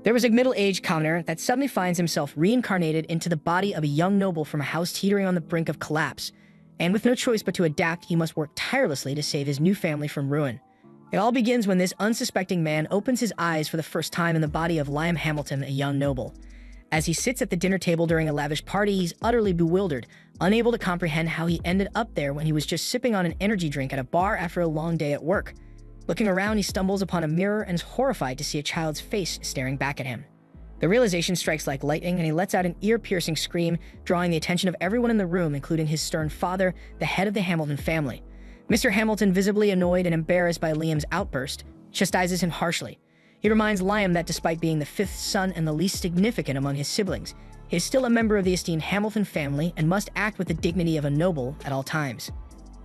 There was a middle-aged commoner that suddenly finds himself reincarnated into the body of a young noble from a house teetering on the brink of collapse, and with no choice but to adapt, he must work tirelessly to save his new family from ruin. It all begins when this unsuspecting man opens his eyes for the first time in the body of Liam Hamilton, a young noble. As he sits at the dinner table during a lavish party, he's utterly bewildered, unable to comprehend how he ended up there when he was just sipping on an energy drink at a bar after a long day at work. Looking around, he stumbles upon a mirror and is horrified to see a child's face staring back at him. The realization strikes like lightning, and he lets out an ear-piercing scream, drawing the attention of everyone in the room, including his stern father, the head of the Hamilton family. Mr. Hamilton, visibly annoyed and embarrassed by Liam's outburst, chastises him harshly. He reminds Liam that despite being the fifth son and the least significant among his siblings, he is still a member of the esteemed Hamilton family and must act with the dignity of a noble at all times.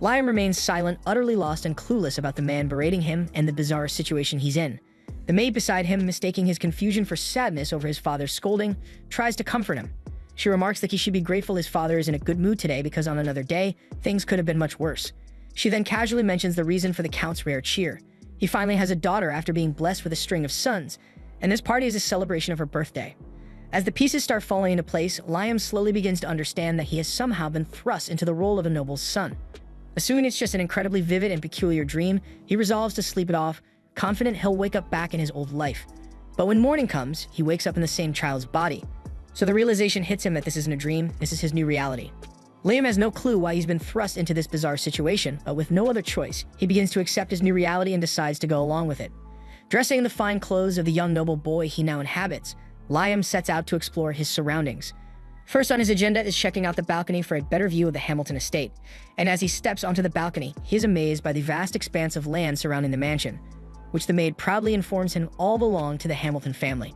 Liam remains silent, utterly lost and clueless about the man berating him and the bizarre situation he's in. The maid beside him, mistaking his confusion for sadness over his father's scolding, tries to comfort him. She remarks that he should be grateful his father is in a good mood today because on another day, things could have been much worse. She then casually mentions the reason for the Count's rare cheer. He finally has a daughter after being blessed with a string of sons, and this party is a celebration of her birthday. As the pieces start falling into place, Liam slowly begins to understand that he has somehow been thrust into the role of a noble's son. Assuming it's just an incredibly vivid and peculiar dream, he resolves to sleep it off, confident he'll wake up back in his old life. But when morning comes, he wakes up in the same child's body. So the realization hits him that this isn't a dream, this is his new reality. Liam has no clue why he's been thrust into this bizarre situation, but with no other choice, he begins to accept his new reality and decides to go along with it. Dressing in the fine clothes of the young noble boy he now inhabits, Liam sets out to explore his surroundings. First on his agenda is checking out the balcony for a better view of the Hamilton estate, and as he steps onto the balcony, he is amazed by the vast expanse of land surrounding the mansion, which the maid proudly informs him all belong to the Hamilton family.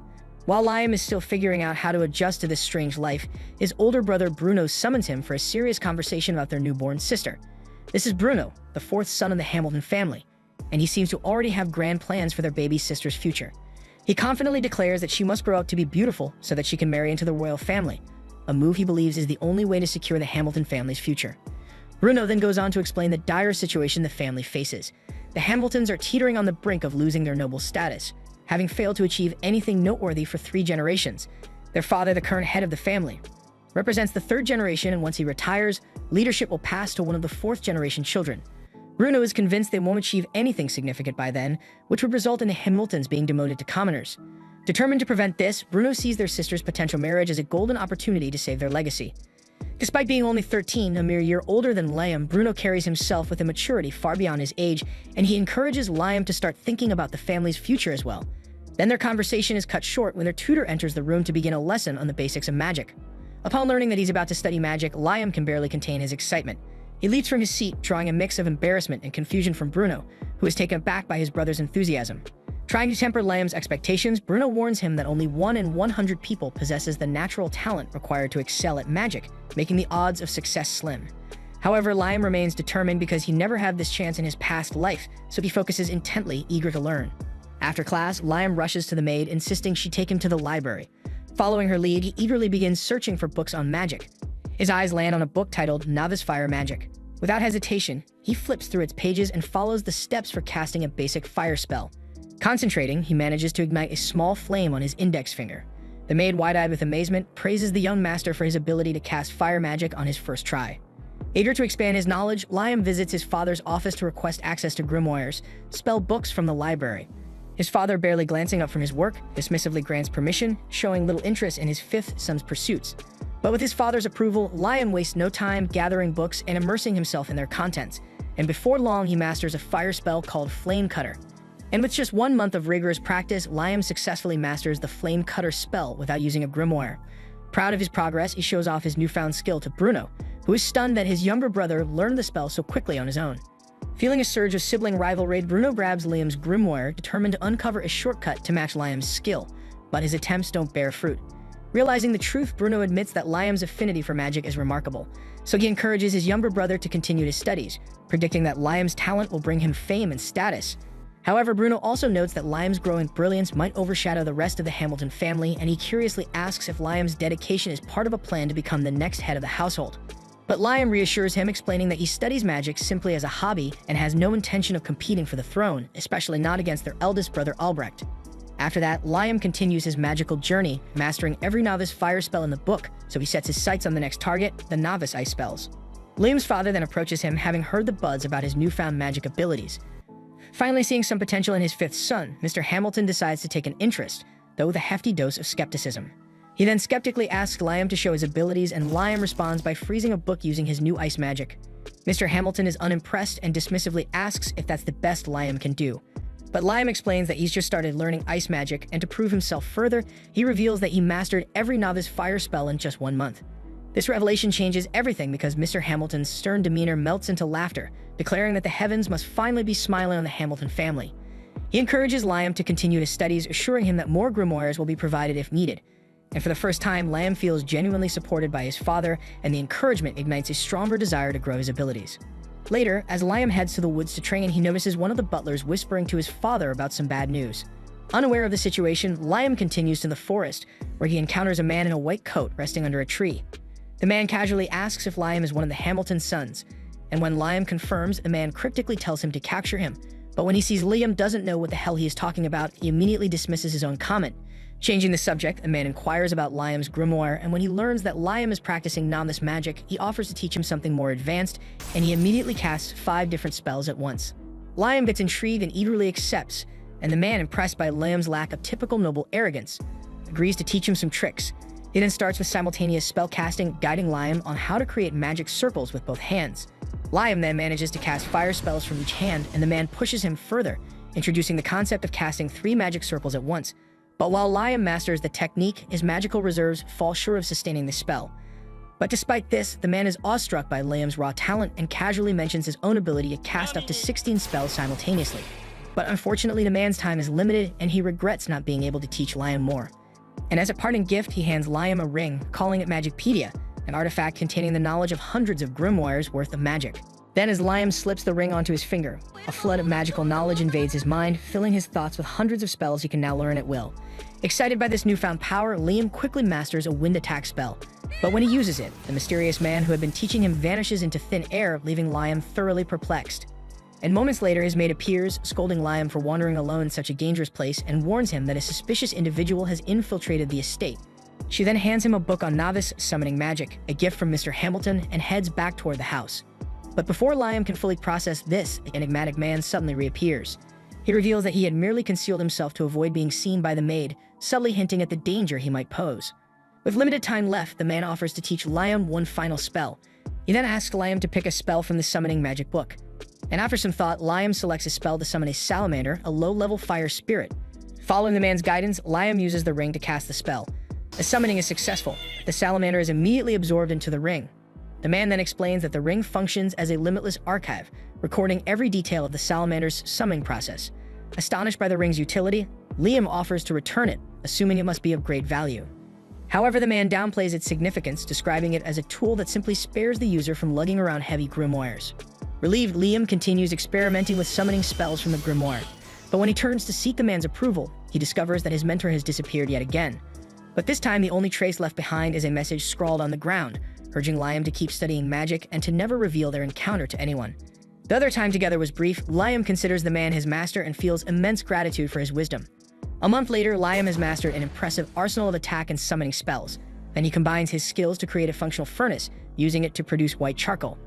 While Liam is still figuring out how to adjust to this strange life, his older brother Bruno summons him for a serious conversation about their newborn sister. This is Bruno, the fourth son of the Hamilton family, and he seems to already have grand plans for their baby sister's future. He confidently declares that she must grow up to be beautiful so that she can marry into the royal family, a move he believes is the only way to secure the Hamilton family's future. Bruno then goes on to explain the dire situation the family faces. The Hamiltons are teetering on the brink of losing their noble status, having failed to achieve anything noteworthy for 3 generations. Their father, the current head of the family, represents the 3rd generation, and once he retires, leadership will pass to one of the 4th generation children. Bruno is convinced they won't achieve anything significant by then, which would result in the Hamiltons being demoted to commoners. Determined to prevent this, Bruno sees their sister's potential marriage as a golden opportunity to save their legacy. Despite being only 13, a mere year older than Liam, Bruno carries himself with a maturity far beyond his age, and he encourages Liam to start thinking about the family's future as well. Then their conversation is cut short when their tutor enters the room to begin a lesson on the basics of magic. Upon learning that he's about to study magic, Liam can barely contain his excitement. He leaps from his seat, drawing a mix of embarrassment and confusion from Bruno, who is taken aback by his brother's enthusiasm. Trying to temper Liam's expectations, Bruno warns him that only 1 in 100 people possesses the natural talent required to excel at magic, making the odds of success slim. However, Liam remains determined because he never had this chance in his past life, so he focuses intently, eager to learn. After class, Liam rushes to the maid, insisting she take him to the library. Following her lead, he eagerly begins searching for books on magic. His eyes land on a book titled Novice Fire Magic. Without hesitation, he flips through its pages and follows the steps for casting a basic fire spell. Concentrating, he manages to ignite a small flame on his index finger. The maid, wide-eyed with amazement, praises the young master for his ability to cast fire magic on his first try. Eager to expand his knowledge, Liam visits his father's office to request access to grimoires, spell books from the library. His father, barely glancing up from his work, dismissively grants permission, showing little interest in his 5th son's pursuits. But with his father's approval, Liam wastes no time gathering books and immersing himself in their contents, and before long he masters a fire spell called Flame Cutter. And with just 1 month of rigorous practice, Liam successfully masters the Flame Cutter spell without using a grimoire. Proud of his progress, he shows off his newfound skill to Bruno, who is stunned that his younger brother learned the spell so quickly on his own. Feeling a surge of sibling rivalry, Bruno grabs Liam's grimoire, determined to uncover a shortcut to match Liam's skill, but his attempts don't bear fruit. Realizing the truth, Bruno admits that Liam's affinity for magic is remarkable, so he encourages his younger brother to continue his studies, predicting that Liam's talent will bring him fame and status. However, Bruno also notes that Liam's growing brilliance might overshadow the rest of the Hamilton family, and he curiously asks if Liam's dedication is part of a plan to become the next head of the household. But Liam reassures him, explaining that he studies magic simply as a hobby and has no intention of competing for the throne, especially not against their eldest brother Albrecht. After that, Liam continues his magical journey, mastering every novice fire spell in the book, so he sets his sights on the next target, the novice ice spells. Liam's father then approaches him, having heard the buzz about his newfound magic abilities. Finally seeing some potential in his fifth son, Mr. Hamilton decides to take an interest, though with a hefty dose of skepticism. He then skeptically asks Liam to show his abilities, and Liam responds by freezing a book using his new ice magic. Mr. Hamilton is unimpressed and dismissively asks if that's the best Liam can do. But Liam explains that he's just started learning ice magic, and to prove himself further, he reveals that he mastered every novice fire spell in just 1 month. This revelation changes everything because Mr. Hamilton's stern demeanor melts into laughter, declaring that the heavens must finally be smiling on the Hamilton family. He encourages Liam to continue his studies, assuring him that more grimoires will be provided if needed. And for the first time, Liam feels genuinely supported by his father, and the encouragement ignites a stronger desire to grow his abilities. Later, as Liam heads to the woods to train, he notices one of the butlers whispering to his father about some bad news. Unaware of the situation, Liam continues to the forest, where he encounters a man in a white coat resting under a tree. The man casually asks if Liam is one of the Hamilton sons, and when Liam confirms, the man cryptically tells him to capture him. But when he sees Liam doesn't know what the hell he is talking about, he immediately dismisses his own comment. Changing the subject, the man inquires about Liam's grimoire, and when he learns that Liam is practicing novice magic, he offers to teach him something more advanced, and he immediately casts 5 different spells at once. Liam gets intrigued and eagerly accepts, and the man, impressed by Liam's lack of typical noble arrogance, agrees to teach him some tricks. He then starts with simultaneous spell casting, guiding Liam on how to create magic circles with both hands. Liam then manages to cast fire spells from each hand, and the man pushes him further, introducing the concept of casting 3 magic circles at once. But while Liam masters the technique, his magical reserves fall short of sustaining the spell. But despite this, the man is awestruck by Liam's raw talent and casually mentions his own ability to cast up to 16 spells simultaneously. But unfortunately, the man's time is limited, and he regrets not being able to teach Liam more. And as a parting gift, he hands Liam a ring, calling it Magicpedia, an artifact containing the knowledge of hundreds of grimoires worth of magic. Then as Liam slips the ring onto his finger, a flood of magical knowledge invades his mind, filling his thoughts with hundreds of spells he can now learn at will. Excited by this newfound power, Liam quickly masters a wind attack spell. But when he uses it, the mysterious man who had been teaching him vanishes into thin air, leaving Liam thoroughly perplexed. And moments later, his mate appears, scolding Liam for wandering alone in such a dangerous place, and warns him that a suspicious individual has infiltrated the estate. She then hands him a book on novice summoning magic, a gift from Mr. Hamilton, and heads back toward the house. But before Liam can fully process this, the enigmatic man suddenly reappears. He reveals that he had merely concealed himself to avoid being seen by the maid, subtly hinting at the danger he might pose. With limited time left, the man offers to teach Liam one final spell. He then asks Liam to pick a spell from the summoning magic book. And after some thought, Liam selects a spell to summon a salamander, a low-level fire spirit. Following the man's guidance, Liam uses the ring to cast the spell. The summoning is successful. The salamander is immediately absorbed into the ring. The man then explains that the ring functions as a limitless archive, recording every detail of the salamander's summoning process. Astonished by the ring's utility, Liam offers to return it, assuming it must be of great value. However, the man downplays its significance, describing it as a tool that simply spares the user from lugging around heavy grimoires. Relieved, Liam continues experimenting with summoning spells from the grimoire. But when he turns to seek the man's approval, he discovers that his mentor has disappeared yet again. But this time, the only trace left behind is a message scrawled on the ground, urging Liam to keep studying magic and to never reveal their encounter to anyone. The other time together was brief. Liam considers the man his master and feels immense gratitude for his wisdom. A month later, Liam has mastered an impressive arsenal of attack and summoning spells. Then he combines his skills to create a functional furnace, using it to produce white charcoal.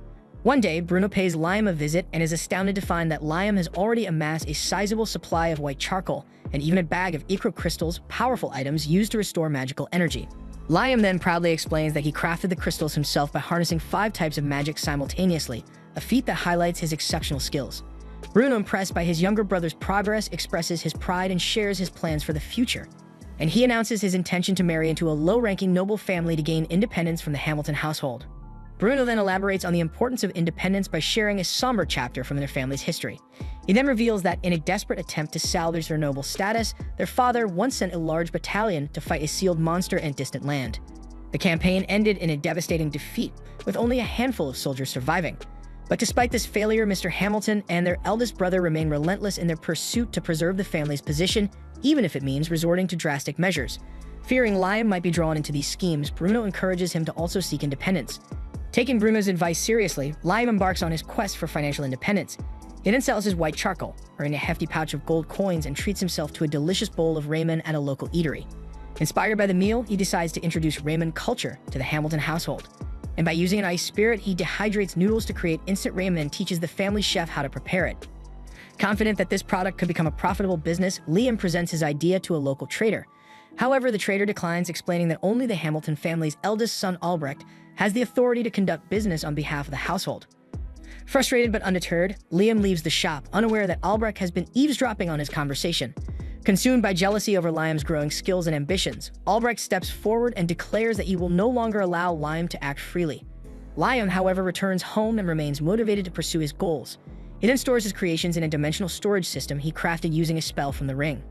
One day, Bruno pays Liam a visit and is astounded to find that Liam has already amassed a sizable supply of white charcoal, and even a bag of Icro crystals, powerful items used to restore magical energy. Liam then proudly explains that he crafted the crystals himself by harnessing 5 types of magic simultaneously, a feat that highlights his exceptional skills. Bruno, impressed by his younger brother's progress, expresses his pride and shares his plans for the future. And he announces his intention to marry into a low-ranking noble family to gain independence from the Hamilton household. Bruno then elaborates on the importance of independence by sharing a somber chapter from their family's history. He then reveals that in a desperate attempt to salvage their noble status, their father once sent a large battalion to fight a sealed monster in a distant land. The campaign ended in a devastating defeat, with only a handful of soldiers surviving. But despite this failure, Mr. Hamilton and their eldest brother remain relentless in their pursuit to preserve the family's position, even if it means resorting to drastic measures. Fearing Liam might be drawn into these schemes, Bruno encourages him to also seek independence. Taking Bruno's advice seriously, Liam embarks on his quest for financial independence. He then sells his white charcoal, earning a hefty pouch of gold coins, and treats himself to a delicious bowl of ramen at a local eatery. Inspired by the meal, he decides to introduce ramen culture to the Hamilton household. And by using an ice spirit, he dehydrates noodles to create instant ramen and teaches the family chef how to prepare it. Confident that this product could become a profitable business, Liam presents his idea to a local trader. However, the trader declines, explaining that only the Hamilton family's eldest son, Albrecht, has the authority to conduct business on behalf of the household. Frustrated but undeterred, Liam leaves the shop, unaware that Albrecht has been eavesdropping on his conversation. Consumed by jealousy over Liam's growing skills and ambitions, Albrecht steps forward and declares that he will no longer allow Liam to act freely. Liam, however, returns home and remains motivated to pursue his goals. He then stores his creations in a dimensional storage system he crafted using a spell from the ring.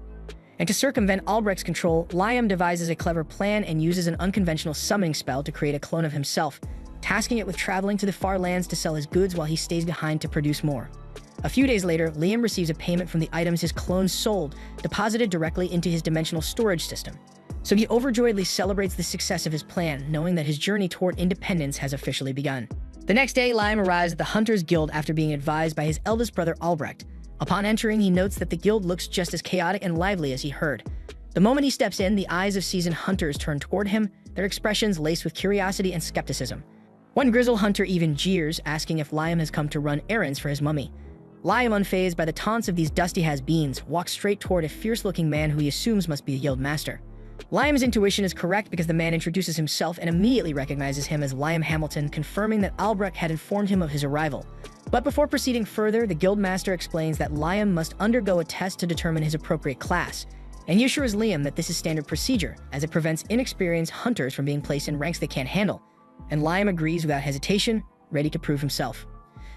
And to circumvent Albrecht's control, Liam devises a clever plan and uses an unconventional summoning spell to create a clone of himself, tasking it with traveling to the far lands to sell his goods while he stays behind to produce more. A few days later, Liam receives a payment from the items his clone sold, deposited directly into his dimensional storage system. So he overjoyedly celebrates the success of his plan, knowing that his journey toward independence has officially begun. The next day, Liam arrives at the Hunters Guild after being advised by his eldest brother Albrecht. Upon entering, he notes that the guild looks just as chaotic and lively as he heard. The moment he steps in, the eyes of seasoned hunters turn toward him, their expressions laced with curiosity and skepticism. One grizzled hunter even jeers, asking if Liam has come to run errands for his mummy. Liam, unfazed by the taunts of these dusty has-beens, walks straight toward a fierce-looking man who he assumes must be the guild master. Liam's intuition is correct because the man introduces himself and immediately recognizes him as Liam Hamilton, confirming that Albrecht had informed him of his arrival. But before proceeding further, the guild master explains that Liam must undergo a test to determine his appropriate class, and he assures Liam that this is standard procedure, as it prevents inexperienced hunters from being placed in ranks they can't handle. And Liam agrees without hesitation, ready to prove himself.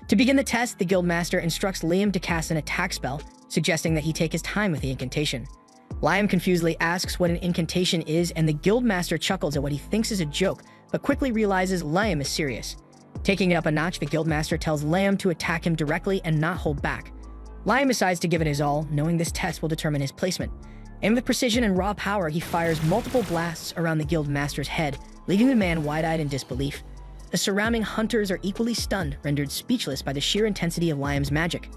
To begin the test, the guild master instructs Liam to cast an attack spell, suggesting that he take his time with the incantation. Liam confusedly asks what an incantation is, and the guild master chuckles at what he thinks is a joke, but quickly realizes Liam is serious. Taking it up a notch, the guild master tells Liam to attack him directly and not hold back. Liam decides to give it his all, knowing this test will determine his placement. And with precision and raw power, he fires multiple blasts around the guild master's head, leaving the man wide-eyed in disbelief. The surrounding hunters are equally stunned, rendered speechless by the sheer intensity of Liam's magic.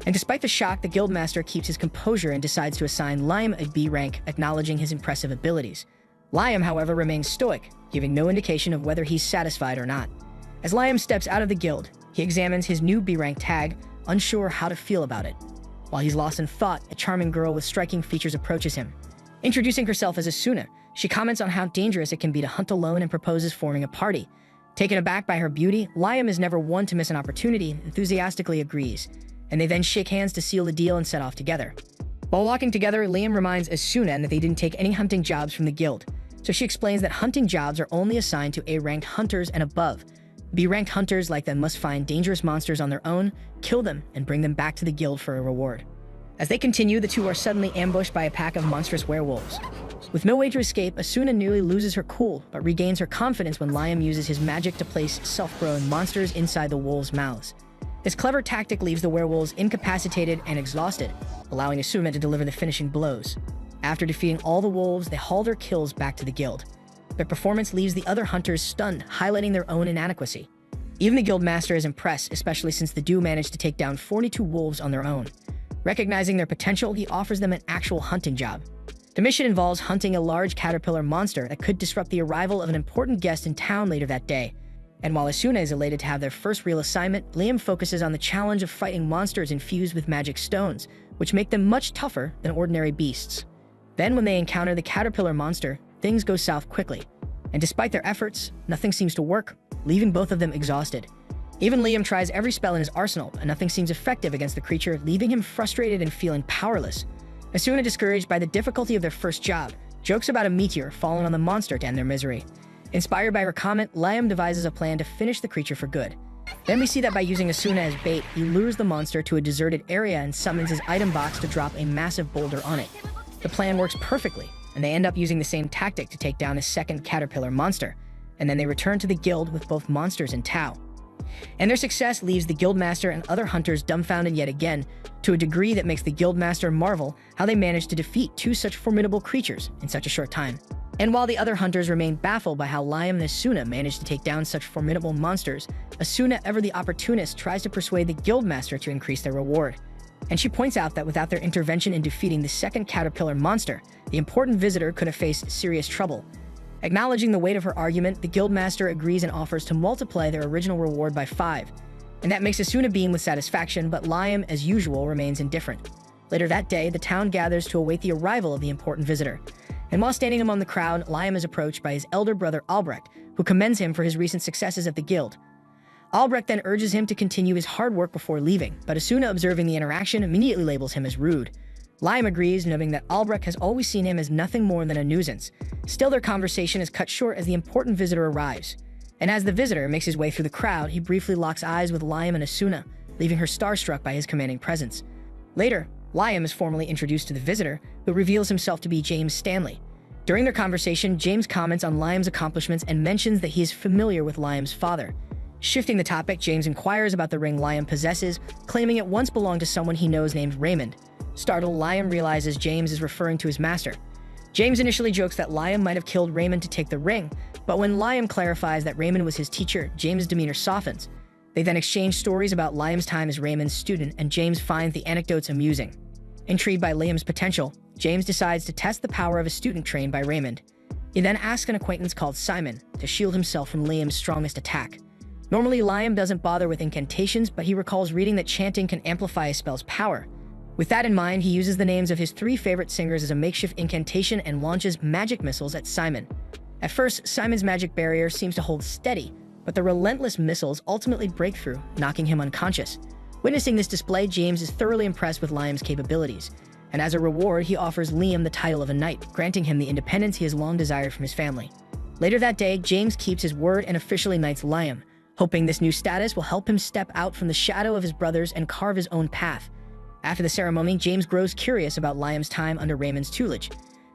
And despite the shock, the guild master keeps his composure and decides to assign Liam a B rank, acknowledging his impressive abilities. Liam, however, remains stoic, giving no indication of whether he's satisfied or not. As Liam steps out of the guild, he examines his new B rank tag, unsure how to feel about it. While he's lost in thought, a charming girl with striking features approaches him. Introducing herself as Asuna, she comments on how dangerous it can be to hunt alone and proposes forming a party. Taken aback by her beauty, Liam is never one to miss an opportunity and enthusiastically agrees, and they then shake hands to seal the deal and set off together. While walking together, Liam reminds Asuna that they didn't take any hunting jobs from the guild, so she explains that hunting jobs are only assigned to A-ranked hunters and above. B-ranked hunters like them must find dangerous monsters on their own, kill them, and bring them back to the guild for a reward. As they continue, the two are suddenly ambushed by a pack of monstrous werewolves. With no way to escape, Asuna nearly loses her cool, but regains her confidence when Liam uses his magic to place self-grown monsters inside the wolves' mouths. This clever tactic leaves the werewolves incapacitated and exhausted, allowing Asuna to deliver the finishing blows. After defeating all the wolves, they haul their kills back to the guild. Their performance leaves the other hunters stunned, highlighting their own inadequacy. Even the guild master is impressed, especially since the duo managed to take down 42 wolves on their own. Recognizing their potential, he offers them an actual hunting job. The mission involves hunting a large caterpillar monster that could disrupt the arrival of an important guest in town later that day. And while Asuna is elated to have their first real assignment, Liam focuses on the challenge of fighting monsters infused with magic stones, which make them much tougher than ordinary beasts. Then when they encounter the caterpillar monster, things go south quickly. And despite their efforts, nothing seems to work, leaving both of them exhausted. Even Liam tries every spell in his arsenal, and nothing seems effective against the creature, leaving him frustrated and feeling powerless. Asuna, discouraged by the difficulty of their first job, jokes about a meteor falling on the monster to end their misery. Inspired by her comment, Liam devises a plan to finish the creature for good. Then we see that by using Asuna as bait, he lures the monster to a deserted area and summons his item box to drop a massive boulder on it. The plan works perfectly, and they end up using the same tactic to take down a second caterpillar monster, and then they return to the guild with both monsters in tow. And their success leaves the guildmaster and other hunters dumbfounded yet again, to a degree that makes the guildmaster marvel how they managed to defeat two such formidable creatures in such a short time. And while the other hunters remain baffled by how Liam and Asuna managed to take down such formidable monsters, Asuna, ever the opportunist, tries to persuade the guildmaster to increase their reward. And she points out that without their intervention in defeating the second caterpillar monster, the important visitor could have faced serious trouble. Acknowledging the weight of her argument, the guildmaster agrees and offers to multiply their original reward by 5. And that makes Asuna beam with satisfaction, but Liam, as usual, remains indifferent. Later that day, the town gathers to await the arrival of the important visitor. And while standing among the crowd, Liam is approached by his elder brother Albrecht, who commends him for his recent successes at the guild. Albrecht then urges him to continue his hard work before leaving, but Asuna, observing the interaction, immediately labels him as rude. Liam agrees, noting that Albrecht has always seen him as nothing more than a nuisance. Still, their conversation is cut short as the important visitor arrives. And as the visitor makes his way through the crowd, he briefly locks eyes with Liam and Asuna, leaving her starstruck by his commanding presence. Later, Liam is formally introduced to the visitor, who reveals himself to be James Stanley. During their conversation, James comments on Liam's accomplishments and mentions that he is familiar with Liam's father. Shifting the topic, James inquires about the ring Liam possesses, claiming it once belonged to someone he knows named Raymond. Startled, Liam realizes James is referring to his master. James initially jokes that Liam might have killed Raymond to take the ring, but when Liam clarifies that Raymond was his teacher, James' demeanor softens. They then exchange stories about Liam's time as Raymond's student, and James finds the anecdotes amusing. Intrigued by Liam's potential, James decides to test the power of a student trained by Raymond. He then asks an acquaintance called Simon to shield himself from Liam's strongest attack. Normally, Liam doesn't bother with incantations, but he recalls reading that chanting can amplify a spell's power. With that in mind, he uses the names of his 3 favorite singers as a makeshift incantation and launches magic missiles at Simon. At first, Simon's magic barrier seems to hold steady, but the relentless missiles ultimately break through, knocking him unconscious. Witnessing this display, James is thoroughly impressed with Liam's capabilities, and as a reward, he offers Liam the title of a knight, granting him the independence he has long desired from his family. Later that day, James keeps his word and officially knights Liam, hoping this new status will help him step out from the shadow of his brothers and carve his own path. After the ceremony, James grows curious about Liam's time under Raymond's tutelage.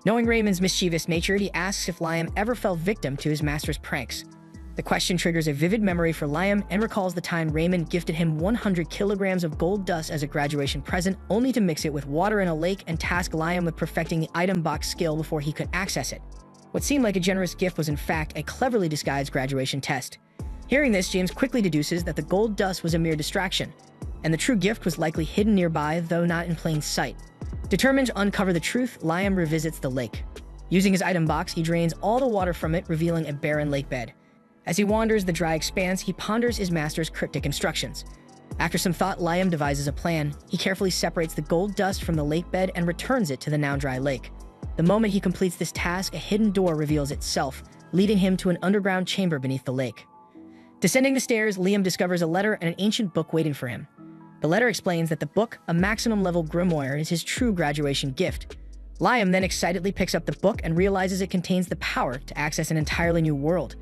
Knowing Raymond's mischievous nature, he asks if Liam ever fell victim to his master's pranks. The question triggers a vivid memory for Liam and recalls the time Raymond gifted him 100 kilograms of gold dust as a graduation present, only to mix it with water in a lake and task Liam with perfecting the item box skill before he could access it. What seemed like a generous gift was in fact a cleverly disguised graduation test. Hearing this, James quickly deduces that the gold dust was a mere distraction, and the true gift was likely hidden nearby, though not in plain sight. Determined to uncover the truth, Liam revisits the lake. Using his item box, he drains all the water from it, revealing a barren lake bed. As he wanders the dry expanse, he ponders his master's cryptic instructions. After some thought, Liam devises a plan. He carefully separates the gold dust from the lake bed and returns it to the now dry lake. The moment he completes this task, a hidden door reveals itself, leading him to an underground chamber beneath the lake. Descending the stairs, Liam discovers a letter and an ancient book waiting for him. The letter explains that the book, a maximum-level grimoire, is his true graduation gift. Liam then excitedly picks up the book and realizes it contains the power to access an entirely new world.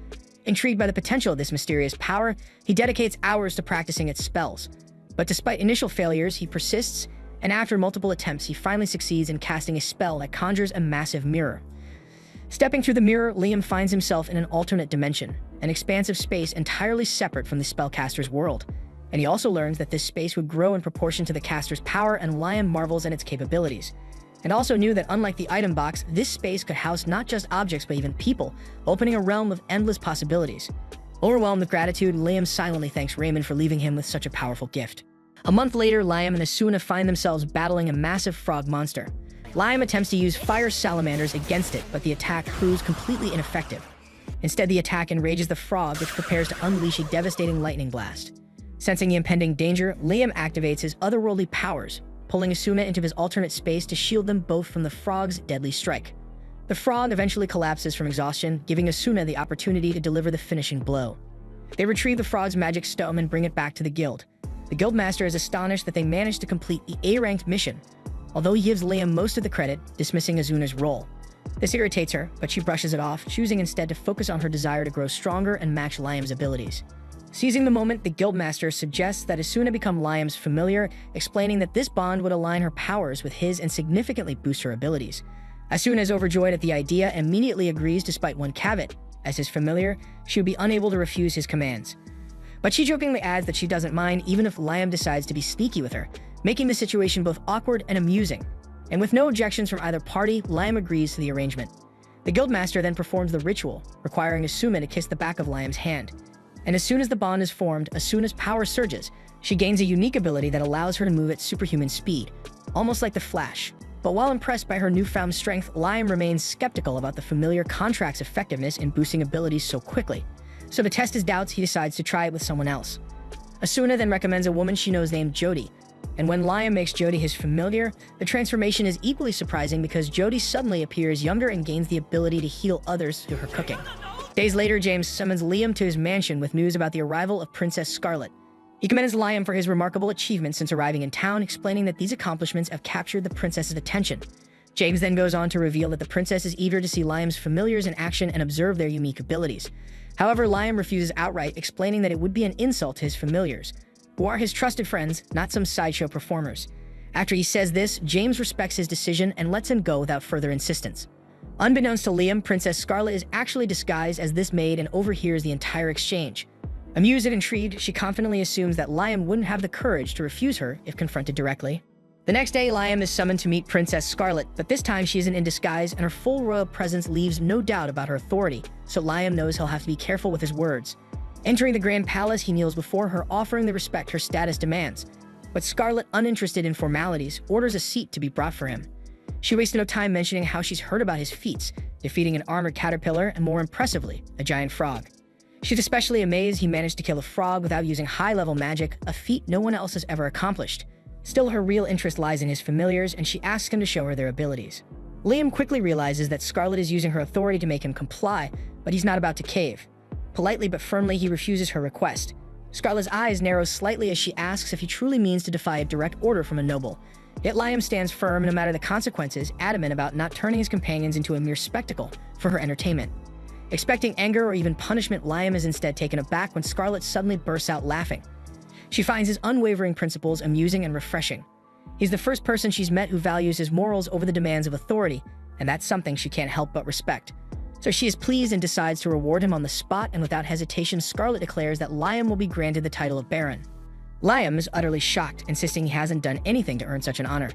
Intrigued by the potential of this mysterious power, he dedicates hours to practicing its spells. But despite initial failures, he persists, and after multiple attempts, he finally succeeds in casting a spell that conjures a massive mirror. Stepping through the mirror, Liam finds himself in an alternate dimension, an expansive space entirely separate from the spellcaster's world. And he also learns that this space would grow in proportion to the caster's power, and Liam marvels at its capabilities. And also knew that unlike the item box, this space could house not just objects but even people, opening a realm of endless possibilities. Overwhelmed with gratitude, Liam silently thanks Raymond for leaving him with such a powerful gift. A month later, Liam and Asuna find themselves battling a massive frog monster. Liam attempts to use fire salamanders against it, but the attack proves completely ineffective. Instead, the attack enrages the frog, which prepares to unleash a devastating lightning blast. Sensing the impending danger, Liam activates his otherworldly powers, pulling Asuna into his alternate space to shield them both from the frog's deadly strike. The frog eventually collapses from exhaustion, giving Asuna the opportunity to deliver the finishing blow. They retrieve the frog's magic stone and bring it back to the guild. The guildmaster is astonished that they managed to complete the A-ranked mission, although he gives Liam most of the credit, dismissing Asuna's role. This irritates her, but she brushes it off, choosing instead to focus on her desire to grow stronger and match Liam's abilities. Seizing the moment, the guildmaster suggests that Asuna become Liam's familiar, explaining that this bond would align her powers with his and significantly boost her abilities. Asuna is overjoyed at the idea and immediately agrees despite one caveat. As his familiar, she would be unable to refuse his commands. But she jokingly adds that she doesn't mind even if Liam decides to be sneaky with her, making the situation both awkward and amusing. And with no objections from either party, Liam agrees to the arrangement. The guildmaster then performs the ritual, requiring Asuna to kiss the back of Liam's hand. And as soon as the bond is formed, Asuna's power surges. She gains a unique ability that allows her to move at superhuman speed, almost like the Flash. But while impressed by her newfound strength, Liam remains skeptical about the familiar contract's effectiveness in boosting abilities so quickly. So to test his doubts, he decides to try it with someone else. Asuna then recommends a woman she knows named Jody, and when Liam makes Jody his familiar, the transformation is equally surprising because Jody suddenly appears younger and gains the ability to heal others through her cooking. Days later, James summons Liam to his mansion with news about the arrival of Princess Scarlet. He commends Liam for his remarkable achievements since arriving in town, explaining that these accomplishments have captured the princess's attention. James then goes on to reveal that the princess is eager to see Liam's familiars in action and observe their unique abilities. However, Liam refuses outright, explaining that it would be an insult to his familiars, who are his trusted friends, not some sideshow performers. After he says this, James respects his decision and lets him go without further insistence. Unbeknownst to Liam, Princess Scarlet is actually disguised as this maid and overhears the entire exchange. Amused and intrigued, she confidently assumes that Liam wouldn't have the courage to refuse her if confronted directly. The next day, Liam is summoned to meet Princess Scarlet, but this time she isn't in disguise and her full royal presence leaves no doubt about her authority, so Liam knows he'll have to be careful with his words. Entering the Grand Palace, he kneels before her, offering the respect her status demands. But Scarlet, uninterested in formalities, orders a seat to be brought for him. She wastes no time mentioning how she's heard about his feats, defeating an armored caterpillar and, more impressively, a giant frog. She's especially amazed he managed to kill a frog without using high-level magic, a feat no one else has ever accomplished. Still, her real interest lies in his familiars, and she asks him to show her their abilities. Liam quickly realizes that Scarlet is using her authority to make him comply, but he's not about to cave. Politely but firmly, he refuses her request. Scarlet's eyes narrow slightly as she asks if he truly means to defy a direct order from a noble. Yet Liam stands firm, no matter the consequences, adamant about not turning his companions into a mere spectacle for her entertainment. Expecting anger or even punishment, Liam is instead taken aback when Scarlet suddenly bursts out laughing. She finds his unwavering principles amusing and refreshing. He's the first person she's met who values his morals over the demands of authority, and that's something she can't help but respect. So she is pleased and decides to reward him on the spot, and without hesitation, Scarlet declares that Liam will be granted the title of Baron. Liam is utterly shocked, insisting he hasn't done anything to earn such an honor.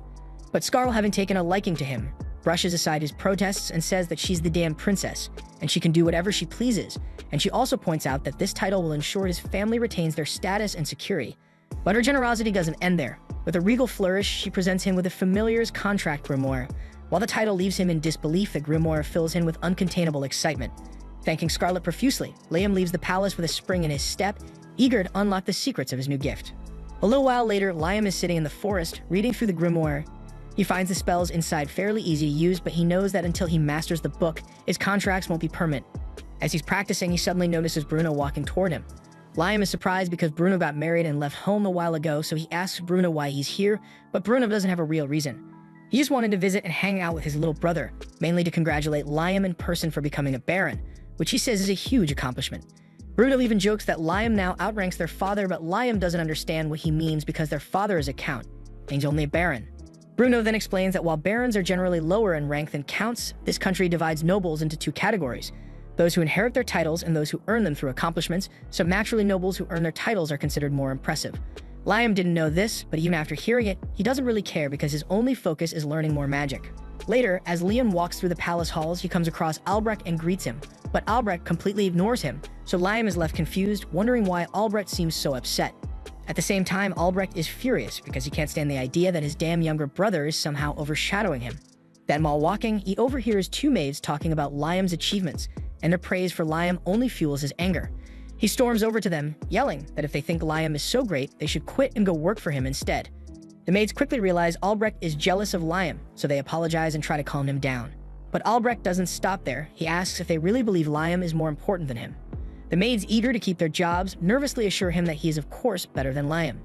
But Scarlet, having taken a liking to him, brushes aside his protests and says that she's the damn princess, and she can do whatever she pleases, and she also points out that this title will ensure his family retains their status and security. But her generosity doesn't end there. With a regal flourish, she presents him with a familiar's contract grimoire. While the title leaves him in disbelief, the grimoire fills him with uncontainable excitement. Thanking Scarlet profusely, Liam leaves the palace with a spring in his step, eager to unlock the secrets of his new gift. A little while later, Liam is sitting in the forest, reading through the grimoire. He finds the spells inside fairly easy to use, but he knows that until he masters the book, his contracts won't be permanent. As he's practicing, he suddenly notices Bruno walking toward him. Liam is surprised because Bruno got married and left home a while ago, so he asks Bruno why he's here, but Bruno doesn't have a real reason. He just wanted to visit and hang out with his little brother, mainly to congratulate Liam in person for becoming a baron, which he says is a huge accomplishment. Bruno even jokes that Liam now outranks their father, but Liam doesn't understand what he means because their father is a count, and he's only a baron. Bruno then explains that while barons are generally lower in rank than counts, this country divides nobles into two categories: those who inherit their titles and those who earn them through accomplishments, so naturally nobles who earn their titles are considered more impressive. Liam didn't know this, but even after hearing it, he doesn't really care because his only focus is learning more magic. Later, as Liam walks through the palace halls, he comes across Albrecht and greets him, but Albrecht completely ignores him, so Liam is left confused, wondering why Albrecht seems so upset. At the same time, Albrecht is furious because he can't stand the idea that his damn younger brother is somehow overshadowing him. Then while walking, he overhears two maids talking about Liam's achievements, and their praise for Liam only fuels his anger. He storms over to them, yelling that if they think Liam is so great, they should quit and go work for him instead. The maids quickly realize Albrecht is jealous of Liam, so they apologize and try to calm him down. But Albrecht doesn't stop there. He asks if they really believe Liam is more important than him. The maids, eager to keep their jobs, nervously assure him that he is of course better than Liam.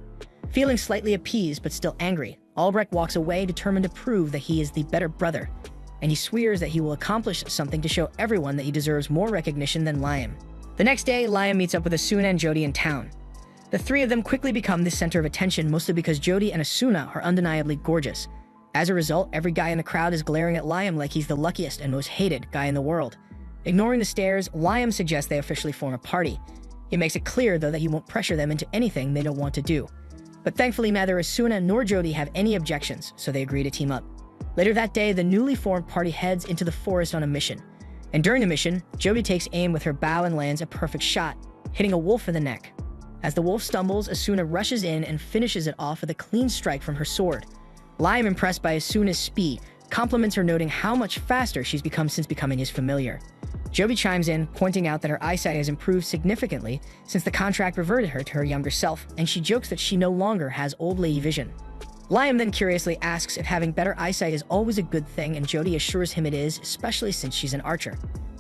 Feeling slightly appeased but still angry, Albrecht walks away, determined to prove that he is the better brother, and he swears that he will accomplish something to show everyone that he deserves more recognition than Liam. The next day, Liam meets up with Asuna and Jody in town. The three of them quickly become the center of attention, mostly because Jody and Asuna are undeniably gorgeous. As a result, every guy in the crowd is glaring at Liam like he's the luckiest and most hated guy in the world. Ignoring the stares, Liam suggests they officially form a party. He makes it clear, though, that he won't pressure them into anything they don't want to do. But thankfully, neither Asuna nor Jody have any objections, so they agree to team up. Later that day, the newly formed party heads into the forest on a mission. And during the mission, Jody takes aim with her bow and lands a perfect shot, hitting a wolf in the neck. As the wolf stumbles, Asuna rushes in and finishes it off with a clean strike from her sword. Liam, impressed by Asuna's speed, compliments her, noting how much faster she's become since becoming his familiar. Joby chimes in, pointing out that her eyesight has improved significantly since the contract reverted her to her younger self, and she jokes that she no longer has old lady vision. Liam then curiously asks if having better eyesight is always a good thing, and Jody assures him it is, especially since she's an archer.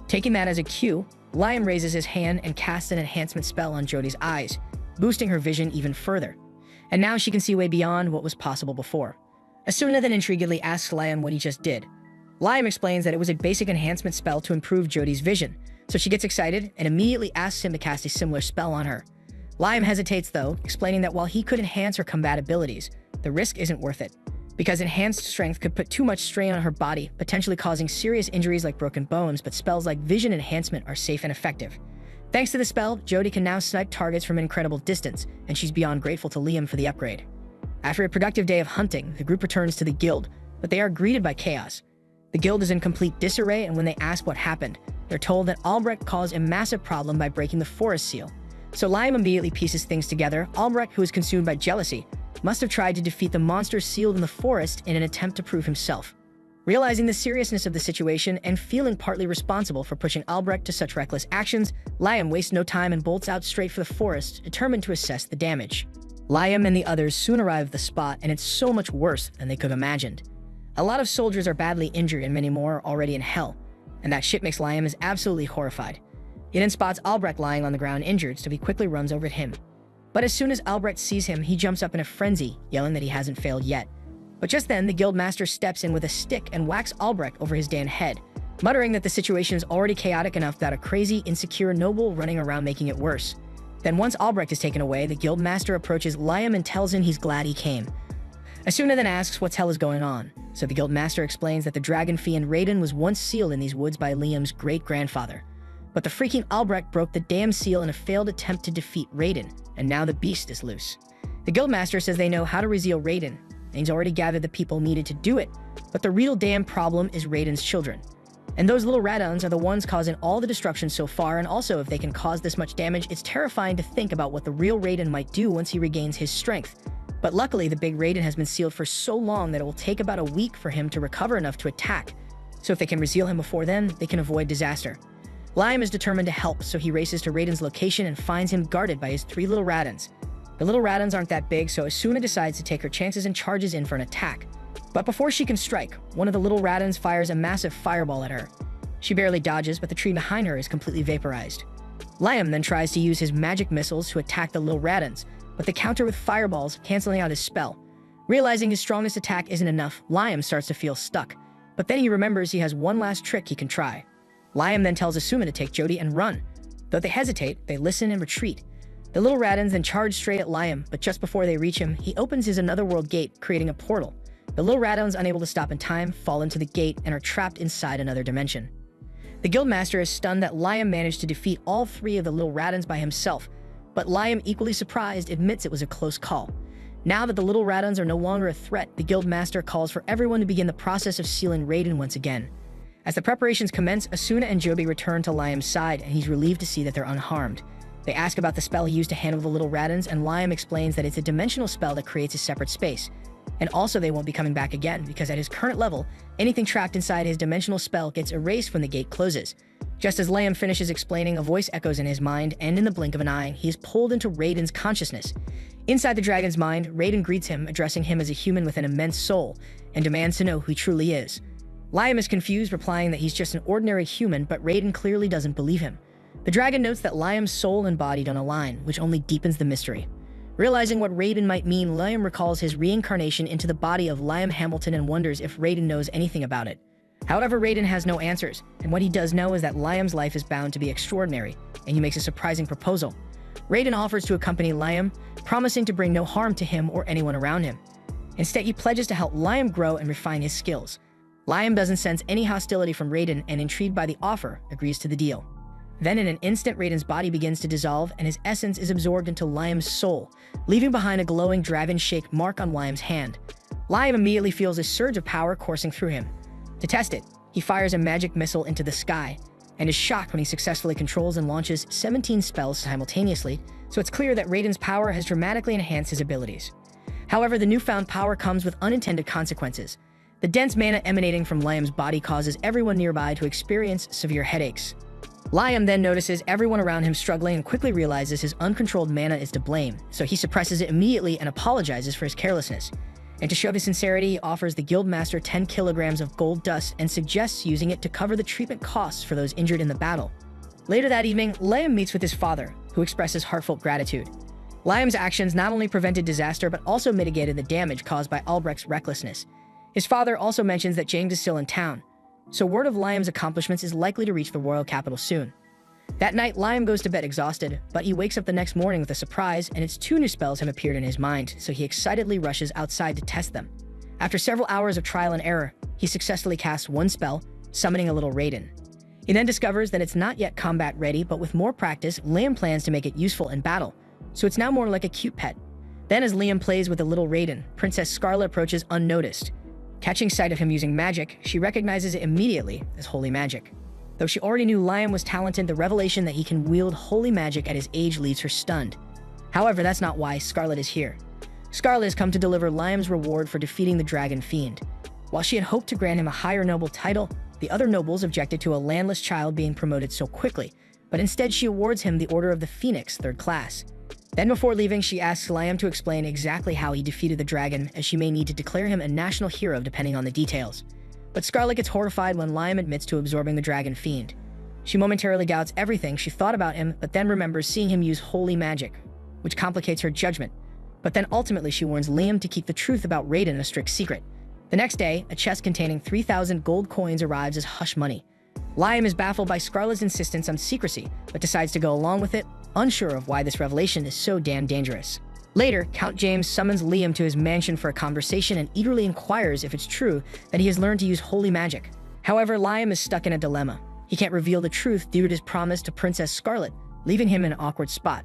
Taking that as a cue, Liam raises his hand and casts an enhancement spell on Jody's eyes, boosting her vision even further. And now she can see way beyond what was possible before. Asuna then intriguedly asks Liam what he just did. Liam explains that it was a basic enhancement spell to improve Jody's vision, so she gets excited and immediately asks him to cast a similar spell on her. Liam hesitates though, explaining that while he could enhance her combat abilities, the risk isn't worth it, because enhanced strength could put too much strain on her body, potentially causing serious injuries like broken bones, but spells like vision enhancement are safe and effective. Thanks to the spell, Jody can now snipe targets from an incredible distance, and she's beyond grateful to Liam for the upgrade. After a productive day of hunting, the group returns to the guild, but they are greeted by chaos. The guild is in complete disarray, and when they ask what happened, they're told that Albrecht caused a massive problem by breaking the forest seal. So Liam immediately pieces things together. Albrecht, who is consumed by jealousy, must have tried to defeat the monster sealed in the forest in an attempt to prove himself. Realizing the seriousness of the situation and feeling partly responsible for pushing Albrecht to such reckless actions, Liam wastes no time and bolts out straight for the forest, determined to assess the damage. Liam and the others soon arrive at the spot, and it's so much worse than they could have imagined. A lot of soldiers are badly injured and many more are already in hell, and that shit makes Liam is absolutely horrified. He then spots Albrecht lying on the ground injured, so he quickly runs over to him. But as soon as Albrecht sees him, he jumps up in a frenzy, yelling that he hasn't failed yet. But just then, the guild master steps in with a stick and whacks Albrecht over his damn head, muttering that the situation is already chaotic enough without a crazy, insecure noble running around making it worse. Then once Albrecht is taken away, the guild master approaches Liam and tells him he's glad he came. Asuna then asks what hell is going on, so the guild master explains that the dragon fiend Raiden was once sealed in these woods by Liam's great-grandfather. But the freaking Albrecht broke the damn seal in a failed attempt to defeat Raiden, and now the beast is loose. The guildmaster says they know how to reseal Raiden, and he's already gathered the people needed to do it, but the real damn problem is Raiden's children. And those little Radons are the ones causing all the destruction so far, and also if they can cause this much damage, it's terrifying to think about what the real Raiden might do once he regains his strength. But luckily, the big Raiden has been sealed for so long that it will take about a week for him to recover enough to attack. So if they can reseal him before then, they can avoid disaster. Liam is determined to help, so he races to Raiden's location and finds him guarded by his 3 little Radons. The little Radons aren't that big, so Asuna decides to take her chances and charges in for an attack. But before she can strike, one of the little Radons fires a massive fireball at her. She barely dodges, but the tree behind her is completely vaporized. Liam then tries to use his magic missiles to attack the little Radons, but they counter with fireballs, canceling out his spell. Realizing his strongest attack isn't enough, Liam starts to feel stuck. But then he remembers he has one last trick he can try. Liam then tells Asuma to take Jody and run. Though they hesitate, they listen and retreat. The little Radons then charge straight at Liam, but just before they reach him, he opens his Anotherworld gate, creating a portal. The little Radons, unable to stop in time, fall into the gate and are trapped inside another dimension. The guildmaster is stunned that Liam managed to defeat all 3 of the little Radons by himself, but Liam, equally surprised, admits it was a close call. Now that the little Radons are no longer a threat, the guildmaster calls for everyone to begin the process of sealing Raiden once again. As the preparations commence, Asuna and Joby return to Liam's side, and he's relieved to see that they're unharmed. They ask about the spell he used to handle the little Radons, and Liam explains that it's a dimensional spell that creates a separate space. And also they won't be coming back again, because at his current level, anything trapped inside his dimensional spell gets erased when the gate closes. Just as Liam finishes explaining, a voice echoes in his mind, and in the blink of an eye, he is pulled into Raiden's consciousness. Inside the dragon's mind, Raiden greets him, addressing him as a human with an immense soul, and demands to know who he truly is. Liam is confused, replying that he's just an ordinary human, but Raiden clearly doesn't believe him. The dragon notes that Liam's soul and body don't align, which only deepens the mystery. Realizing what Raiden might mean, Liam recalls his reincarnation into the body of Liam Hamilton and wonders if Raiden knows anything about it. However, Raiden has no answers, and what he does know is that Liam's life is bound to be extraordinary, and he makes a surprising proposal. Raiden offers to accompany Liam, promising to bring no harm to him or anyone around him. Instead, he pledges to help Liam grow and refine his skills. Liam doesn't sense any hostility from Raiden, and intrigued by the offer, agrees to the deal. Then in an instant, Raiden's body begins to dissolve, and his essence is absorbed into Liam's soul, leaving behind a glowing dragon-shaped mark on Liam's hand. Liam immediately feels a surge of power coursing through him. To test it, he fires a magic missile into the sky, and is shocked when he successfully controls and launches 17 spells simultaneously, so it's clear that Raiden's power has dramatically enhanced his abilities. However, the newfound power comes with unintended consequences. The dense mana emanating from Liam's body causes everyone nearby to experience severe headaches. Liam then notices everyone around him struggling and quickly realizes his uncontrolled mana is to blame, so he suppresses it immediately and apologizes for his carelessness. And to show his sincerity, he offers the Guildmaster 10 kilograms of gold dust and suggests using it to cover the treatment costs for those injured in the battle. Later that evening, Liam meets with his father, who expresses heartfelt gratitude. Liam's actions not only prevented disaster but also mitigated the damage caused by Albrecht's recklessness. His father also mentions that James is still in town, so word of Liam's accomplishments is likely to reach the royal capital soon. That night, Liam goes to bed exhausted, but he wakes up the next morning with a surprise, and its 2 new spells have appeared in his mind, so he excitedly rushes outside to test them. After several hours of trial and error, he successfully casts 1 spell, summoning a little Raiden. He then discovers that it's not yet combat ready, but with more practice, Liam plans to make it useful in battle, so it's now more like a cute pet. Then as Liam plays with the little Raiden, Princess Scarlet approaches unnoticed. Catching sight of him using magic, she recognizes it immediately as holy magic. Though she already knew Liam was talented, the revelation that he can wield holy magic at his age leaves her stunned. However, that's not why Scarlet is here. Scarlet has come to deliver Liam's reward for defeating the Dragon Fiend. While she had hoped to grant him a higher noble title, the other nobles objected to a landless child being promoted so quickly, but instead she awards him the Order of the Phoenix, 3rd class. Then before leaving, she asks Liam to explain exactly how he defeated the dragon, as she may need to declare him a national hero depending on the details. But Scarlet gets horrified when Liam admits to absorbing the Dragon Fiend. She momentarily doubts everything she thought about him, but then remembers seeing him use holy magic, which complicates her judgment. But then ultimately she warns Liam to keep the truth about Raiden a strict secret. The next day, a chest containing 3,000 gold coins arrives as hush money. Liam is baffled by Scarlet's insistence on secrecy, but decides to go along with it, unsure of why this revelation is so damn dangerous. Later, Count James summons Liam to his mansion for a conversation and eagerly inquires if it's true that he has learned to use holy magic. However, Liam is stuck in a dilemma. He can't reveal the truth due to his promise to Princess Scarlet, leaving him in an awkward spot.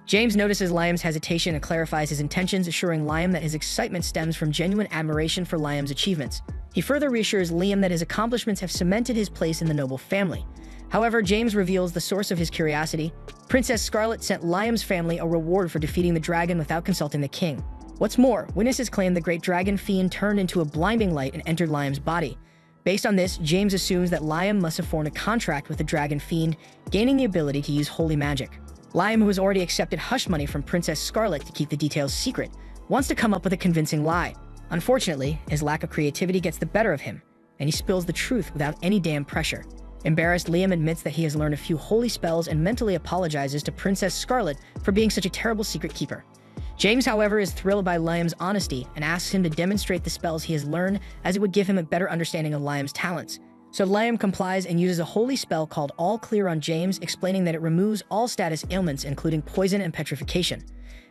James notices Liam's hesitation and clarifies his intentions, assuring Liam that his excitement stems from genuine admiration for Liam's achievements. He further reassures Liam that his accomplishments have cemented his place in the noble family. However, James reveals the source of his curiosity. Princess Scarlet sent Liam's family a reward for defeating the dragon without consulting the king. What's more, witnesses claim the great dragon fiend turned into a blinding light and entered Liam's body. Based on this, James assumes that Liam must have formed a contract with the dragon fiend, gaining the ability to use holy magic. Liam, who has already accepted hush money from Princess Scarlet to keep the details secret, wants to come up with a convincing lie. Unfortunately, his lack of creativity gets the better of him, and he spills the truth without any damn pressure. Embarrassed, Liam admits that he has learned a few holy spells and mentally apologizes to Princess Scarlet for being such a terrible secret keeper. James, however, is thrilled by Liam's honesty and asks him to demonstrate the spells he has learned, as it would give him a better understanding of Liam's talents. So Liam complies and uses a holy spell called All Clear on James, explaining that it removes all status ailments, including poison and petrification.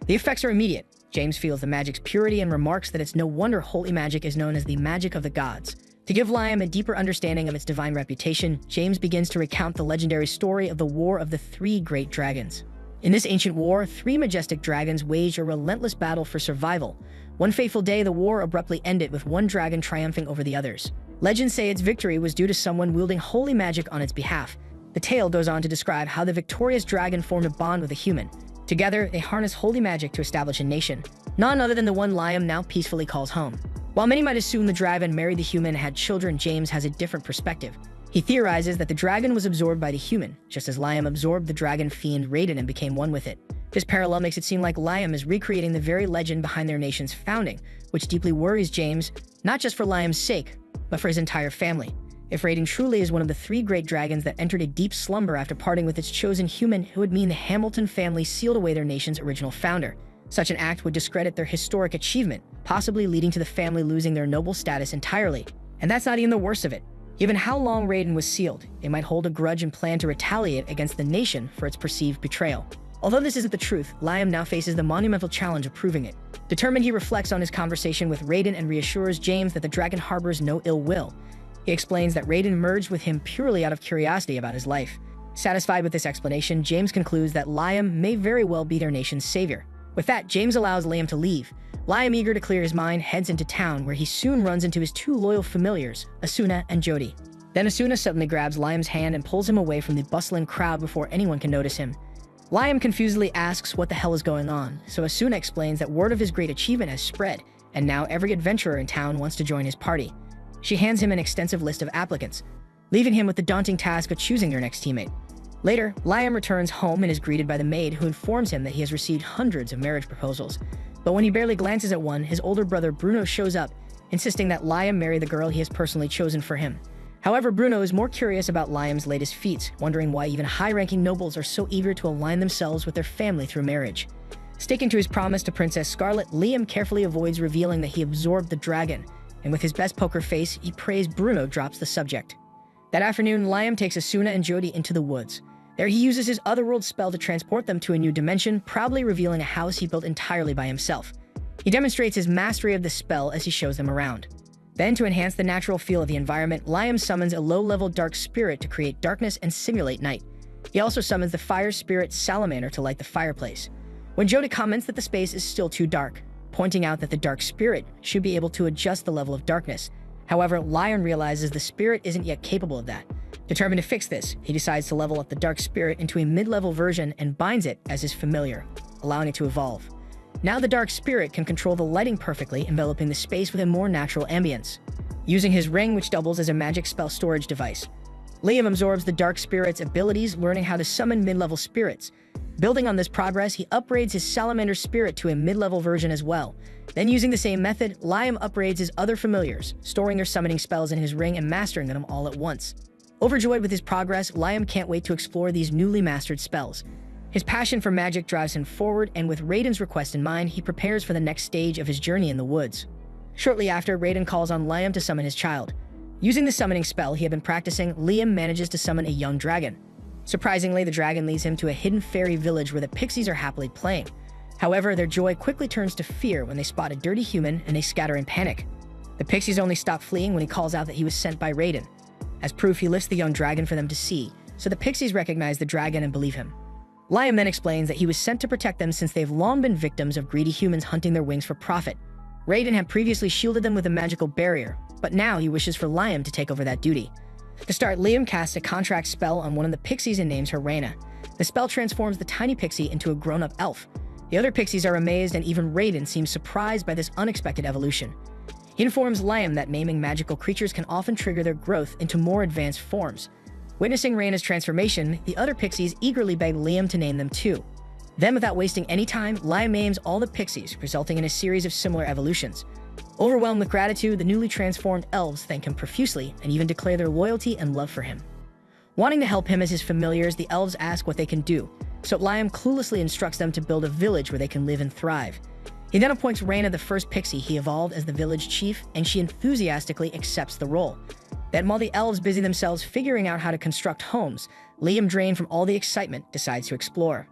The effects are immediate. James feels the magic's purity and remarks that it's no wonder holy magic is known as the magic of the gods. To give Liam a deeper understanding of its divine reputation, James begins to recount the legendary story of the War of the 3 Great Dragons. In this ancient war, 3 majestic dragons waged a relentless battle for survival. One fateful day, the war abruptly ended with one dragon triumphing over the others. Legends say its victory was due to someone wielding holy magic on its behalf. The tale goes on to describe how the victorious dragon formed a bond with a human. Together, they harness holy magic to establish a nation, none other than the one Liam now peacefully calls home. While many might assume the dragon married the human and had children, James has a different perspective. He theorizes that the dragon was absorbed by the human, just as Liam absorbed the dragon fiend Raiden and became one with it. This parallel makes it seem like Liam is recreating the very legend behind their nation's founding, which deeply worries James, not just for Liam's sake, but for his entire family. If Raiden truly is one of the 3 great dragons that entered a deep slumber after parting with its chosen human, it would mean the Hamilton family sealed away their nation's original founder. Such an act would discredit their historic achievement, possibly leading to the family losing their noble status entirely. And that's not even the worst of it. Given how long Raiden was sealed, they might hold a grudge and plan to retaliate against the nation for its perceived betrayal. Although this isn't the truth, Liam now faces the monumental challenge of proving it. Determined, he reflects on his conversation with Raiden and reassures James that the dragon harbors no ill will. He explains that Raiden merged with him purely out of curiosity about his life. Satisfied with this explanation, James concludes that Liam may very well be their nation's savior. With that, James allows Liam to leave. Liam, eager to clear his mind, heads into town, where he soon runs into his 2 loyal familiars, Asuna and Jody. Then Asuna suddenly grabs Liam's hand and pulls him away from the bustling crowd before anyone can notice him. Liam confusedly asks what the hell is going on, so Asuna explains that word of his great achievement has spread, and now every adventurer in town wants to join his party. She hands him an extensive list of applicants, leaving him with the daunting task of choosing their next teammate. Later, Liam returns home and is greeted by the maid, who informs him that he has received hundreds of marriage proposals. But when he barely glances at one, his older brother Bruno shows up, insisting that Liam marry the girl he has personally chosen for him. However, Bruno is more curious about Liam's latest feats, wondering why even high-ranking nobles are so eager to align themselves with their family through marriage. Sticking to his promise to Princess Scarlet, Liam carefully avoids revealing that he absorbed the dragon, and with his best poker face, he prays Bruno drops the subject. That afternoon, Liam takes Asuna and Jody into the woods. There he uses his otherworld spell to transport them to a new dimension, proudly revealing a house he built entirely by himself. He demonstrates his mastery of the spell as he shows them around. Then, to enhance the natural feel of the environment, Liam summons a low-level dark spirit to create darkness and simulate night. He also summons the fire spirit Salamander to light the fireplace. When Jody comments that the space is still too dark, pointing out that the dark spirit should be able to adjust the level of darkness. However, Liam realizes the spirit isn't yet capable of that. Determined to fix this, he decides to level up the dark spirit into a mid-level version and binds it as his familiar, allowing it to evolve. Now the dark spirit can control the lighting perfectly, enveloping the space with a more natural ambience. Using his ring, which doubles as a magic spell storage device, Liam absorbs the dark spirit's abilities, learning how to summon mid-level spirits. Building on this progress, he upgrades his salamander spirit to a mid-level version as well. Then, using the same method, Liam upgrades his other familiars, storing their summoning spells in his ring and mastering them all at once. Overjoyed with his progress, Liam can't wait to explore these newly mastered spells. His passion for magic drives him forward, and with Raiden's request in mind, he prepares for the next stage of his journey in the woods. Shortly after, Raiden calls on Liam to summon his child. Using the summoning spell he had been practicing, Liam manages to summon a young dragon. Surprisingly, the dragon leads him to a hidden fairy village where the pixies are happily playing. However, their joy quickly turns to fear when they spot a dirty human and they scatter in panic. The pixies only stop fleeing when he calls out that he was sent by Raiden. As proof, he lifts the young dragon for them to see, so the pixies recognize the dragon and believe him. Liam then explains that he was sent to protect them since they've long been victims of greedy humans hunting their wings for profit. Raiden had previously shielded them with a magical barrier, but now he wishes for Liam to take over that duty. To start, Liam casts a contract spell on one of the pixies and names her Reina. The spell transforms the tiny pixie into a grown-up elf. The other pixies are amazed, and even Raiden seems surprised by this unexpected evolution. He informs Liam that naming magical creatures can often trigger their growth into more advanced forms. Witnessing Reina's transformation, the other pixies eagerly beg Liam to name them too. Then, without wasting any time, Liam names all the pixies, resulting in a series of similar evolutions. Overwhelmed with gratitude, the newly transformed elves thank him profusely and even declare their loyalty and love for him. Wanting to help him as his familiars, the elves ask what they can do, so Liam cluelessly instructs them to build a village where they can live and thrive. He then appoints Reina the first pixie he evolved as the village chief, and she enthusiastically accepts the role. Then, while the elves busy themselves figuring out how to construct homes, Liam, drained from all the excitement, decides to explore.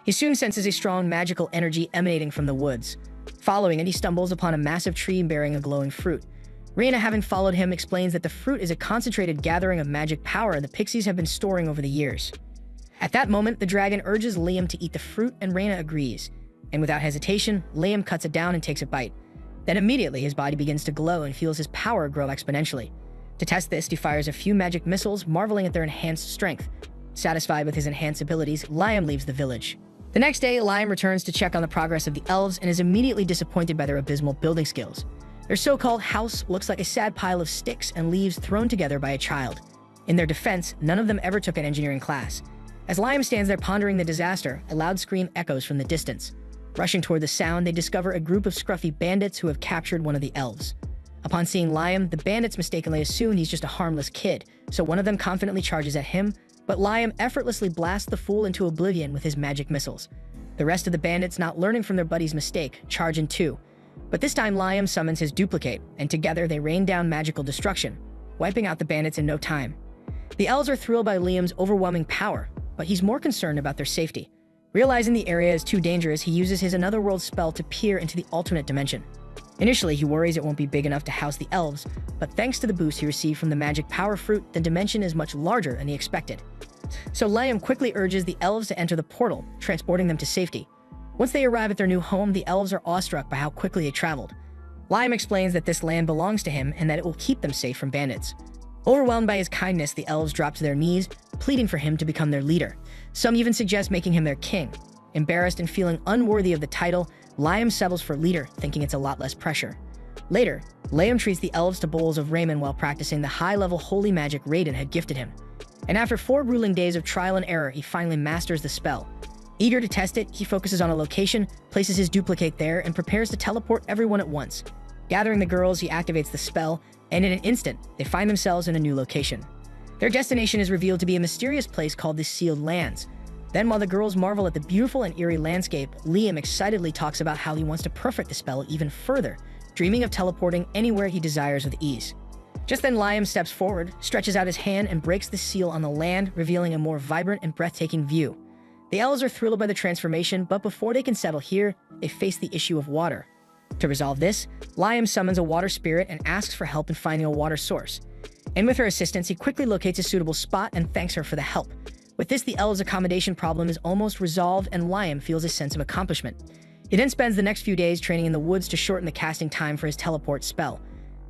He soon senses a strong magical energy emanating from the woods. Following it, he stumbles upon a massive tree bearing a glowing fruit. Reina, having followed him, explains that the fruit is a concentrated gathering of magic power the pixies have been storing over the years. At that moment, the dragon urges Liam to eat the fruit, and Reina agrees. And without hesitation, Liam cuts it down and takes a bite. Then immediately his body begins to glow and feels his power grow exponentially. To test this, he fires a few magic missiles, marveling at their enhanced strength. Satisfied with his enhanced abilities, Liam leaves the village. The next day, Liam returns to check on the progress of the elves and is immediately disappointed by their abysmal building skills. Their so-called house looks like a sad pile of sticks and leaves thrown together by a child. In their defense, none of them ever took an engineering class. As Liam stands there pondering the disaster, a loud scream echoes from the distance. Rushing toward the sound, they discover a group of scruffy bandits who have captured one of the elves. Upon seeing Liam, the bandits mistakenly assume he's just a harmless kid, so one of them confidently charges at him, but Liam effortlessly blasts the fool into oblivion with his magic missiles. The rest of the bandits, not learning from their buddy's mistake, charge in too. But this time Liam summons his duplicate, and together they rain down magical destruction, wiping out the bandits in no time. The elves are thrilled by Liam's overwhelming power, but he's more concerned about their safety. Realizing the area is too dangerous, he uses his Another World spell to peer into the alternate dimension. Initially, he worries it won't be big enough to house the elves, but thanks to the boost he received from the magic power fruit, the dimension is much larger than he expected. So Liam quickly urges the elves to enter the portal, transporting them to safety. Once they arrive at their new home, the elves are awestruck by how quickly they traveled. Liam explains that this land belongs to him and that it will keep them safe from bandits. Overwhelmed by his kindness, the elves drop to their knees, pleading for him to become their leader. Some even suggest making him their king. Embarrassed and feeling unworthy of the title, Liam settles for leader, thinking it's a lot less pressure. Later, Liam treats the elves to bowls of ramen while practicing the high-level holy magic Raiden had gifted him. And after 4 grueling days of trial and error, he finally masters the spell. Eager to test it, he focuses on a location, places his duplicate there, and prepares to teleport everyone at once. Gathering the girls, he activates the spell, and in an instant, they find themselves in a new location. Their destination is revealed to be a mysterious place called the Sealed Lands. Then, while the girls marvel at the beautiful and eerie landscape, Liam excitedly talks about how he wants to perfect the spell even further, dreaming of teleporting anywhere he desires with ease. Just then, Liam steps forward, stretches out his hand, and breaks the seal on the land, revealing a more vibrant and breathtaking view. The elves are thrilled by the transformation, but before they can settle here, they face the issue of water. To resolve this, Liam summons a water spirit and asks for help in finding a water source. And with her assistance, he quickly locates a suitable spot and thanks her for the help. With this, the elves' accommodation problem is almost resolved, and Liam feels a sense of accomplishment. He then spends the next few days training in the woods to shorten the casting time for his teleport spell.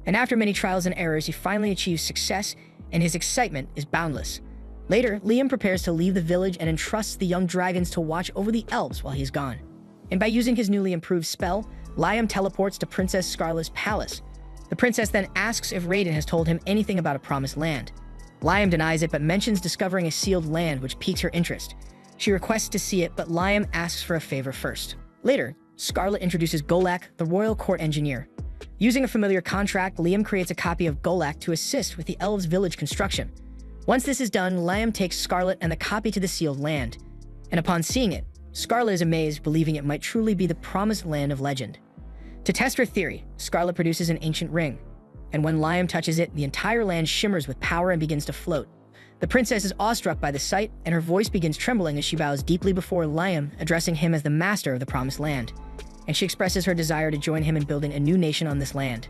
And after many trials and errors, he finally achieves success, and his excitement is boundless. Later, Liam prepares to leave the village and entrusts the young dragons to watch over the elves while he's gone. And by using his newly improved spell, Liam teleports to Princess Scarlet's palace. The princess then asks if Raiden has told him anything about a promised land. Liam denies it but mentions discovering a sealed land, which piques her interest. She requests to see it, but Liam asks for a favor first. Later, Scarlet introduces Golak, the royal court engineer. Using a familiar contract, Liam creates a copy of Golak to assist with the elves' village construction. Once this is done, Liam takes Scarlet and the copy to the sealed land. And upon seeing it, Scarlet is amazed, believing it might truly be the promised land of legend. To test her theory, Scarlet produces an ancient ring. And when Liam touches it, the entire land shimmers with power and begins to float. The princess is awestruck by the sight, and her voice begins trembling as she bows deeply before Liam, addressing him as the master of the promised land. And she expresses her desire to join him in building a new nation on this land.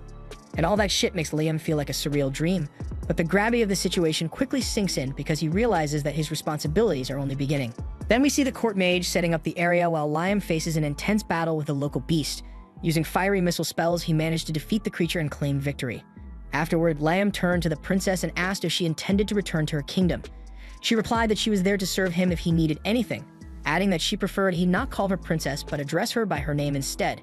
And all that shit makes Liam feel like a surreal dream, but the gravity of the situation quickly sinks in because he realizes that his responsibilities are only beginning. Then we see the court mage setting up the area while Liam faces an intense battle with a local beast. Using fiery missile spells, he managed to defeat the creature and claim victory. Afterward, Liam turned to the princess and asked if she intended to return to her kingdom. She replied that she was there to serve him if he needed anything, adding that she preferred he not call her princess but address her by her name instead.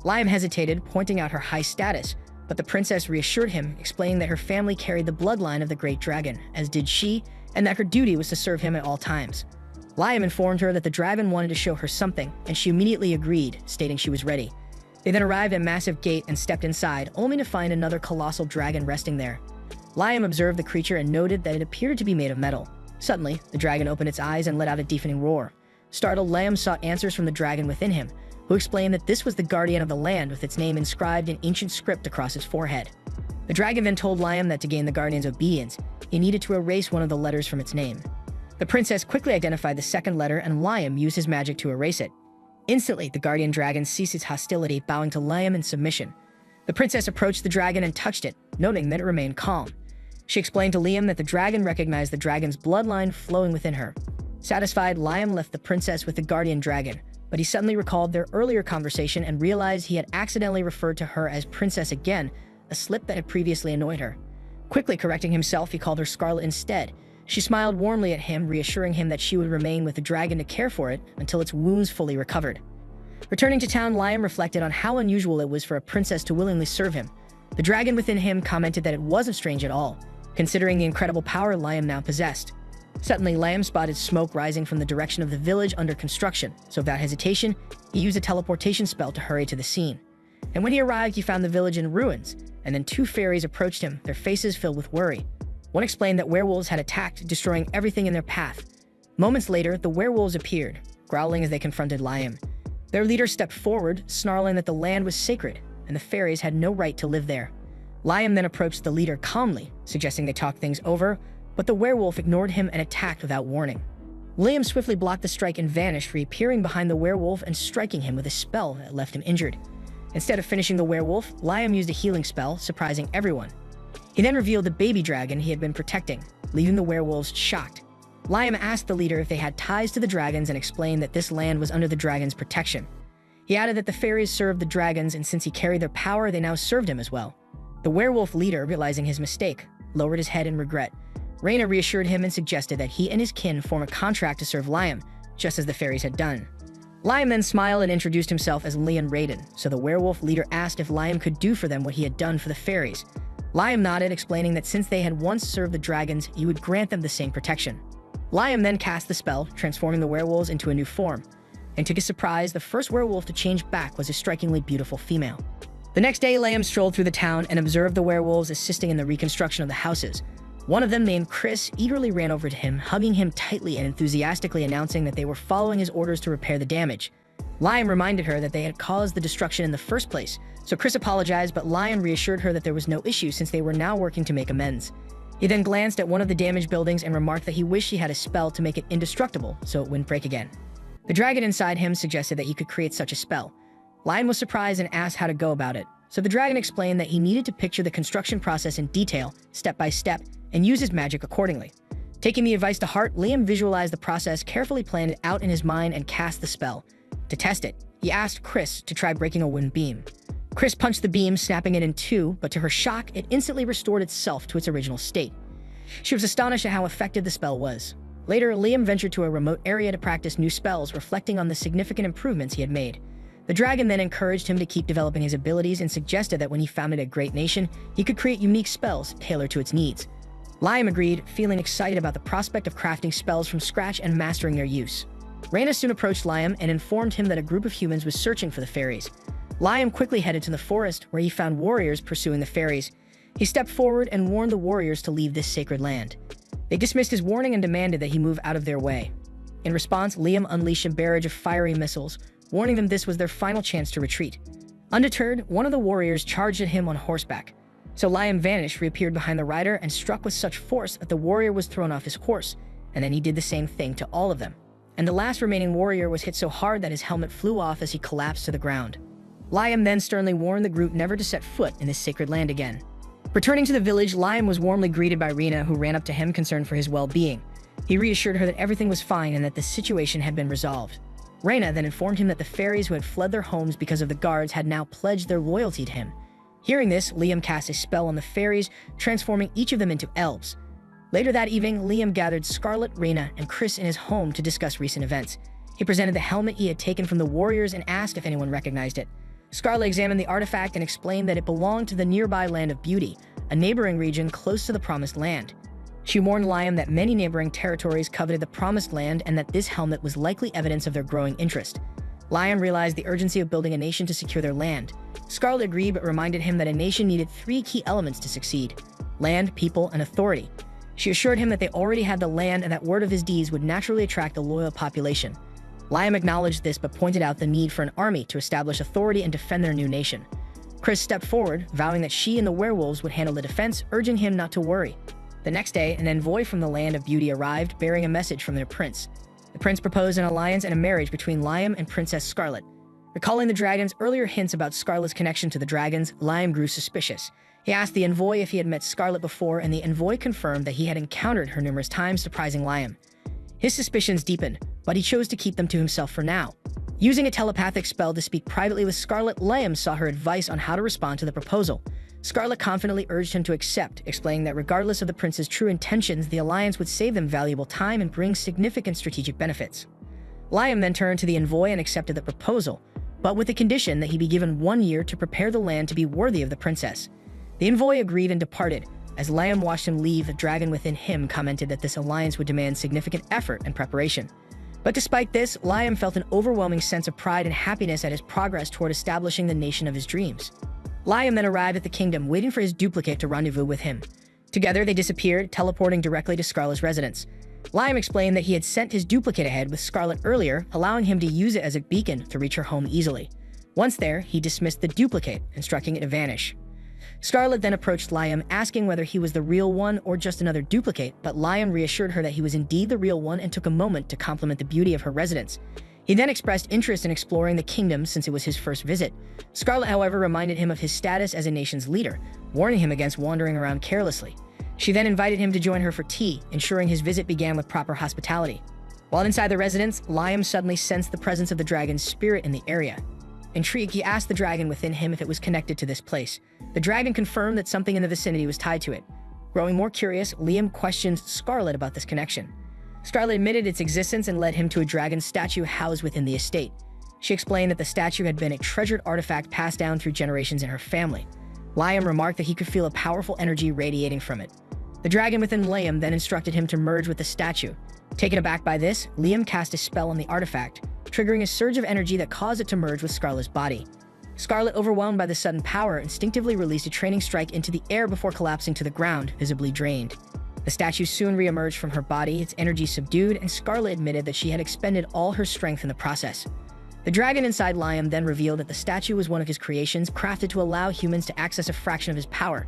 Liam hesitated, pointing out her high status, but the princess reassured him, explaining that her family carried the bloodline of the great dragon, as did she, and that her duty was to serve him at all times. Liam informed her that the dragon wanted to show her something, and she immediately agreed, stating she was ready. They then arrived at a massive gate and stepped inside, only to find another colossal dragon resting there. Liam observed the creature and noted that it appeared to be made of metal. Suddenly, the dragon opened its eyes and let out a deafening roar. Startled, Liam sought answers from the dragon within him, who explained that this was the guardian of the land with its name inscribed in ancient script across its forehead. The dragon then told Liam that to gain the guardian's obedience, he needed to erase one of the letters from its name. The princess quickly identified the second letter, and Liam used his magic to erase it. Instantly, the guardian dragon ceased its hostility, bowing to Liam in submission. The princess approached the dragon and touched it, noting that it remained calm. She explained to Liam that the dragon recognized the dragon's bloodline flowing within her. Satisfied, Liam left the princess with the guardian dragon, but he suddenly recalled their earlier conversation and realized he had accidentally referred to her as princess again, a slip that had previously annoyed her. Quickly correcting himself, he called her Scarlet instead. She smiled warmly at him, reassuring him that she would remain with the dragon to care for it until its wounds fully recovered. Returning to town, Liam reflected on how unusual it was for a princess to willingly serve him. The dragon within him commented that it wasn't strange at all, considering the incredible power Liam now possessed. Suddenly, Liam spotted smoke rising from the direction of the village under construction, so without hesitation, he used a teleportation spell to hurry to the scene. And when he arrived, he found the village in ruins, and then 2 fairies approached him, their faces filled with worry. One explained that werewolves had attacked, destroying everything in their path. Moments later, the werewolves appeared, growling as they confronted Liam. Their leader stepped forward, snarling that the land was sacred, and the fairies had no right to live there. Liam then approached the leader calmly, suggesting they talk things over, but the werewolf ignored him and attacked without warning. Liam swiftly blocked the strike and vanished, reappearing behind the werewolf and striking him with a spell that left him injured. Instead of finishing the werewolf, Liam used a healing spell, surprising everyone. He then revealed the baby dragon he had been protecting, leaving the werewolves shocked. Liam asked the leader if they had ties to the dragons and explained that this land was under the dragon's protection. He added that the fairies served the dragons, and since he carried their power, they now served him as well. The werewolf leader, realizing his mistake, lowered his head in regret. Reyna reassured him and suggested that he and his kin form a contract to serve Liam, just as the fairies had done. Liam then smiled and introduced himself as Leon Raiden, so the werewolf leader asked if Liam could do for them what he had done for the fairies. Liam nodded, explaining that since they had once served the dragons, he would grant them the same protection. Liam then cast the spell, transforming the werewolves into a new form. And to his surprise, the first werewolf to change back was a strikingly beautiful female. The next day, Liam strolled through the town and observed the werewolves assisting in the reconstruction of the houses. One of them, named Chris, eagerly ran over to him, hugging him tightly and enthusiastically announcing that they were following his orders to repair the damage. Liam reminded her that they had caused the destruction in the first place, so Chris apologized, but Liam reassured her that there was no issue since they were now working to make amends. He then glanced at one of the damaged buildings and remarked that he wished he had a spell to make it indestructible so it wouldn't break again. The dragon inside him suggested that he could create such a spell. Lion was surprised and asked how to go about it, so the dragon explained that he needed to picture the construction process in detail, step by step, and use his magic accordingly. Taking the advice to heart, Liam visualized the process, carefully planned it out in his mind, and cast the spell. To test it, he asked Chris to try breaking a wooden beam. Chris punched the beam, snapping it in two, but to her shock, it instantly restored itself to its original state. She was astonished at how effective the spell was. Later, Liam ventured to a remote area to practice new spells, reflecting on the significant improvements he had made. The dragon then encouraged him to keep developing his abilities and suggested that when he founded a great nation, he could create unique spells tailored to its needs. Liam agreed, feeling excited about the prospect of crafting spells from scratch and mastering their use. Reyna soon approached Liam and informed him that a group of humans was searching for the fairies. Liam quickly headed to the forest, where he found warriors pursuing the fairies. He stepped forward and warned the warriors to leave this sacred land. They dismissed his warning and demanded that he move out of their way. In response, Liam unleashed a barrage of fiery missiles, warning them this was their final chance to retreat. Undeterred, one of the warriors charged at him on horseback. So Liam vanished, reappeared behind the rider, and struck with such force that the warrior was thrown off his horse, and then he did the same thing to all of them. And the last remaining warrior was hit so hard that his helmet flew off as he collapsed to the ground. Liam then sternly warned the group never to set foot in this sacred land again. Returning to the village, Liam was warmly greeted by Reyna, who ran up to him concerned for his well-being. He reassured her that everything was fine and that the situation had been resolved. Reyna then informed him that the fairies who had fled their homes because of the guards had now pledged their loyalty to him. Hearing this, Liam cast a spell on the fairies, transforming each of them into elves. Later that evening, Liam gathered Scarlet, Reyna, and Chris in his home to discuss recent events. He presented the helmet he had taken from the warriors and asked if anyone recognized it. Scarlet examined the artifact and explained that it belonged to the nearby Land of Beauty, a neighboring region close to the Promised Land. She warned Liam that many neighboring territories coveted the Promised Land and that this helmet was likely evidence of their growing interest. Liam realized the urgency of building a nation to secure their land. Scarlet agreed but reminded him that a nation needed 3 key elements to succeed: land, people, and authority. She assured him that they already had the land and that word of his deeds would naturally attract a loyal population. Liam acknowledged this but pointed out the need for an army to establish authority and defend their new nation. Chris stepped forward, vowing that she and the werewolves would handle the defense, urging him not to worry. The next day, an envoy from the Land of Beauty arrived, bearing a message from their prince. The prince proposed an alliance and a marriage between Liam and Princess Scarlet. Recalling the dragon's earlier hints about Scarlet's connection to the dragons, Liam grew suspicious. He asked the envoy if he had met Scarlet before, and the envoy confirmed that he had encountered her numerous times, surprising Liam. His suspicions deepened, but he chose to keep them to himself for now. Using a telepathic spell to speak privately with Scarlet, Liam sought her advice on how to respond to the proposal. Scarlet confidently urged him to accept, explaining that regardless of the prince's true intentions, the alliance would save them valuable time and bring significant strategic benefits. Liam then turned to the envoy and accepted the proposal, but with the condition that he be given 1 year to prepare the land to be worthy of the princess. The envoy agreed and departed. As Liam watched him leave, the dragon within him commented that this alliance would demand significant effort and preparation. But despite this, Liam felt an overwhelming sense of pride and happiness at his progress toward establishing the nation of his dreams. Liam then arrived at the kingdom, waiting for his duplicate to rendezvous with him. Together, they disappeared, teleporting directly to Scarlet's residence. Liam explained that he had sent his duplicate ahead with Scarlet earlier, allowing him to use it as a beacon to reach her home easily. Once there, he dismissed the duplicate, instructing it to vanish. Scarlet then approached Liam, asking whether he was the real one or just another duplicate, but Liam reassured her that he was indeed the real one and took a moment to compliment the beauty of her residence. He then expressed interest in exploring the kingdom since it was his first visit. Scarlet, however, reminded him of his status as a nation's leader, warning him against wandering around carelessly. She then invited him to join her for tea, ensuring his visit began with proper hospitality. While inside the residence, Liam suddenly sensed the presence of the dragon's spirit in the area. Intrigued, he asked the dragon within him if it was connected to this place. The dragon confirmed that something in the vicinity was tied to it. Growing more curious, Liam questioned Scarlet about this connection. Scarlet admitted its existence and led him to a dragon statue housed within the estate. She explained that the statue had been a treasured artifact passed down through generations in her family. Liam remarked that he could feel a powerful energy radiating from it. The dragon within Liam then instructed him to merge with the statue. Taken aback by this, Liam cast a spell on the artifact, triggering a surge of energy that caused it to merge with Scarlet's body. Scarlet, overwhelmed by the sudden power, instinctively released a training strike into the air before collapsing to the ground, visibly drained. The statue soon re-emerged from her body, its energy subdued, and Scarlet admitted that she had expended all her strength in the process. The dragon inside Liam then revealed that the statue was one of his creations, crafted to allow humans to access a fraction of his power.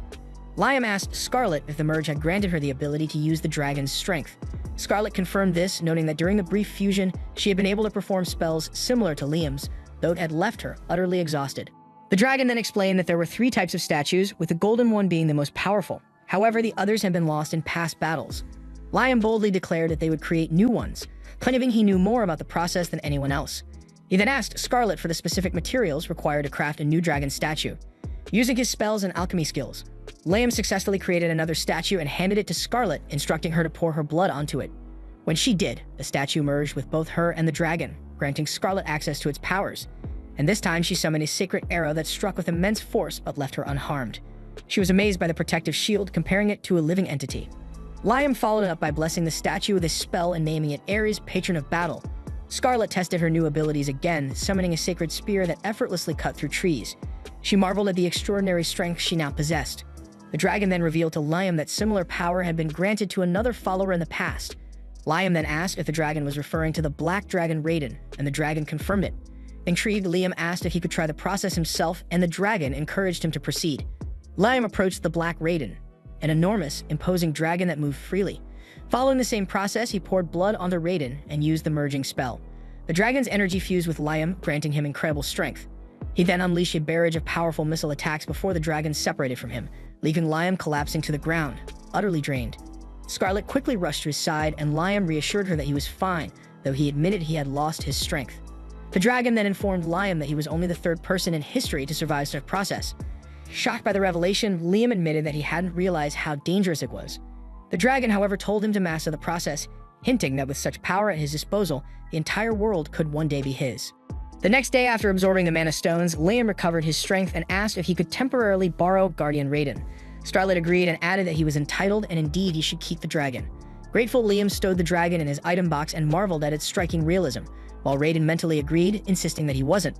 Liam asked Scarlet if the merge had granted her the ability to use the dragon's strength. Scarlet confirmed this, noting that during the brief fusion, she had been able to perform spells similar to Liam's, though it had left her utterly exhausted. The dragon then explained that there were 3 types of statues, with the golden one being the most powerful. However, the others had been lost in past battles. Liam boldly declared that they would create new ones, claiming he knew more about the process than anyone else. He then asked Scarlet for the specific materials required to craft a new dragon statue. Using his spells and alchemy skills, Liam successfully created another statue and handed it to Scarlet, instructing her to pour her blood onto it. When she did, the statue merged with both her and the dragon, granting Scarlet access to its powers. And this time she summoned a sacred arrow that struck with immense force but left her unharmed. She was amazed by the protective shield, comparing it to a living entity. Liam followed up by blessing the statue with a spell and naming it Ares, patron of battle. Scarlet tested her new abilities again, summoning a sacred spear that effortlessly cut through trees. She marveled at the extraordinary strength she now possessed. The dragon then revealed to Liam that similar power had been granted to another follower in the past. Liam then asked if the dragon was referring to the black dragon Raiden, and the dragon confirmed it. Intrigued, Liam asked if he could try the process himself, and the dragon encouraged him to proceed. Liam approached the Black Raiden, an enormous, imposing dragon that moved freely. Following the same process, he poured blood onto Raiden and used the merging spell. The dragon's energy fused with Liam, granting him incredible strength. He then unleashed a barrage of powerful missile attacks before the dragon separated from him, leaving Liam collapsing to the ground, utterly drained. Scarlet quickly rushed to his side, and Liam reassured her that he was fine, though he admitted he had lost his strength. The dragon then informed Liam that he was only the 3rd person in history to survive such a process. Shocked by the revelation, Liam admitted that he hadn't realized how dangerous it was. The dragon, however, told him to master the process, hinting that with such power at his disposal, the entire world could one day be his. The next day, after absorbing the mana stones, Liam recovered his strength and asked if he could temporarily borrow Guardian Raiden. Scarlet agreed and added that he was entitled and indeed he should keep the dragon. Grateful, Liam stowed the dragon in his item box and marveled at its striking realism, while Raiden mentally agreed, insisting that he wasn't.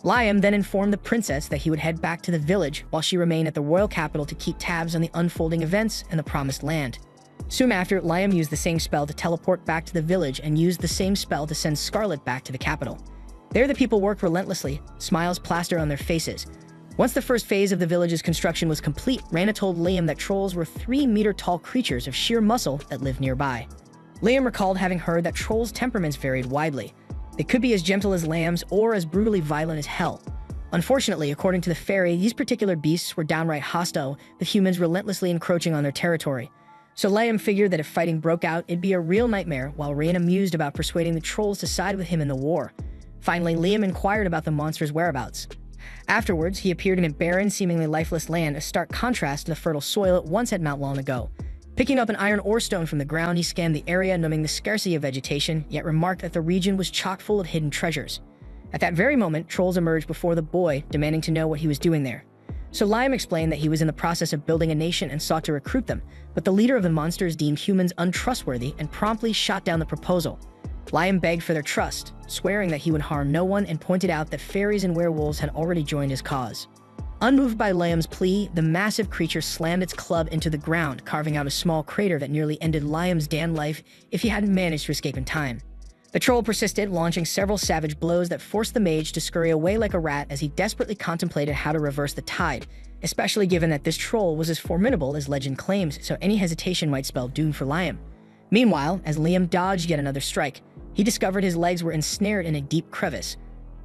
Liam then informed the princess that he would head back to the village while she remained at the royal capital to keep tabs on the unfolding events in the promised land. Soon after, Liam used the same spell to teleport back to the village and used the same spell to send Scarlet back to the capital. There the people worked relentlessly, smiles plastered on their faces. Once the first phase of the village's construction was complete, Raina told Liam that trolls were 3-meter-tall creatures of sheer muscle that lived nearby. Liam recalled having heard that trolls' temperaments varied widely. They could be as gentle as lambs or as brutally violent as hell. Unfortunately, according to the fairy, these particular beasts were downright hostile, with humans relentlessly encroaching on their territory. So Liam figured that if fighting broke out, it'd be a real nightmare, while Raina mused about persuading the trolls to side with him in the war. Finally, Liam inquired about the monster's whereabouts. Afterwards, he appeared in a barren, seemingly lifeless land, a stark contrast to the fertile soil it once had Mount long ago. Picking up an iron ore stone from the ground, he scanned the area, noting the scarcity of vegetation, yet remarked that the region was chock full of hidden treasures. At that very moment, trolls emerged before the boy, demanding to know what he was doing there. So Liam explained that he was in the process of building a nation and sought to recruit them, but the leader of the monsters deemed humans untrustworthy and promptly shot down the proposal. Liam begged for their trust, swearing that he would harm no one, and pointed out that fairies and werewolves had already joined his cause. Unmoved by Liam's plea, the massive creature slammed its club into the ground, carving out a small crater that nearly ended Liam's damned life if he hadn't managed to escape in time. The troll persisted, launching several savage blows that forced the mage to scurry away like a rat as he desperately contemplated how to reverse the tide, especially given that this troll was as formidable as legend claims, so any hesitation might spell doom for Liam. Meanwhile, as Liam dodged yet another strike, he discovered his legs were ensnared in a deep crevice.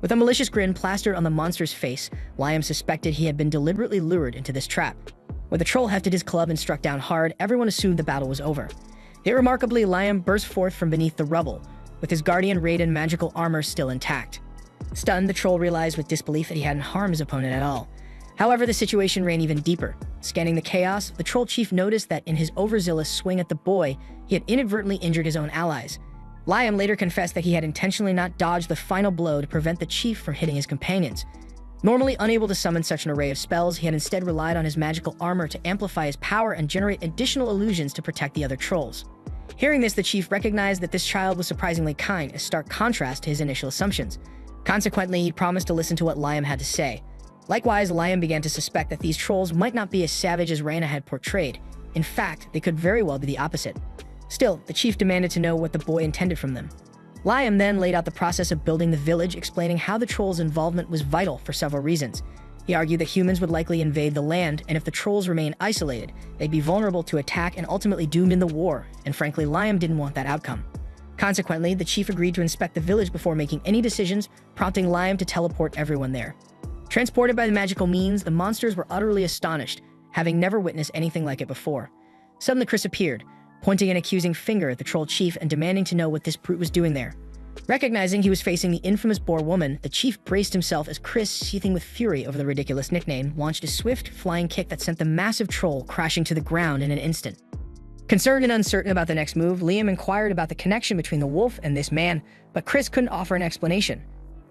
With a malicious grin plastered on the monster's face, Liam suspected he had been deliberately lured into this trap. When the troll hefted his club and struck down hard, everyone assumed the battle was over. Yet remarkably, Liam burst forth from beneath the rubble, with his Guardian Raiden magical armor still intact. Stunned, the troll realized with disbelief that he hadn't harmed his opponent at all. However, the situation ran even deeper. Scanning the chaos, the troll chief noticed that in his overzealous swing at the boy, he had inadvertently injured his own allies. Liam later confessed that he had intentionally not dodged the final blow to prevent the chief from hitting his companions. Normally unable to summon such an array of spells, he had instead relied on his magical armor to amplify his power and generate additional illusions to protect the other trolls. Hearing this, the chief recognized that this child was surprisingly kind, a stark contrast to his initial assumptions. Consequently, he promised to listen to what Liam had to say. Likewise, Liam began to suspect that these trolls might not be as savage as Raina had portrayed. In fact, they could very well be the opposite. Still, the chief demanded to know what the boy intended from them. Liam then laid out the process of building the village, explaining how the trolls' involvement was vital for several reasons. He argued that humans would likely invade the land, and if the trolls remained isolated, they'd be vulnerable to attack and ultimately doomed in the war, and frankly, Liam didn't want that outcome. Consequently, the chief agreed to inspect the village before making any decisions, prompting Liam to teleport everyone there. Transported by the magical means, the monsters were utterly astonished, having never witnessed anything like it before. Suddenly, Chris appeared, pointing an accusing finger at the troll chief and demanding to know what this brute was doing there. Recognizing he was facing the infamous boar woman, the chief braced himself as Chris, seething with fury over the ridiculous nickname, launched a swift, flying kick that sent the massive troll crashing to the ground in an instant. Concerned and uncertain about the next move, Liam inquired about the connection between the wolf and this man, but Chris couldn't offer an explanation.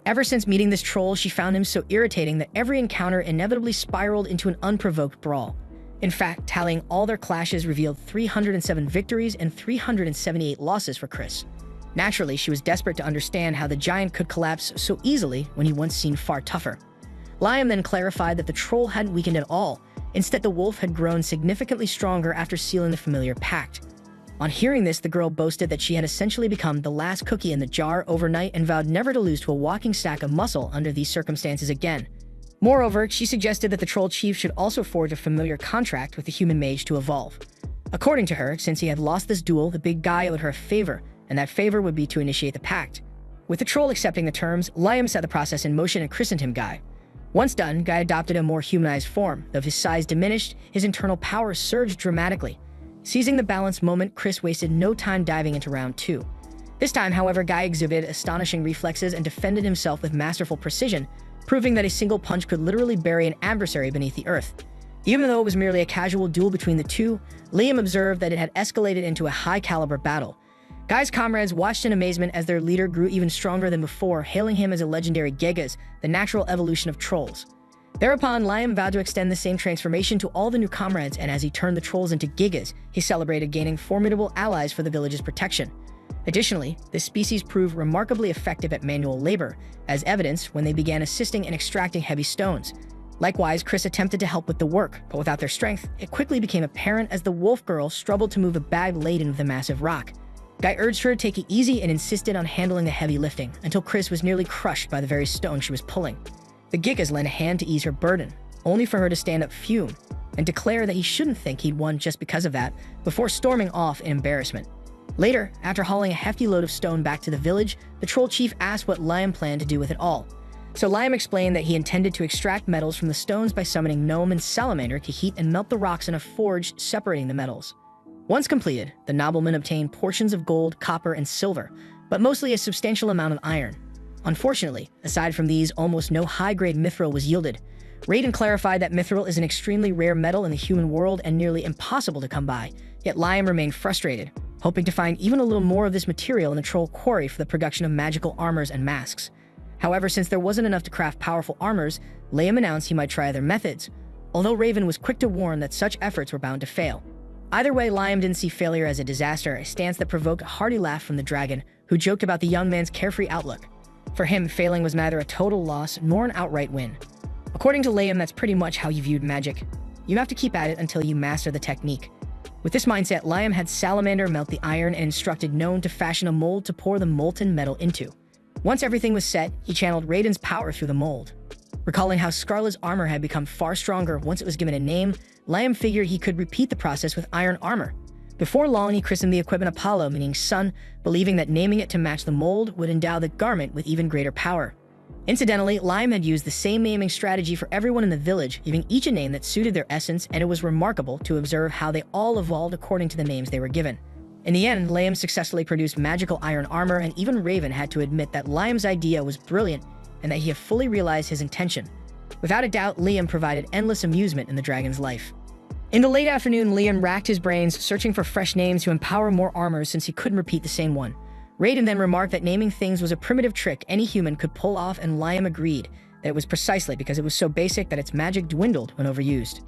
Ever since meeting this troll, she found him so irritating that every encounter inevitably spiraled into an unprovoked brawl. In fact, tallying all their clashes revealed 307 victories and 378 losses for Chris. Naturally, she was desperate to understand how the giant could collapse so easily when he once seemed far tougher. Liam then clarified that the troll hadn't weakened at all. Instead, the wolf had grown significantly stronger after sealing the familiar pact. On hearing this, the girl boasted that she had essentially become the last cookie in the jar overnight and vowed never to lose to a walking stack of muscle under these circumstances again. Moreover, she suggested that the troll chief should also forge a familiar contract with the human mage to evolve. According to her, since he had lost this duel, the big guy owed her a favor, and that favor would be to initiate the pact. With the troll accepting the terms, Liam set the process in motion and christened him Guy. Once done, Guy adopted a more humanized form. Though his size diminished, his internal power surged dramatically. Seizing the balance moment, Chris wasted no time diving into round 2. This time, however, Guy exhibited astonishing reflexes and defended himself with masterful precision, proving that a single punch could literally bury an adversary beneath the earth. Even though it was merely a casual duel between the two, Liam observed that it had escalated into a high-caliber battle. Guy's comrades watched in amazement as their leader grew even stronger than before, hailing him as a legendary Gigas, the natural evolution of trolls. Thereupon, Liam vowed to extend the same transformation to all the new comrades, and as he turned the trolls into Gigas, he celebrated gaining formidable allies for the village's protection. Additionally, this species proved remarkably effective at manual labor, as evidenced when they began assisting in extracting heavy stones. Likewise, Chris attempted to help with the work, but without their strength, it quickly became apparent as the wolf girl struggled to move a bag laden with a massive rock. Guy urged her to take it easy and insisted on handling the heavy lifting, until Chris was nearly crushed by the very stone she was pulling. The Gigas lent a hand to ease her burden, only for her to stand up fume, and declare that he shouldn't think he'd won just because of that, before storming off in embarrassment. Later, after hauling a hefty load of stone back to the village, the troll chief asked what Liam planned to do with it all. So Liam explained that he intended to extract metals from the stones by summoning Gnome and Salamander to heat and melt the rocks in a forge separating the metals. Once completed, the nobleman obtained portions of gold, copper, and silver, but mostly a substantial amount of iron. Unfortunately, aside from these, almost no high-grade mithril was yielded. Raiden clarified that mithril is an extremely rare metal in the human world and nearly impossible to come by, yet Liam remained frustrated, hoping to find even a little more of this material in the troll quarry for the production of magical armors and masks. However, since there wasn't enough to craft powerful armors, Liam announced he might try other methods, although Raven was quick to warn that such efforts were bound to fail. Either way, Liam didn't see failure as a disaster, a stance that provoked a hearty laugh from the dragon, who joked about the young man's carefree outlook. For him, failing was neither a total loss nor an outright win. According to Liam, that's pretty much how you viewed magic. You have to keep at it until you master the technique. With this mindset, Liam had Salamander melt the iron and instructed Gnome to fashion a mold to pour the molten metal into. Once everything was set, he channeled Raiden's power through the mold. Recalling how Scarlet's armor had become far stronger once it was given a name, Liam figured he could repeat the process with iron armor. Before long, he christened the equipment Apollo, meaning sun, believing that naming it to match the mold would endow the garment with even greater power. Incidentally, Liam had used the same naming strategy for everyone in the village, giving each a name that suited their essence, and it was remarkable to observe how they all evolved according to the names they were given. In the end, Liam successfully produced magical iron armor, and even Raven had to admit that Liam's idea was brilliant and that he had fully realized his intention. Without a doubt, Liam provided endless amusement in the dragon's life. In the late afternoon, Liam racked his brains, searching for fresh names to empower more armors since he couldn't repeat the same one. Raiden then remarked that naming things was a primitive trick any human could pull off, and Liam agreed that it was precisely because it was so basic that its magic dwindled when overused.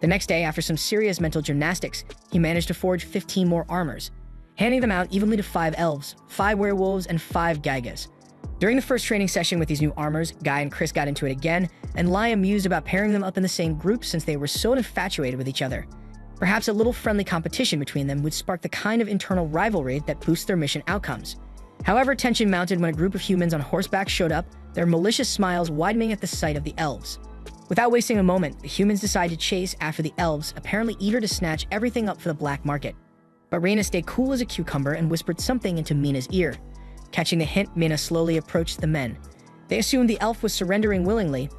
The next day, after some serious mental gymnastics, he managed to forge 15 more armors, handing them out evenly to 5 elves, 5 werewolves, and 5 Gygas. During the first training session with these new armors, Guy and Chris got into it again, and Liam mused about pairing them up in the same group since they were so infatuated with each other. Perhaps a little friendly competition between them would spark the kind of internal rivalry that boosts their mission outcomes. However, tension mounted when a group of humans on horseback showed up, their malicious smiles widening at the sight of the elves. Without wasting a moment, the humans decide to chase after the elves, apparently eager to snatch everything up for the black market. But Reina stayed cool as a cucumber and whispered something into Mina's ear. Catching the hint, Mina slowly approached the men. They assumed the elf was surrendering willingly,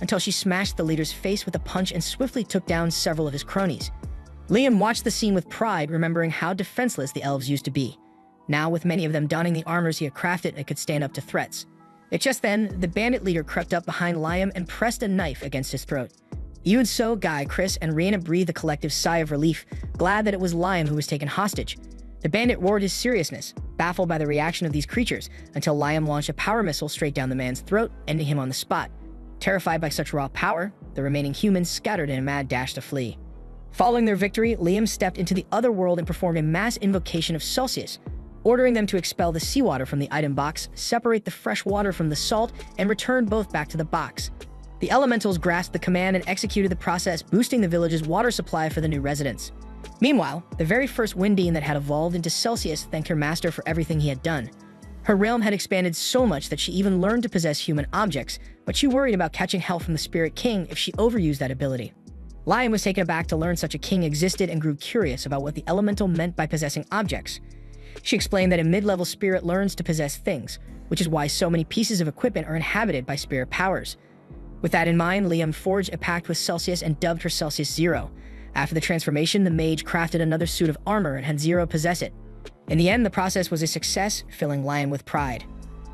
until she smashed the leader's face with a punch and swiftly took down several of his cronies. Liam watched the scene with pride, remembering how defenseless the elves used to be. Now, with many of them donning the armors he had crafted and could stand up to threats. Yet just then, the bandit leader crept up behind Liam and pressed a knife against his throat. Even so, Guy, Chris, and Reina breathed a collective sigh of relief, glad that it was Liam who was taken hostage. The bandit roared his seriousness, baffled by the reaction of these creatures, until Liam launched a power missile straight down the man's throat, ending him on the spot. Terrified by such raw power, the remaining humans scattered in a mad dash to flee. Following their victory, Liam stepped into the other world and performed a mass invocation of Celsius, ordering them to expel the seawater from the item box, separate the fresh water from the salt, and return both back to the box. The elementals grasped the command and executed the process, boosting the village's water supply for the new residents. Meanwhile, the very first Windine that had evolved into Celsius thanked her master for everything he had done. Her realm had expanded so much that she even learned to possess human objects, but she worried about catching hell from the Spirit King if she overused that ability. Lion was taken aback to learn such a king existed and grew curious about what the elemental meant by possessing objects. She explained that a mid-level spirit learns to possess things, which is why so many pieces of equipment are inhabited by spirit powers. With that in mind, Liam forged a pact with Celsius and dubbed her Celsius Zero. After the transformation, the mage crafted another suit of armor and had Zero possess it. In the end, the process was a success, filling Lion with pride.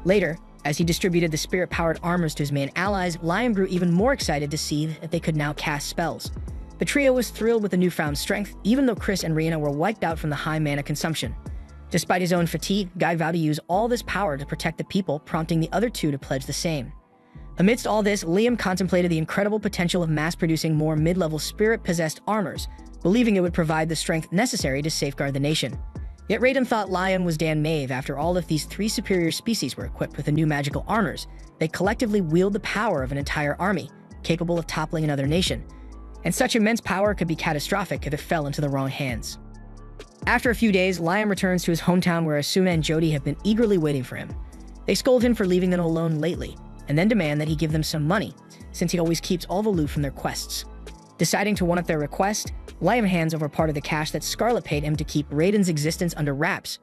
Later, as he distributed the spirit-powered armors to his main allies, Lion grew even more excited to see that they could now cast spells. The trio was thrilled with the newfound strength, even though Chris and Reina were wiped out from the high mana consumption. Despite his own fatigue, Guy vowed to use all this power to protect the people, prompting the other two to pledge the same. Amidst all this, Liam contemplated the incredible potential of mass-producing more mid-level spirit-possessed armors, believing it would provide the strength necessary to safeguard the nation. Yet Raiden thought Liam was Dan Mave. After all, if these 3 superior species were equipped with the new magical armors, they collectively wield the power of an entire army, capable of toppling another nation. And such immense power could be catastrophic if it fell into the wrong hands. After a few days, Liam returns to his hometown where Asuna and Jody have been eagerly waiting for him. They scold him for leaving them alone lately, and then demand that he give them some money, since he always keeps all the loot from their quests. Deciding to one-up their request, Liam hands over part of the cash that Scarlet paid him to keep Raiden's existence under wraps.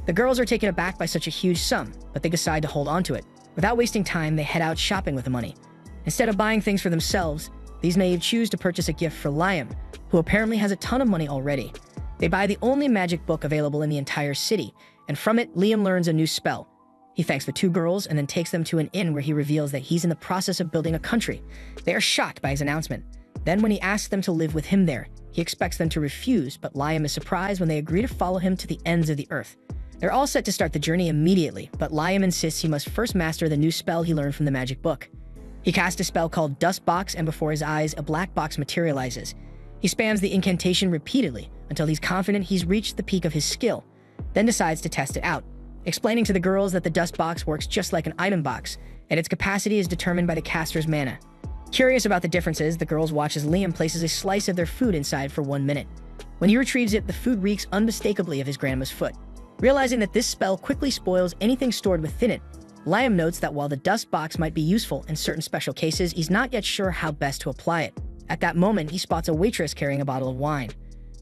The girls are taken aback by such a huge sum, but they decide to hold on to it. Without wasting time, they head out shopping with the money. Instead of buying things for themselves, these naive choose to purchase a gift for Liam, who apparently has a ton of money already. They buy the only magic book available in the entire city, and from it, Liam learns a new spell. He thanks the 2 girls and then takes them to an inn where he reveals that he's in the process of building a country. They are shocked by his announcement. Then when he asks them to live with him there, he expects them to refuse, but Liam is surprised when they agree to follow him to the ends of the earth. They're all set to start the journey immediately, but Liam insists he must first master the new spell he learned from the magic book. He casts a spell called Dust Box, and before his eyes, a black box materializes. He spams the incantation repeatedly until he's confident he's reached the peak of his skill, then decides to test it out, explaining to the girls that the Dust Box works just like an item box, and its capacity is determined by the caster's mana. Curious about the differences, the girls watch as Liam places a slice of their food inside for 1 minute. When he retrieves it, the food reeks unmistakably of his grandma's foot. Realizing that this spell quickly spoils anything stored within it, Liam notes that while the Dust Box might be useful in certain special cases, he's not yet sure how best to apply it. At that moment, he spots a waitress carrying a bottle of wine.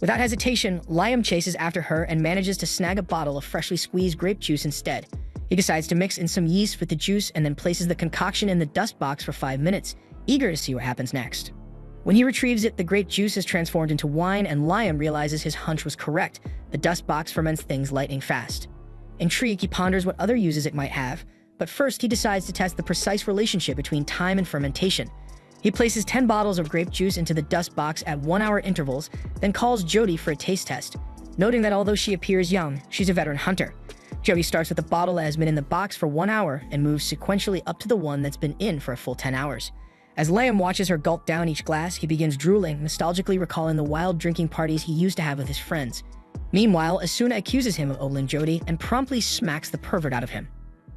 Without hesitation, Liam chases after her and manages to snag a bottle of freshly squeezed grape juice instead. He decides to mix in some yeast with the juice and then places the concoction in the Dust Box for 5 minutes, eager to see what happens next. When he retrieves it, the grape juice is transformed into wine, and Liam realizes his hunch was correct. The Dust Box ferments things lightning fast. Intrigued, he ponders what other uses it might have, but first he decides to test the precise relationship between time and fermentation. He places 10 bottles of grape juice into the dust box at 1-hour intervals, then calls Jody for a taste test, noting that although she appears young, she's a veteran hunter. Jody starts with the bottle that has been in the box for 1 hour and moves sequentially up to the one that's been in for a full 10 hours. As Liam watches her gulp down each glass, he begins drooling, nostalgically recalling the wild drinking parties he used to have with his friends. Meanwhile, Asuna accuses him of ogling Jody and promptly smacks the pervert out of him.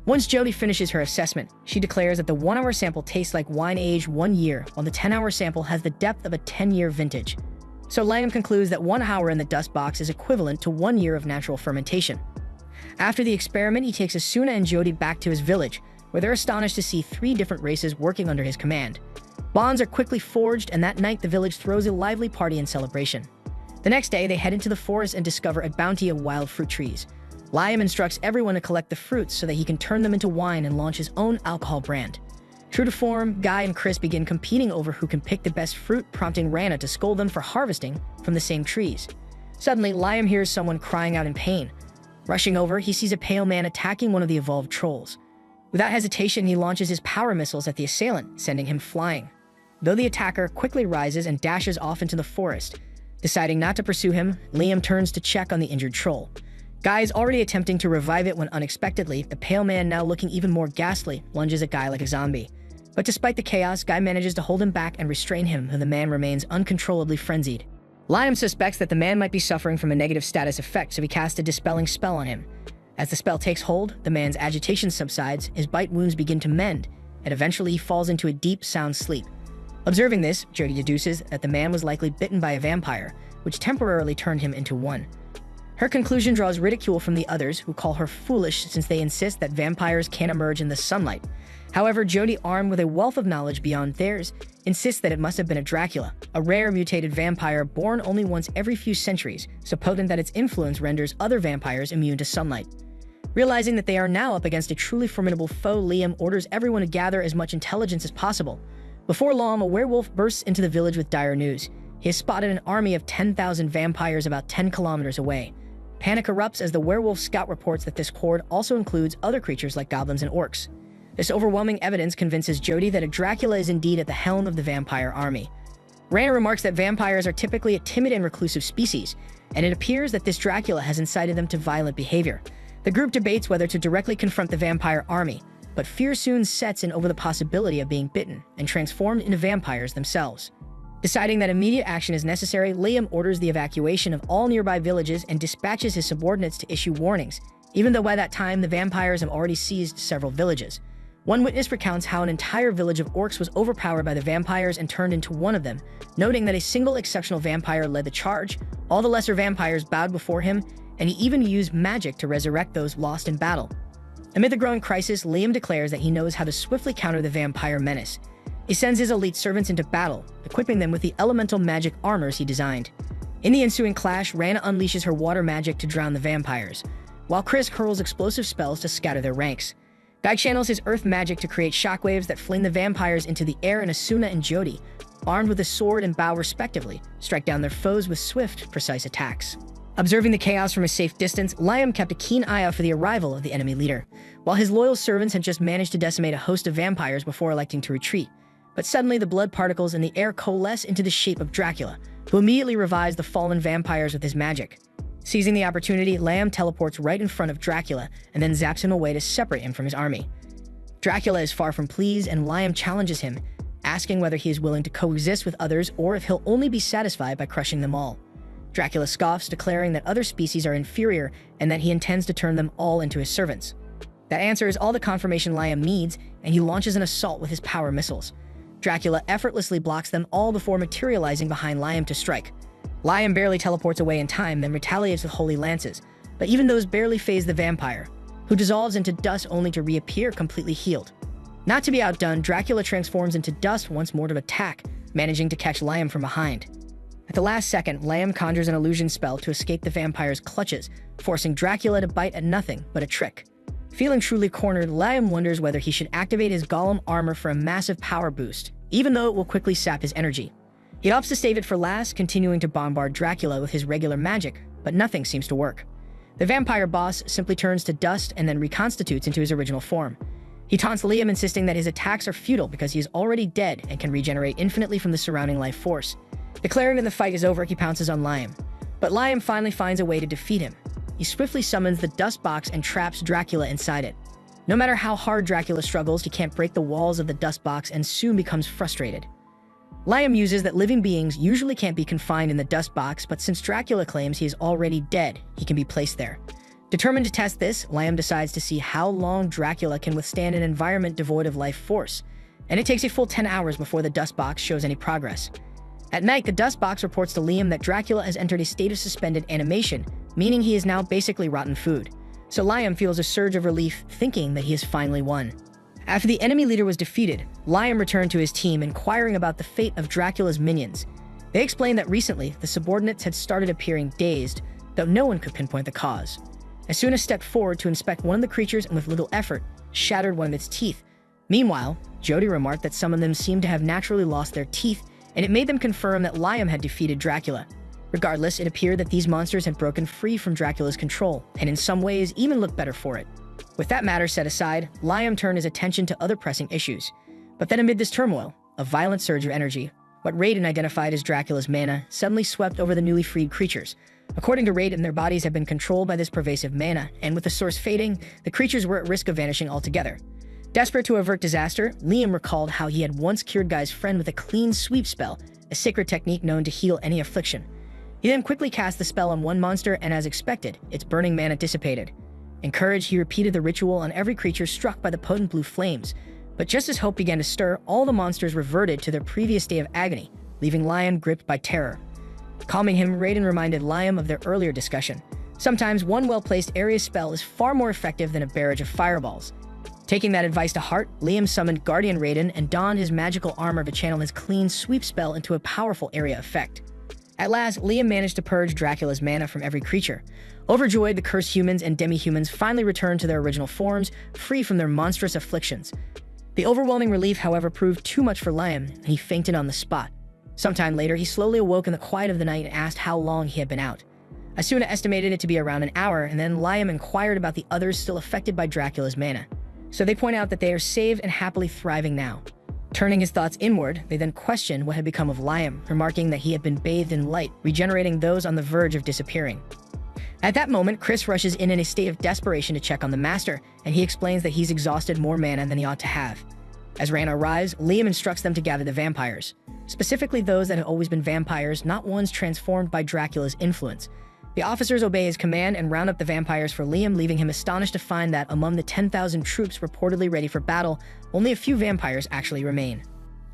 Once Jody finishes her assessment, she declares that the 1-hour sample tastes like wine aged 1 year, while the 10-hour sample has the depth of a 10-year vintage. So Liam concludes that 1 hour in the dust box is equivalent to 1 year of natural fermentation. After the experiment, he takes Asuna and Jody back to his village, where they're astonished to see 3 different races working under his command. Bonds are quickly forged, and that night the village throws a lively party and celebration. The next day, they head into the forest and discover a bounty of wild fruit trees. Liam instructs everyone to collect the fruits so that he can turn them into wine and launch his own alcohol brand. True to form, Guy and Chris begin competing over who can pick the best fruit, prompting Rana to scold them for harvesting from the same trees. Suddenly, Liam hears someone crying out in pain. Rushing over, he sees a pale man attacking one of the evolved trolls. Without hesitation, he launches his power missiles at the assailant, sending him flying. Though the attacker quickly rises and dashes off into the forest. Deciding not to pursue him, Liam turns to check on the injured troll. Guy is already attempting to revive it when unexpectedly, the pale man, now looking even more ghastly, lunges at Guy like a zombie. But despite the chaos, Guy manages to hold him back and restrain him, and the man remains uncontrollably frenzied. Liam suspects that the man might be suffering from a negative status effect, so he casts a dispelling spell on him. As the spell takes hold, the man's agitation subsides, his bite wounds begin to mend, and eventually he falls into a deep, sound sleep. Observing this, Jody deduces that the man was likely bitten by a vampire, which temporarily turned him into one. Her conclusion draws ridicule from the others, who call her foolish since they insist that vampires can't emerge in the sunlight. However, Jody, armed with a wealth of knowledge beyond theirs, insists that it must have been a Dracula, a rare mutated vampire born only once every few centuries, so potent that its influence renders other vampires immune to sunlight. Realizing that they are now up against a truly formidable foe, Liam orders everyone to gather as much intelligence as possible. Before long, a werewolf bursts into the village with dire news. He has spotted an army of 10,000 vampires about 10 kilometers away. Panic erupts as the werewolf scout reports that this horde also includes other creatures like goblins and orcs. This overwhelming evidence convinces Jody that a Dracula is indeed at the helm of the vampire army. Rana remarks that vampires are typically a timid and reclusive species, and it appears that this Dracula has incited them to violent behavior. The group debates whether to directly confront the vampire army, but fear soon sets in over the possibility of being bitten and transformed into vampires themselves. Deciding that immediate action is necessary, Liam orders the evacuation of all nearby villages and dispatches his subordinates to issue warnings, even though by that time the vampires have already seized several villages. One witness recounts how an entire village of orcs was overpowered by the vampires and turned into one of them, noting that a single exceptional vampire led the charge, all the lesser vampires bowed before him, and he even used magic to resurrect those lost in battle. Amid the growing crisis, Liam declares that he knows how to swiftly counter the vampire menace. He sends his elite servants into battle, equipping them with the elemental magic armors he designed. In the ensuing clash, Rana unleashes her water magic to drown the vampires, while Chris hurls explosive spells to scatter their ranks. Guy channels his earth magic to create shockwaves that fling the vampires into the air, and Asuna and Jody, armed with a sword and bow respectively, strike down their foes with swift, precise attacks. Observing the chaos from a safe distance, Liam kept a keen eye out for the arrival of the enemy leader, while his loyal servants had just managed to decimate a host of vampires before electing to retreat. But suddenly, the blood particles in the air coalesce into the shape of Dracula, who immediately revives the fallen vampires with his magic. Seizing the opportunity, Liam teleports right in front of Dracula and then zaps him away to separate him from his army. Dracula is far from pleased, and Liam challenges him, asking whether he is willing to coexist with others or if he'll only be satisfied by crushing them all. Dracula scoffs, declaring that other species are inferior and that he intends to turn them all into his servants. That answer is all the confirmation Liam needs, and he launches an assault with his power missiles. Dracula effortlessly blocks them all before materializing behind Liam to strike. Liam barely teleports away in time, then retaliates with holy lances, but even those barely faze the vampire, who dissolves into dust only to reappear completely healed. Not to be outdone, Dracula transforms into dust once more to attack, managing to catch Liam from behind. At the last second, Liam conjures an illusion spell to escape the vampire's clutches, forcing Dracula to bite at nothing but a trick. Feeling truly cornered, Liam wonders whether he should activate his golem armor for a massive power boost, even though it will quickly sap his energy. He opts to save it for last, continuing to bombard Dracula with his regular magic, but nothing seems to work. The vampire boss simply turns to dust and then reconstitutes into his original form. He taunts Liam, insisting that his attacks are futile because he is already dead and can regenerate infinitely from the surrounding life force. Declaring that the fight is over, he pounces on Liam. But Liam finally finds a way to defeat him. He swiftly summons the dust box and traps Dracula inside it. No matter how hard Dracula struggles, he can't break the walls of the dust box and soon becomes frustrated. Liam muses that living beings usually can't be confined in the dust box, but since Dracula claims he is already dead, he can be placed there. Determined to test this, Liam decides to see how long Dracula can withstand an environment devoid of life force, and it takes a full 10 hours before the dust box shows any progress. At night, the dust box reports to Liam that Dracula has entered a state of suspended animation, meaning he is now basically rotten food. So Liam feels a surge of relief, thinking that he has finally won. After the enemy leader was defeated, Liam returned to his team, inquiring about the fate of Dracula's minions. They explained that recently, the subordinates had started appearing dazed, though no one could pinpoint the cause. Asuna stepped forward to inspect one of the creatures and with little effort, shattered one of its teeth. Meanwhile, Jody remarked that some of them seemed to have naturally lost their teeth, and it made them confirm that Liam had defeated Dracula. Regardless, it appeared that these monsters had broken free from Dracula's control, and in some ways even looked better for it. With that matter set aside, Liam turned his attention to other pressing issues. But then amid this turmoil, a violent surge of energy, what Raiden identified as Dracula's mana, suddenly swept over the newly freed creatures. According to Raiden, their bodies had been controlled by this pervasive mana, and with the source fading, the creatures were at risk of vanishing altogether. Desperate to avert disaster, Liam recalled how he had once cured Guy's friend with a clean sweep spell, a sacred technique known to heal any affliction. He then quickly cast the spell on one monster, and as expected, its burning mana dissipated. Encouraged, he repeated the ritual on every creature struck by the potent blue flames. But just as hope began to stir, all the monsters reverted to their previous state of agony, leaving Liam gripped by terror. Calming him, Raiden reminded Liam of their earlier discussion. Sometimes one well-placed area spell is far more effective than a barrage of fireballs. Taking that advice to heart, Liam summoned Guardian Raiden and donned his magical armor to channel his clean sweep spell into a powerful area effect. At last, Liam managed to purge Dracula's mana from every creature. Overjoyed, the cursed humans and demi-humans finally returned to their original forms, free from their monstrous afflictions. The overwhelming relief, however, proved too much for Liam, and he fainted on the spot. Sometime later, he slowly awoke in the quiet of the night and asked how long he had been out. Asuna estimated it to be around an hour, and then Liam inquired about the others still affected by Dracula's mana. So they point out that they are saved and happily thriving now. Turning his thoughts inward, they then questioned what had become of Liam, remarking that he had been bathed in light, regenerating those on the verge of disappearing. At that moment, Chris rushes in a state of desperation to check on the Master, and he explains that he's exhausted more mana than he ought to have. As Rana arrives, Liam instructs them to gather the vampires, specifically those that have always been vampires, not ones transformed by Dracula's influence. The officers obey his command and round up the vampires for Liam, leaving him astonished to find that among the 10,000 troops reportedly ready for battle, only a few vampires actually remain.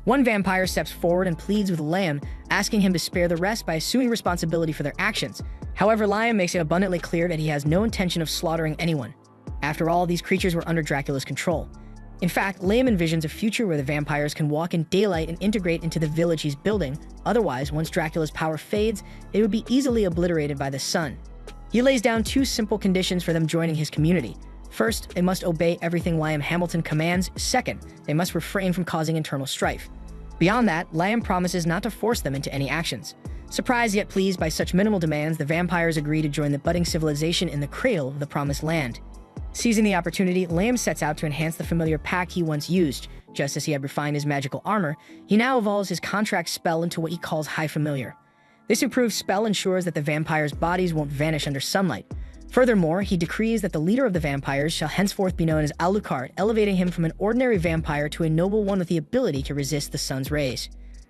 One vampire steps forward and pleads with Liam, asking him to spare the rest by assuming responsibility for their actions. However, Liam makes it abundantly clear that he has no intention of slaughtering anyone. After all, these creatures were under Dracula's control. In fact, Liam envisions a future where the vampires can walk in daylight and integrate into the village he's building. Otherwise, once Dracula's power fades, they would be easily obliterated by the sun. He lays down two simple conditions for them joining his community. First, they must obey everything Liam Hamilton commands. Second, they must refrain from causing internal strife. Beyond that, Liam promises not to force them into any actions. Surprised yet pleased by such minimal demands, the vampires agree to join the budding civilization in the cradle of the Promised Land. Seizing the opportunity, Liam sets out to enhance the familiar pack he once used. Just as he had refined his magical armor, he now evolves his contract spell into what he calls High Familiar. This improved spell ensures that the vampires' bodies won't vanish under sunlight. Furthermore, he decrees that the leader of the vampires shall henceforth be known as Alucard, elevating him from an ordinary vampire to a noble one with the ability to resist the sun's rays.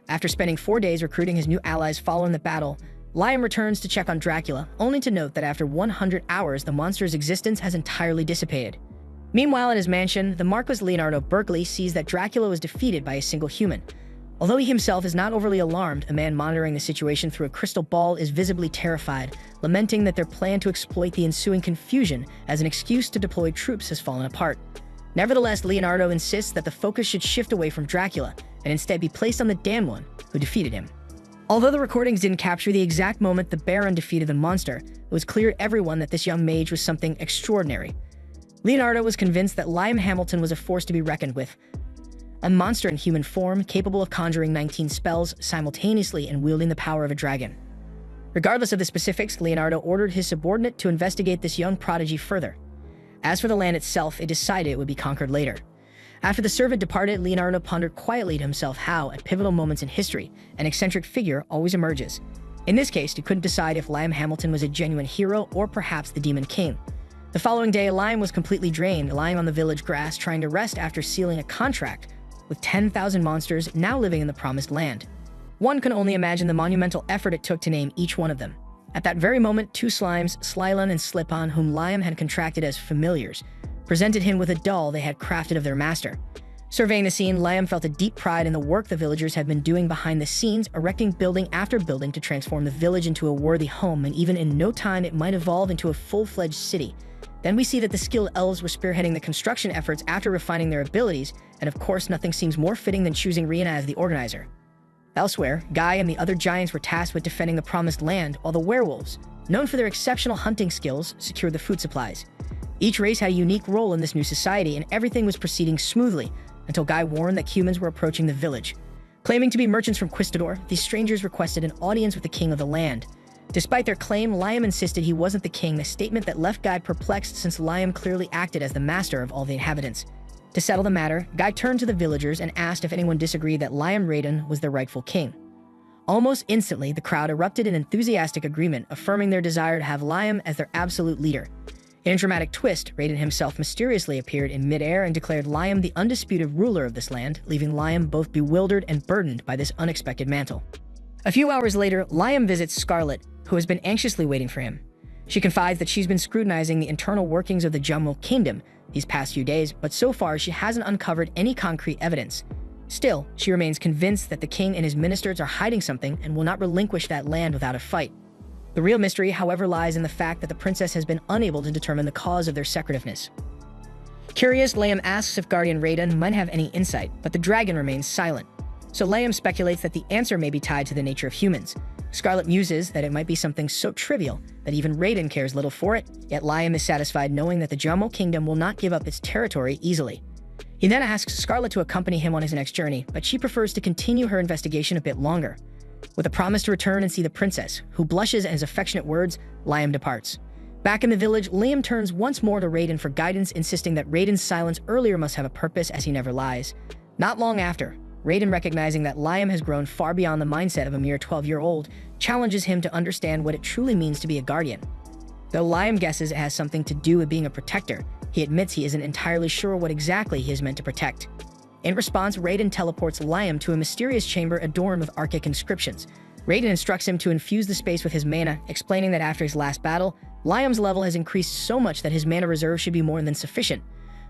After spending 4 days recruiting his new allies following the battle, Liam returns to check on Dracula, only to note that after 100 hours, the monster's existence has entirely dissipated. Meanwhile, in his mansion, the Marquis Leonardo Berkeley sees that Dracula was defeated by a single human. Although he himself is not overly alarmed, a man monitoring the situation through a crystal ball is visibly terrified, lamenting that their plan to exploit the ensuing confusion as an excuse to deploy troops has fallen apart. Nevertheless, Leonardo insists that the focus should shift away from Dracula and instead be placed on the damned one who defeated him. Although the recordings didn't capture the exact moment the Baron defeated the monster, it was clear to everyone that this young mage was something extraordinary. Leonardo was convinced that Liam Hamilton was a force to be reckoned with, a monster in human form capable of conjuring 19 spells simultaneously and wielding the power of a dragon. Regardless of the specifics, Leonardo ordered his subordinate to investigate this young prodigy further. As for the land itself, it decided it would be conquered later. After the servant departed, Leonardo pondered quietly to himself how, at pivotal moments in history, an eccentric figure always emerges. In this case, he couldn't decide if Liam Hamilton was a genuine hero or perhaps the Demon King. The following day, Liam was completely drained, lying on the village grass trying to rest after sealing a contract with 10,000 monsters now living in the Promised Land. One can only imagine the monumental effort it took to name each one of them. At that very moment, two slimes, Slylon and Slip-On, whom Liam had contracted as familiars, presented him with a doll they had crafted of their master. Surveying the scene, Liam felt a deep pride in the work the villagers had been doing behind the scenes, erecting building after building to transform the village into a worthy home, and even in no time it might evolve into a full-fledged city. Then we see that the skilled elves were spearheading the construction efforts after refining their abilities, and of course nothing seems more fitting than choosing Rihanna as the organizer. Elsewhere, Guy and the other giants were tasked with defending the Promised Land, while the werewolves, known for their exceptional hunting skills, secured the food supplies. Each race had a unique role in this new society, and everything was proceeding smoothly, until Guy warned that humans were approaching the village. Claiming to be merchants from Quistador, these strangers requested an audience with the king of the land. Despite their claim, Liam insisted he wasn't the king, a statement that left Guy perplexed since Liam clearly acted as the master of all the inhabitants. To settle the matter, Guy turned to the villagers and asked if anyone disagreed that Liam Raiden was the rightful king. Almost instantly, the crowd erupted in enthusiastic agreement, affirming their desire to have Liam as their absolute leader. In a dramatic twist, Raiden himself mysteriously appeared in midair and declared Liam the undisputed ruler of this land, leaving Liam both bewildered and burdened by this unexpected mantle. A few hours later, Liam visits Scarlet, who has been anxiously waiting for him. She confides that she's been scrutinizing the internal workings of the Jumbo Kingdom these past few days, but so far she hasn't uncovered any concrete evidence. Still, she remains convinced that the king and his ministers are hiding something and will not relinquish that land without a fight. The real mystery, however, lies in the fact that the princess has been unable to determine the cause of their secretiveness. Curious, Liam asks if Guardian Raiden might have any insight, but the dragon remains silent. So Liam speculates that the answer may be tied to the nature of humans. Scarlet muses that it might be something so trivial that even Raiden cares little for it, yet Liam is satisfied knowing that the Jumbo Kingdom will not give up its territory easily. He then asks Scarlet to accompany him on his next journey, but she prefers to continue her investigation a bit longer. With a promise to return and see the princess, who blushes at his affectionate words, Liam departs. Back in the village, Liam turns once more to Raiden for guidance, insisting that Raiden's silence earlier must have a purpose, as he never lies. Not long after, Raiden, recognizing that Liam has grown far beyond the mindset of a mere 12-year-old, challenges him to understand what it truly means to be a guardian. Though Liam guesses it has something to do with being a protector, he admits he isn't entirely sure what exactly he is meant to protect. In response, Raiden teleports Liam to a mysterious chamber adorned with archaic inscriptions. Raiden instructs him to infuse the space with his mana, explaining that after his last battle, Liam's level has increased so much that his mana reserve should be more than sufficient.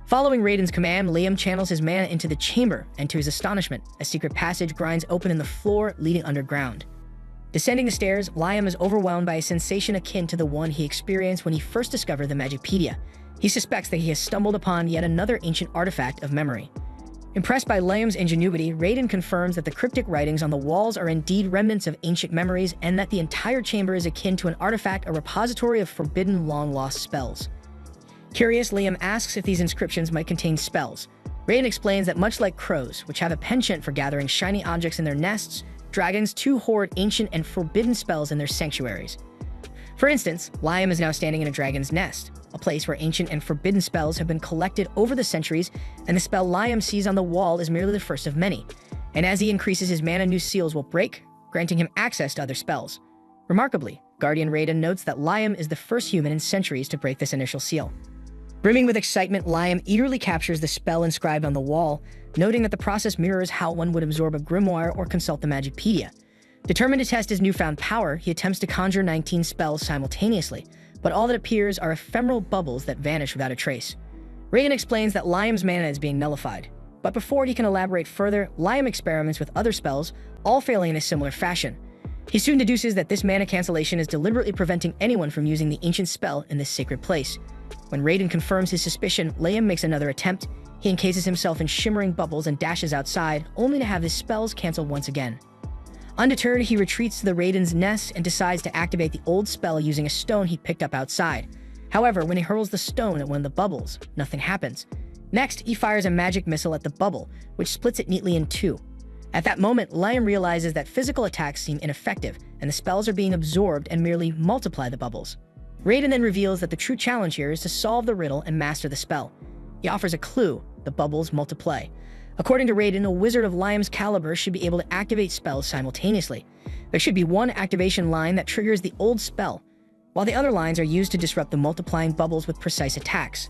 Following Raiden's command, Liam channels his mana into the chamber, and to his astonishment, a secret passage grinds open in the floor, leading underground. Descending the stairs, Liam is overwhelmed by a sensation akin to the one he experienced when he first discovered the Magipedia. He suspects that he has stumbled upon yet another ancient artifact of memory. Impressed by Liam's ingenuity, Raiden confirms that the cryptic writings on the walls are indeed remnants of ancient memories, and that the entire chamber is akin to an artifact, a repository of forbidden, long-lost spells. Curious, Liam asks if these inscriptions might contain spells. Raiden explains that much like crows, which have a penchant for gathering shiny objects in their nests, dragons too hoard ancient and forbidden spells in their sanctuaries. For instance, Liam is now standing in a dragon's nest, a place where ancient and forbidden spells have been collected over the centuries, and the spell Liam sees on the wall is merely the first of many. And as he increases his mana, new seals will break, granting him access to other spells. Remarkably, Guardian Raiden notes that Liam is the first human in centuries to break this initial seal. Brimming with excitement, Liam eagerly captures the spell inscribed on the wall, noting that the process mirrors how one would absorb a grimoire or consult the Magipedia. Determined to test his newfound power, he attempts to conjure 19 spells simultaneously, but all that appears are ephemeral bubbles that vanish without a trace. Raiden explains that Liam's mana is being nullified, but before he can elaborate further, Liam experiments with other spells, all failing in a similar fashion. He soon deduces that this mana cancellation is deliberately preventing anyone from using the ancient spell in this sacred place. When Raiden confirms his suspicion, Liam makes another attempt. He encases himself in shimmering bubbles and dashes outside, only to have his spells canceled once again. Undeterred, he retreats to the Raiden's nest and decides to activate the old spell using a stone he picked up outside. However, when he hurls the stone at one of the bubbles, nothing happens. Next, he fires a magic missile at the bubble, which splits it neatly in two. At that moment, Liam realizes that physical attacks seem ineffective, and the spells are being absorbed and merely multiply the bubbles. Raiden then reveals that the true challenge here is to solve the riddle and master the spell. He offers a clue, the bubbles multiply. According to Raiden, a wizard of Liam's caliber should be able to activate spells simultaneously. There should be one activation line that triggers the old spell, while the other lines are used to disrupt the multiplying bubbles with precise attacks.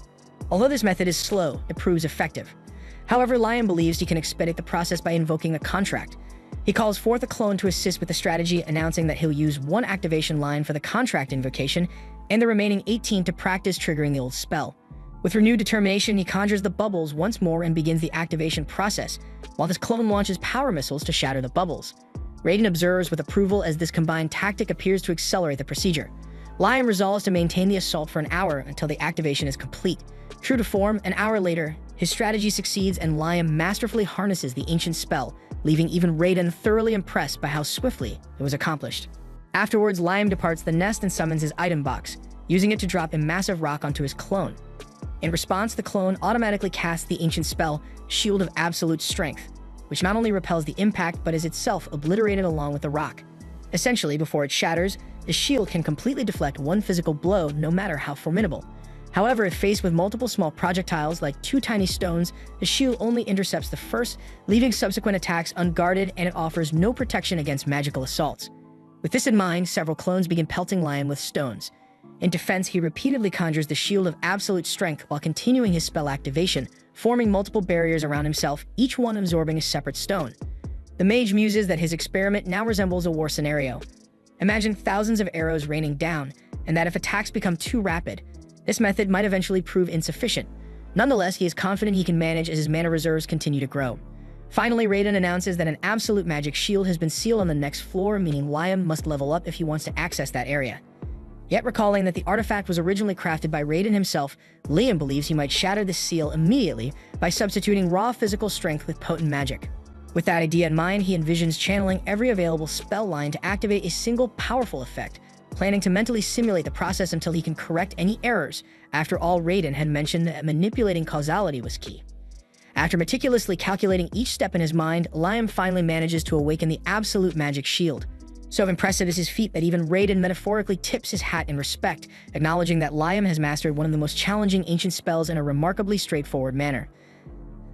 Although this method is slow, it proves effective. However, Liam believes he can expedite the process by invoking a contract. He calls forth a clone to assist with the strategy, announcing that he'll use one activation line for the contract invocation and the remaining 18 to practice triggering the old spell. With renewed determination, he conjures the bubbles once more and begins the activation process, while this clone launches power missiles to shatter the bubbles. Raiden observes with approval as this combined tactic appears to accelerate the procedure. Liam resolves to maintain the assault for an hour until the activation is complete. True to form, an hour later, his strategy succeeds and Liam masterfully harnesses the ancient spell, leaving even Raiden thoroughly impressed by how swiftly it was accomplished. Afterwards, Liam departs the nest and summons his item box, using it to drop a massive rock onto his clone. In response, the clone automatically casts the ancient spell, Shield of Absolute Strength, which not only repels the impact but is itself obliterated along with the rock. Essentially, before it shatters, the shield can completely deflect one physical blow, no matter how formidable. However, if faced with multiple small projectiles like two tiny stones, the shield only intercepts the first, leaving subsequent attacks unguarded, and it offers no protection against magical assaults. With this in mind, several clones begin pelting Liam with stones. In defense, he repeatedly conjures the Shield of Absolute Strength while continuing his spell activation, forming multiple barriers around himself, each one absorbing a separate stone. The mage muses that his experiment now resembles a war scenario. Imagine thousands of arrows raining down, and that if attacks become too rapid, this method might eventually prove insufficient. Nonetheless, he is confident he can manage as his mana reserves continue to grow. Finally, Raiden announces that an absolute magic shield has been sealed on the next floor, meaning Liam must level up if he wants to access that area. Yet recalling that the artifact was originally crafted by Raiden himself, Liam believes he might shatter this seal immediately by substituting raw physical strength with potent magic. With that idea in mind, he envisions channeling every available spell line to activate a single powerful effect, planning to mentally simulate the process until he can correct any errors. After all, Raiden had mentioned that manipulating causality was key. After meticulously calculating each step in his mind, Liam finally manages to awaken the absolute magic shield. So impressive is his feat that even Raiden metaphorically tips his hat in respect, acknowledging that Liam has mastered one of the most challenging ancient spells in a remarkably straightforward manner.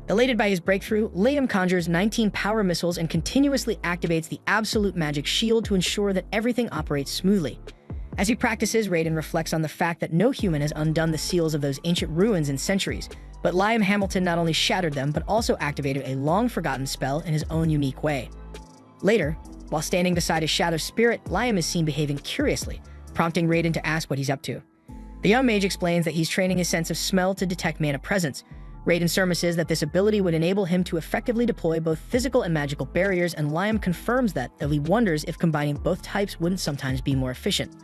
Elated by his breakthrough, Liam conjures 19 power missiles and continuously activates the absolute magic shield to ensure that everything operates smoothly. As he practices, Raiden reflects on the fact that no human has undone the seals of those ancient ruins in centuries, but Liam Hamilton not only shattered them but also activated a long-forgotten spell in his own unique way. Later, while standing beside his shadow spirit, Liam is seen behaving curiously, prompting Raiden to ask what he's up to. The young mage explains that he's training his sense of smell to detect mana presence. Raiden surmises that this ability would enable him to effectively deploy both physical and magical barriers, and Liam confirms that, though he wonders if combining both types wouldn't sometimes be more efficient.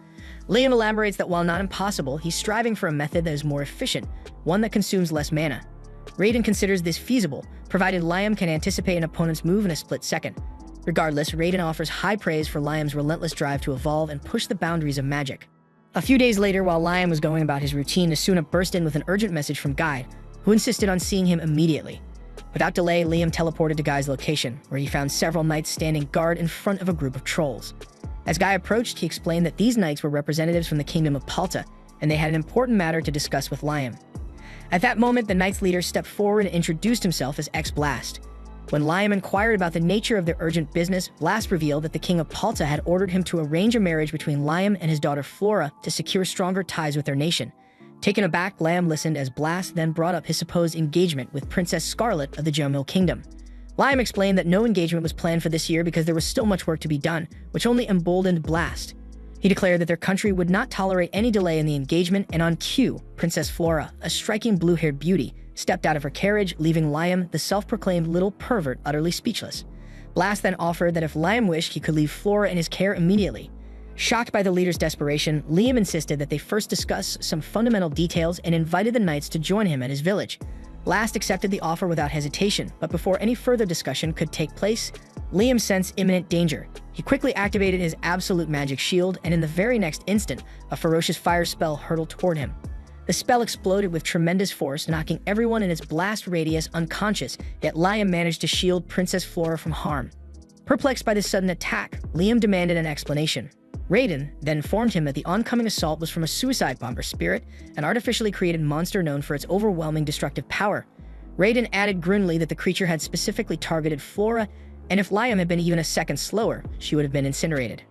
Liam elaborates that while not impossible, he's striving for a method that is more efficient, one that consumes less mana. Raiden considers this feasible, provided Liam can anticipate an opponent's move in a split second. Regardless, Raiden offers high praise for Liam's relentless drive to evolve and push the boundaries of magic. A few days later, while Liam was going about his routine, Asuna burst in with an urgent message from Guy, who insisted on seeing him immediately. Without delay, Liam teleported to Guy's location, where he found several knights standing guard in front of a group of trolls. As Guy approached, he explained that these knights were representatives from the kingdom of Palta, and they had an important matter to discuss with Liam. At that moment, the knights' leader stepped forward and introduced himself as Blast. When Liam inquired about the nature of their urgent business, Blast revealed that the king of Palta had ordered him to arrange a marriage between Liam and his daughter Flora to secure stronger ties with their nation. Taken aback, Liam listened as Blast then brought up his supposed engagement with Princess Scarlet of the Jomil Kingdom. Liam explained that no engagement was planned for this year because there was still much work to be done, which only emboldened Blast. He declared that their country would not tolerate any delay in the engagement, and on cue, Princess Flora, a striking blue-haired beauty, stepped out of her carriage, leaving Liam, the self-proclaimed little pervert, utterly speechless. Blast then offered that if Liam wished, he could leave Flora in his care immediately. Shocked by the leader's desperation, Liam insisted that they first discuss some fundamental details and invited the knights to join him at his village. Blast accepted the offer without hesitation, but before any further discussion could take place, Liam sensed imminent danger. He quickly activated his absolute magic shield, and in the very next instant, a ferocious fire spell hurtled toward him. The spell exploded with tremendous force, knocking everyone in its blast radius unconscious, yet Liam managed to shield Princess Flora from harm. Perplexed by this sudden attack, Liam demanded an explanation. Raiden then informed him that the oncoming assault was from a suicide bomber spirit, an artificially created monster known for its overwhelming destructive power. Raiden added grimly that the creature had specifically targeted Flora, and if Liam had been even a second slower, she would have been incinerated.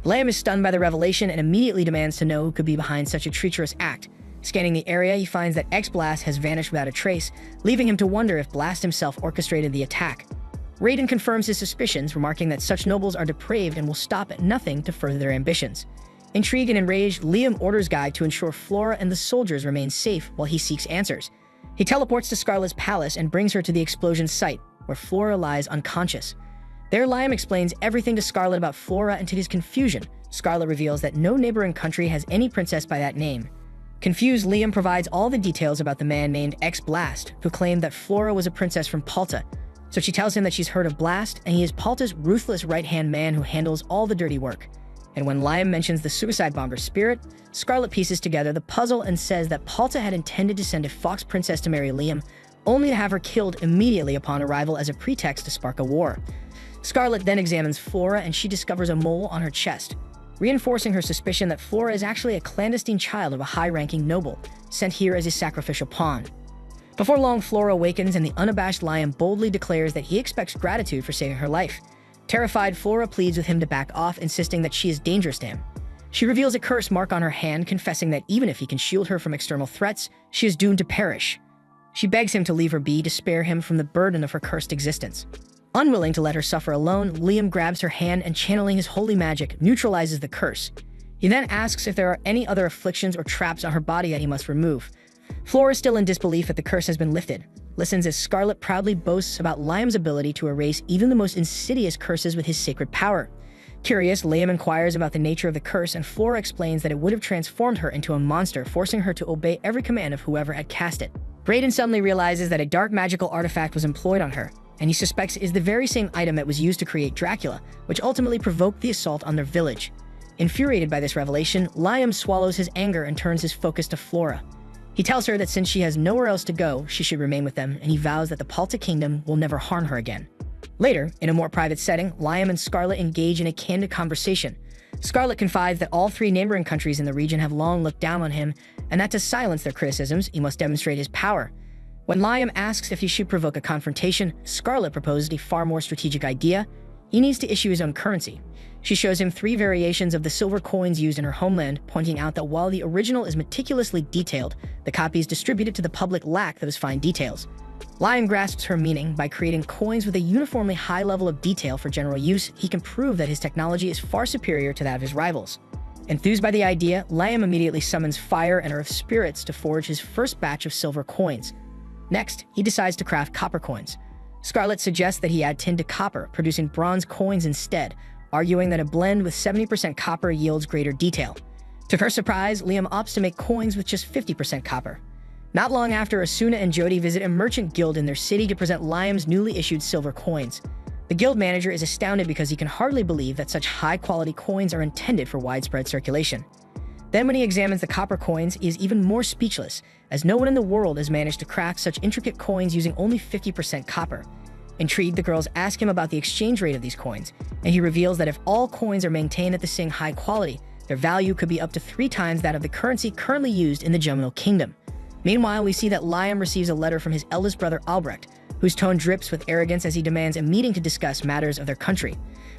Liam is stunned by the revelation and immediately demands to know who could be behind such a treacherous act. Scanning the area, he finds that X-Blast has vanished without a trace, leaving him to wonder if Blast himself orchestrated the attack. Raiden confirms his suspicions, remarking that such nobles are depraved and will stop at nothing to further their ambitions. Intrigued and enraged, Liam orders Guy to ensure Flora and the soldiers remain safe while he seeks answers. He teleports to Scarlet's palace and brings her to the explosion site, where Flora lies unconscious. There, Liam explains everything to Scarlet about Flora, and to his confusion, Scarlet reveals that no neighboring country has any princess by that name. Confused, Liam provides all the details about the man named X-Blast, who claimed that Flora was a princess from Palta. So she tells him that she's heard of Blast, and he is Palta's ruthless right-hand man who handles all the dirty work. And when Liam mentions the suicide bomber's spirit, Scarlet pieces together the puzzle and says that Palta had intended to send a fox princess to marry Liam, only to have her killed immediately upon arrival as a pretext to spark a war. Scarlet then examines Flora, and she discovers a mole on her chest, reinforcing her suspicion that Flora is actually a clandestine child of a high-ranking noble, sent here as a sacrificial pawn. Before long, Flora awakens, and the unabashed Liam boldly declares that he expects gratitude for saving her life. Terrified, Flora pleads with him to back off, insisting that she is dangerous to him. She reveals a curse mark on her hand, confessing that even if he can shield her from external threats, she is doomed to perish. She begs him to leave her be to spare him from the burden of her cursed existence. Unwilling to let her suffer alone, Liam grabs her hand and, channeling his holy magic, neutralizes the curse. He then asks if there are any other afflictions or traps on her body that he must remove. Flora is still in disbelief that the curse has been lifted, listens as Scarlet proudly boasts about Liam's ability to erase even the most insidious curses with his sacred power. Curious, Liam inquires about the nature of the curse, and Flora explains that it would have transformed her into a monster, forcing her to obey every command of whoever had cast it. Raiden suddenly realizes that a dark magical artifact was employed on her, and he suspects is the very same item that was used to create Dracula, which ultimately provoked the assault on their village. Infuriated by this revelation, Liam swallows his anger and turns his focus to Flora. He tells her that since she has nowhere else to go, she should remain with them, and he vows that the Palta Kingdom will never harm her again. Later, in a more private setting, Liam and Scarlet engage in a candid conversation. Scarlet confides that all three neighboring countries in the region have long looked down on him, and that to silence their criticisms, he must demonstrate his power. When Liam asks if he should provoke a confrontation, Scarlet proposes a far more strategic idea. He needs to issue his own currency. She shows him 3 variations of the silver coins used in her homeland, pointing out that while the original is meticulously detailed, the copies distributed to the public lack those fine details. Liam grasps her meaning. By creating coins with a uniformly high level of detail for general use, he can prove that his technology is far superior to that of his rivals. Enthused by the idea, Liam immediately summons Fire and Earth spirits to forge his first batch of silver coins. Next, he decides to craft copper coins. Scarlet suggests that he add tin to copper, producing bronze coins instead, arguing that a blend with 70% copper yields greater detail. To her surprise, Liam opts to make coins with just 50% copper. Not long after, Asuna and Jody visit a merchant guild in their city to present Liam's newly issued silver coins. The guild manager is astounded because he can hardly believe that such high-quality coins are intended for widespread circulation. Then when he examines the copper coins, he is even more speechless, as no one in the world has managed to craft such intricate coins using only 50% copper. Intrigued, the girls ask him about the exchange rate of these coins, and he reveals that if all coins are maintained at the same high quality, their value could be up to 3 times that of the currency currently used in the Geminal Kingdom. Meanwhile, we see that Liam receives a letter from his eldest brother Albrecht, whose tone drips with arrogance as he demands a meeting to discuss matters of their country.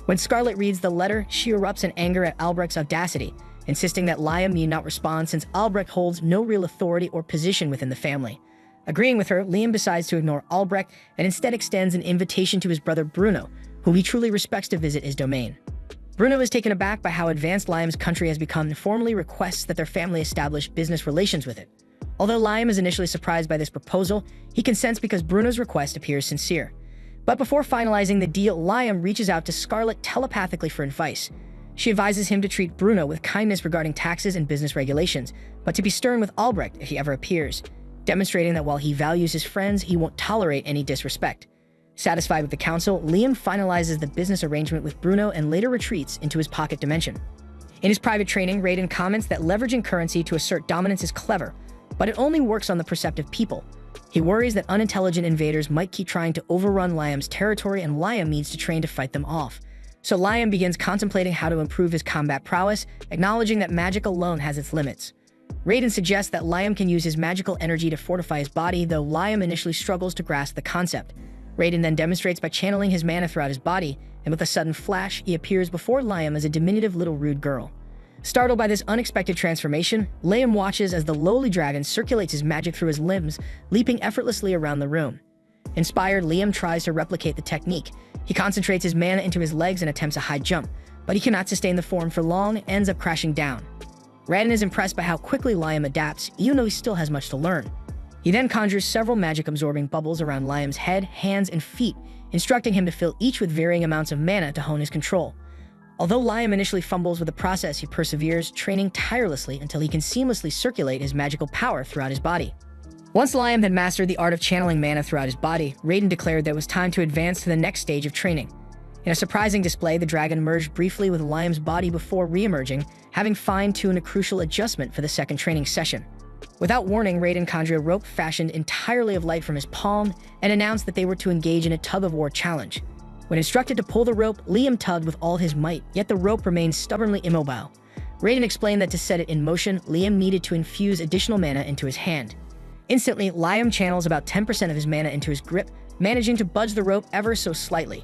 When Scarlet reads the letter, she erupts in anger at Albrecht's audacity, insisting that Liam need not respond since Albrecht holds no real authority or position within the family. Agreeing with her, Liam decides to ignore Albrecht and instead extends an invitation to his brother Bruno, whom he truly respects, to visit his domain. Bruno is taken aback by how advanced Liam's country has become and formally requests that their family establish business relations with it. Although Liam is initially surprised by this proposal, he consents because Bruno's request appears sincere. But before finalizing the deal, Liam reaches out to Scarlet telepathically for advice. She advises him to treat Bruno with kindness regarding taxes and business regulations, but to be stern with Albrecht if he ever appears, demonstrating that while he values his friends, he won't tolerate any disrespect. Satisfied with the counsel, Liam finalizes the business arrangement with Bruno and later retreats into his pocket dimension. In his private training, Raiden comments that leveraging currency to assert dominance is clever, but it only works on the perceptive people. He worries that unintelligent invaders might keep trying to overrun Liam's territory, and Liam needs to train to fight them off. So Liam begins contemplating how to improve his combat prowess, acknowledging that magic alone has its limits. Raiden suggests that Liam can use his magical energy to fortify his body, though Liam initially struggles to grasp the concept. Raiden then demonstrates by channeling his mana throughout his body, and with a sudden flash, he appears before Liam as a diminutive little rude girl. Startled by this unexpected transformation, Liam watches as the lowly dragon circulates his magic through his limbs, leaping effortlessly around the room. Inspired, Liam tries to replicate the technique. He concentrates his mana into his legs and attempts a high jump, but he cannot sustain the form for long and ends up crashing down. Raiden is impressed by how quickly Liam adapts, even though he still has much to learn. He then conjures several magic-absorbing bubbles around Liam's head, hands, and feet, instructing him to fill each with varying amounts of mana to hone his control. Although Liam initially fumbles with the process, he perseveres, training tirelessly until he can seamlessly circulate his magical power throughout his body. Once Liam had mastered the art of channeling mana throughout his body, Raiden declared that it was time to advance to the next stage of training. In a surprising display, the dragon merged briefly with Liam's body before re-emerging, having fine-tuned a crucial adjustment for the second training session. Without warning, Raiden conjured a rope fashioned entirely of light from his palm and announced that they were to engage in a tug-of-war challenge. When instructed to pull the rope, Liam tugged with all his might, yet the rope remained stubbornly immobile. Raiden explained that to set it in motion, Liam needed to infuse additional mana into his hand. Instantly, Liam channels about 10% of his mana into his grip, managing to budge the rope ever so slightly.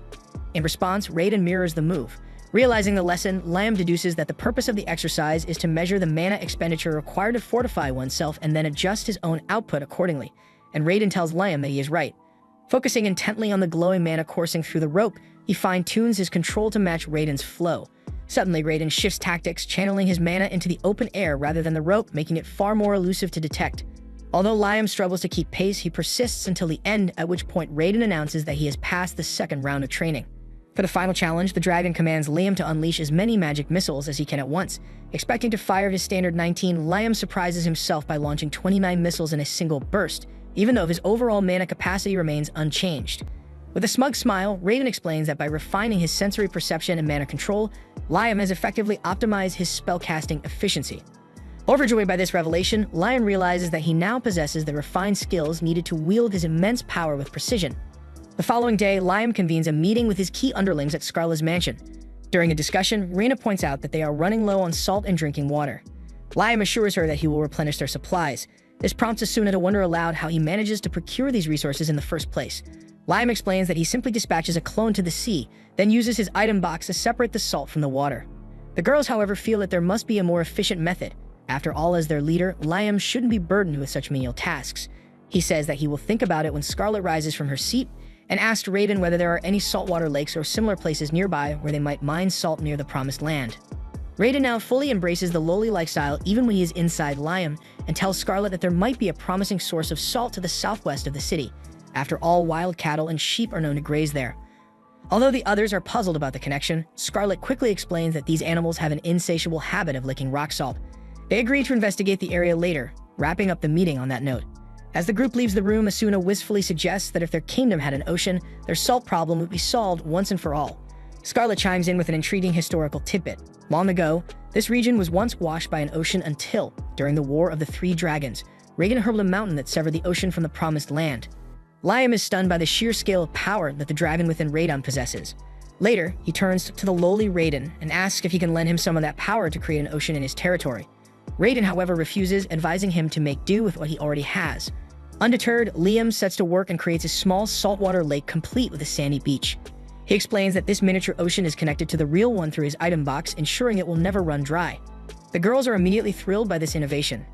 In response, Raiden mirrors the move. Realizing the lesson, Liam deduces that the purpose of the exercise is to measure the mana expenditure required to fortify oneself and then adjust his own output accordingly, and Raiden tells Liam that he is right. Focusing intently on the glowing mana coursing through the rope, he fine-tunes his control to match Raiden's flow. Suddenly, Raiden shifts tactics, channeling his mana into the open air rather than the rope, making it far more elusive to detect. Although Liam struggles to keep pace, he persists until the end, at which point Raiden announces that he has passed the second round of training. For the final challenge, the dragon commands Liam to unleash as many magic missiles as he can at once. Expecting to fire his standard 19, Liam surprises himself by launching 29 missiles in a single burst, even though his overall mana capacity remains unchanged. With a smug smile, Raiden explains that by refining his sensory perception and mana control, Liam has effectively optimized his spellcasting efficiency. Overjoyed by this revelation, Liam realizes that he now possesses the refined skills needed to wield his immense power with precision. The following day, Liam convenes a meeting with his key underlings at Scarlet's mansion. During a discussion, Rena points out that they are running low on salt and drinking water. Liam assures her that he will replenish their supplies. This prompts Asuna to wonder aloud how he manages to procure these resources in the first place. Liam explains that he simply dispatches a clone to the sea, then uses his item box to separate the salt from the water. The girls, however, feel that there must be a more efficient method. After all, as their leader, Liam shouldn't be burdened with such menial tasks. He says that he will think about it when Scarlet rises from her seat and asked Raiden whether there are any saltwater lakes or similar places nearby where they might mine salt near the promised land. Raiden now fully embraces the lowly lifestyle even when he is inside Liam, and tells Scarlet that there might be a promising source of salt to the southwest of the city. After all, wild cattle and sheep are known to graze there. Although the others are puzzled about the connection, Scarlet quickly explains that these animals have an insatiable habit of licking rock salt. They agree to investigate the area later, wrapping up the meeting on that note. As the group leaves the room, Asuna wistfully suggests that if their kingdom had an ocean, their salt problem would be solved once and for all. Scarlet chimes in with an intriguing historical tidbit. Long ago, this region was once washed by an ocean until, during the War of the Three Dragons, Raiden hurled a mountain that severed the ocean from the promised land. Liam is stunned by the sheer scale of power that the dragon within Raiden possesses. Later, he turns to the lowly Raiden and asks if he can lend him some of that power to create an ocean in his territory. Raiden, however, refuses, advising him to make do with what he already has. Undeterred, Liam sets to work and creates a small saltwater lake complete with a sandy beach. He explains that this miniature ocean is connected to the real one through his item box, ensuring it will never run dry. The girls are immediately thrilled by this innovation.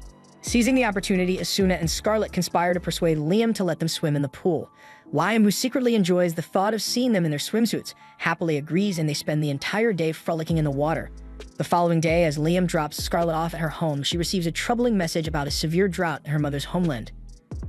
Seizing the opportunity, Asuna and Scarlet conspire to persuade Liam to let them swim in the pool. Liam, who secretly enjoys the thought of seeing them in their swimsuits, happily agrees, and they spend the entire day frolicking in the water. The following day, as Liam drops Scarlet off at her home, she receives a troubling message about a severe drought in her mother's homeland.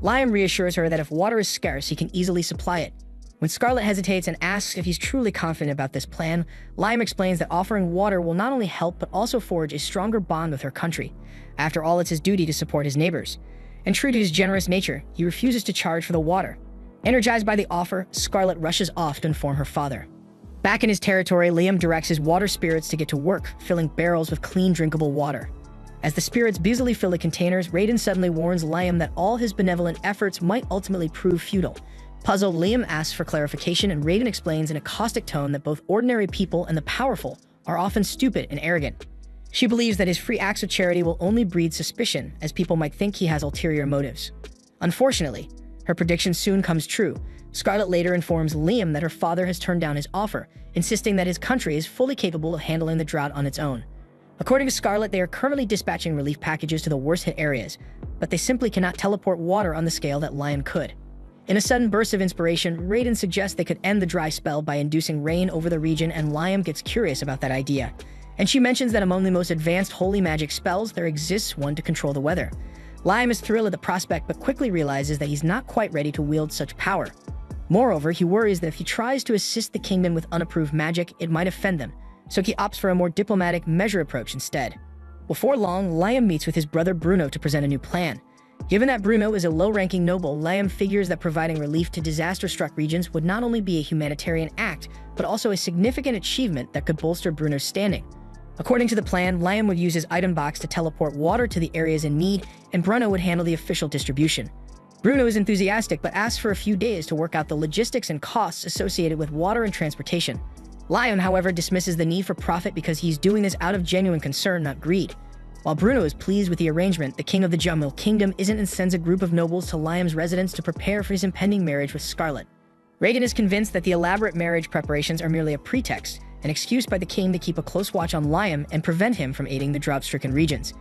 Liam reassures her that if water is scarce, he can easily supply it. When Scarlet hesitates and asks if he's truly confident about this plan, Liam explains that offering water will not only help but also forge a stronger bond with her country. After all, it's his duty to support his neighbors. And true to his generous nature, he refuses to charge for the water. Energized by the offer, Scarlet rushes off to inform her father. Back in his territory, Liam directs his water spirits to get to work, filling barrels with clean, drinkable water. As the spirits busily fill the containers, Raiden suddenly warns Liam that all his benevolent efforts might ultimately prove futile. Puzzled, Liam asks for clarification, and Raiden explains in a caustic tone that both ordinary people and the powerful are often stupid and arrogant. She believes that his free acts of charity will only breed suspicion, as people might think he has ulterior motives. Unfortunately, her prediction soon comes true. Scarlet later informs Liam that her father has turned down his offer, insisting that his country is fully capable of handling the drought on its own. According to Scarlet, they are currently dispatching relief packages to the worst-hit areas, but they simply cannot teleport water on the scale that Liam could. In a sudden burst of inspiration, Raiden suggests they could end the dry spell by inducing rain over the region, and Liam gets curious about that idea. And she mentions that among the most advanced holy magic spells, there exists one to control the weather. Liam is thrilled at the prospect, but quickly realizes that he's not quite ready to wield such power. Moreover, he worries that if he tries to assist the kingdom with unapproved magic, it might offend them, so he opts for a more diplomatic measure approach instead. Before long, Liam meets with his brother Bruno to present a new plan. Given that Bruno is a low-ranking noble, Liam figures that providing relief to disaster-struck regions would not only be a humanitarian act, but also a significant achievement that could bolster Bruno's standing. According to the plan, Liam would use his item box to teleport water to the areas in need, and Bruno would handle the official distribution. Bruno is enthusiastic, but asks for a few days to work out the logistics and costs associated with water and transportation. Liam, however, dismisses the need for profit because he's doing this out of genuine concern, not greed. While Bruno is pleased with the arrangement, the king of the Jamil Kingdom isn't and sends a group of nobles to Liam's residence to prepare for his impending marriage with Scarlet. Raiden is convinced that the elaborate marriage preparations are merely a pretext, an excuse by the king to keep a close watch on Liam and prevent him from aiding the drought-stricken regions.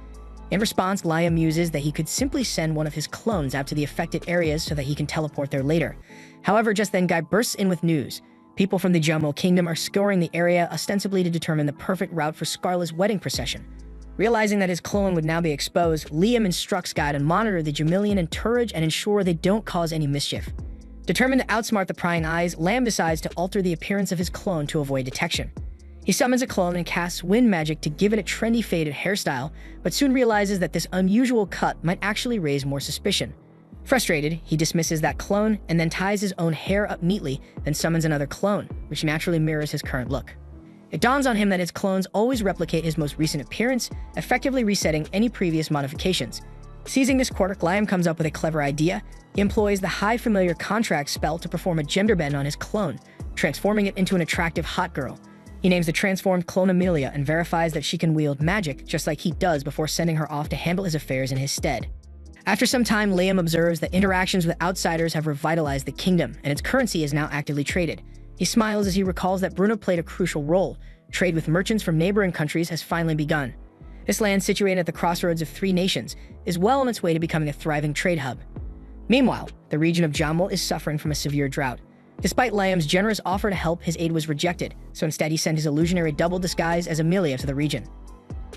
In response, Liam muses that he could simply send one of his clones out to the affected areas so that he can teleport there later. However, just then Guy bursts in with news. People from the Jamil Kingdom are scouring the area ostensibly to determine the perfect route for Scarlet's wedding procession. Realizing that his clone would now be exposed, Liam instructs Guy to monitor the Jamilian entourage and ensure they don't cause any mischief. Determined to outsmart the prying eyes, Liam decides to alter the appearance of his clone to avoid detection. He summons a clone and casts wind magic to give it a trendy faded hairstyle, but soon realizes that this unusual cut might actually raise more suspicion. Frustrated, he dismisses that clone and then ties his own hair up neatly, then summons another clone, which naturally mirrors his current look. It dawns on him that his clones always replicate his most recent appearance, effectively resetting any previous modifications. Seizing this quirk, Liam comes up with a clever idea. He employs the High Familiar Contract spell to perform a gender bend on his clone, transforming it into an attractive hot girl. He names the transformed clone Amelia and verifies that she can wield magic just like he does before sending her off to handle his affairs in his stead. After some time, Liam observes that interactions with outsiders have revitalized the kingdom, and its currency is now actively traded. He smiles as he recalls that Bruno played a crucial role. Trade with merchants from neighboring countries has finally begun. This land, situated at the crossroads of 3 nations, is well on its way to becoming a thriving trade hub. Meanwhile, the region of Jamil is suffering from a severe drought. Despite Liam's generous offer to help, his aid was rejected, so instead he sent his illusionary double disguise as Amelia to the region.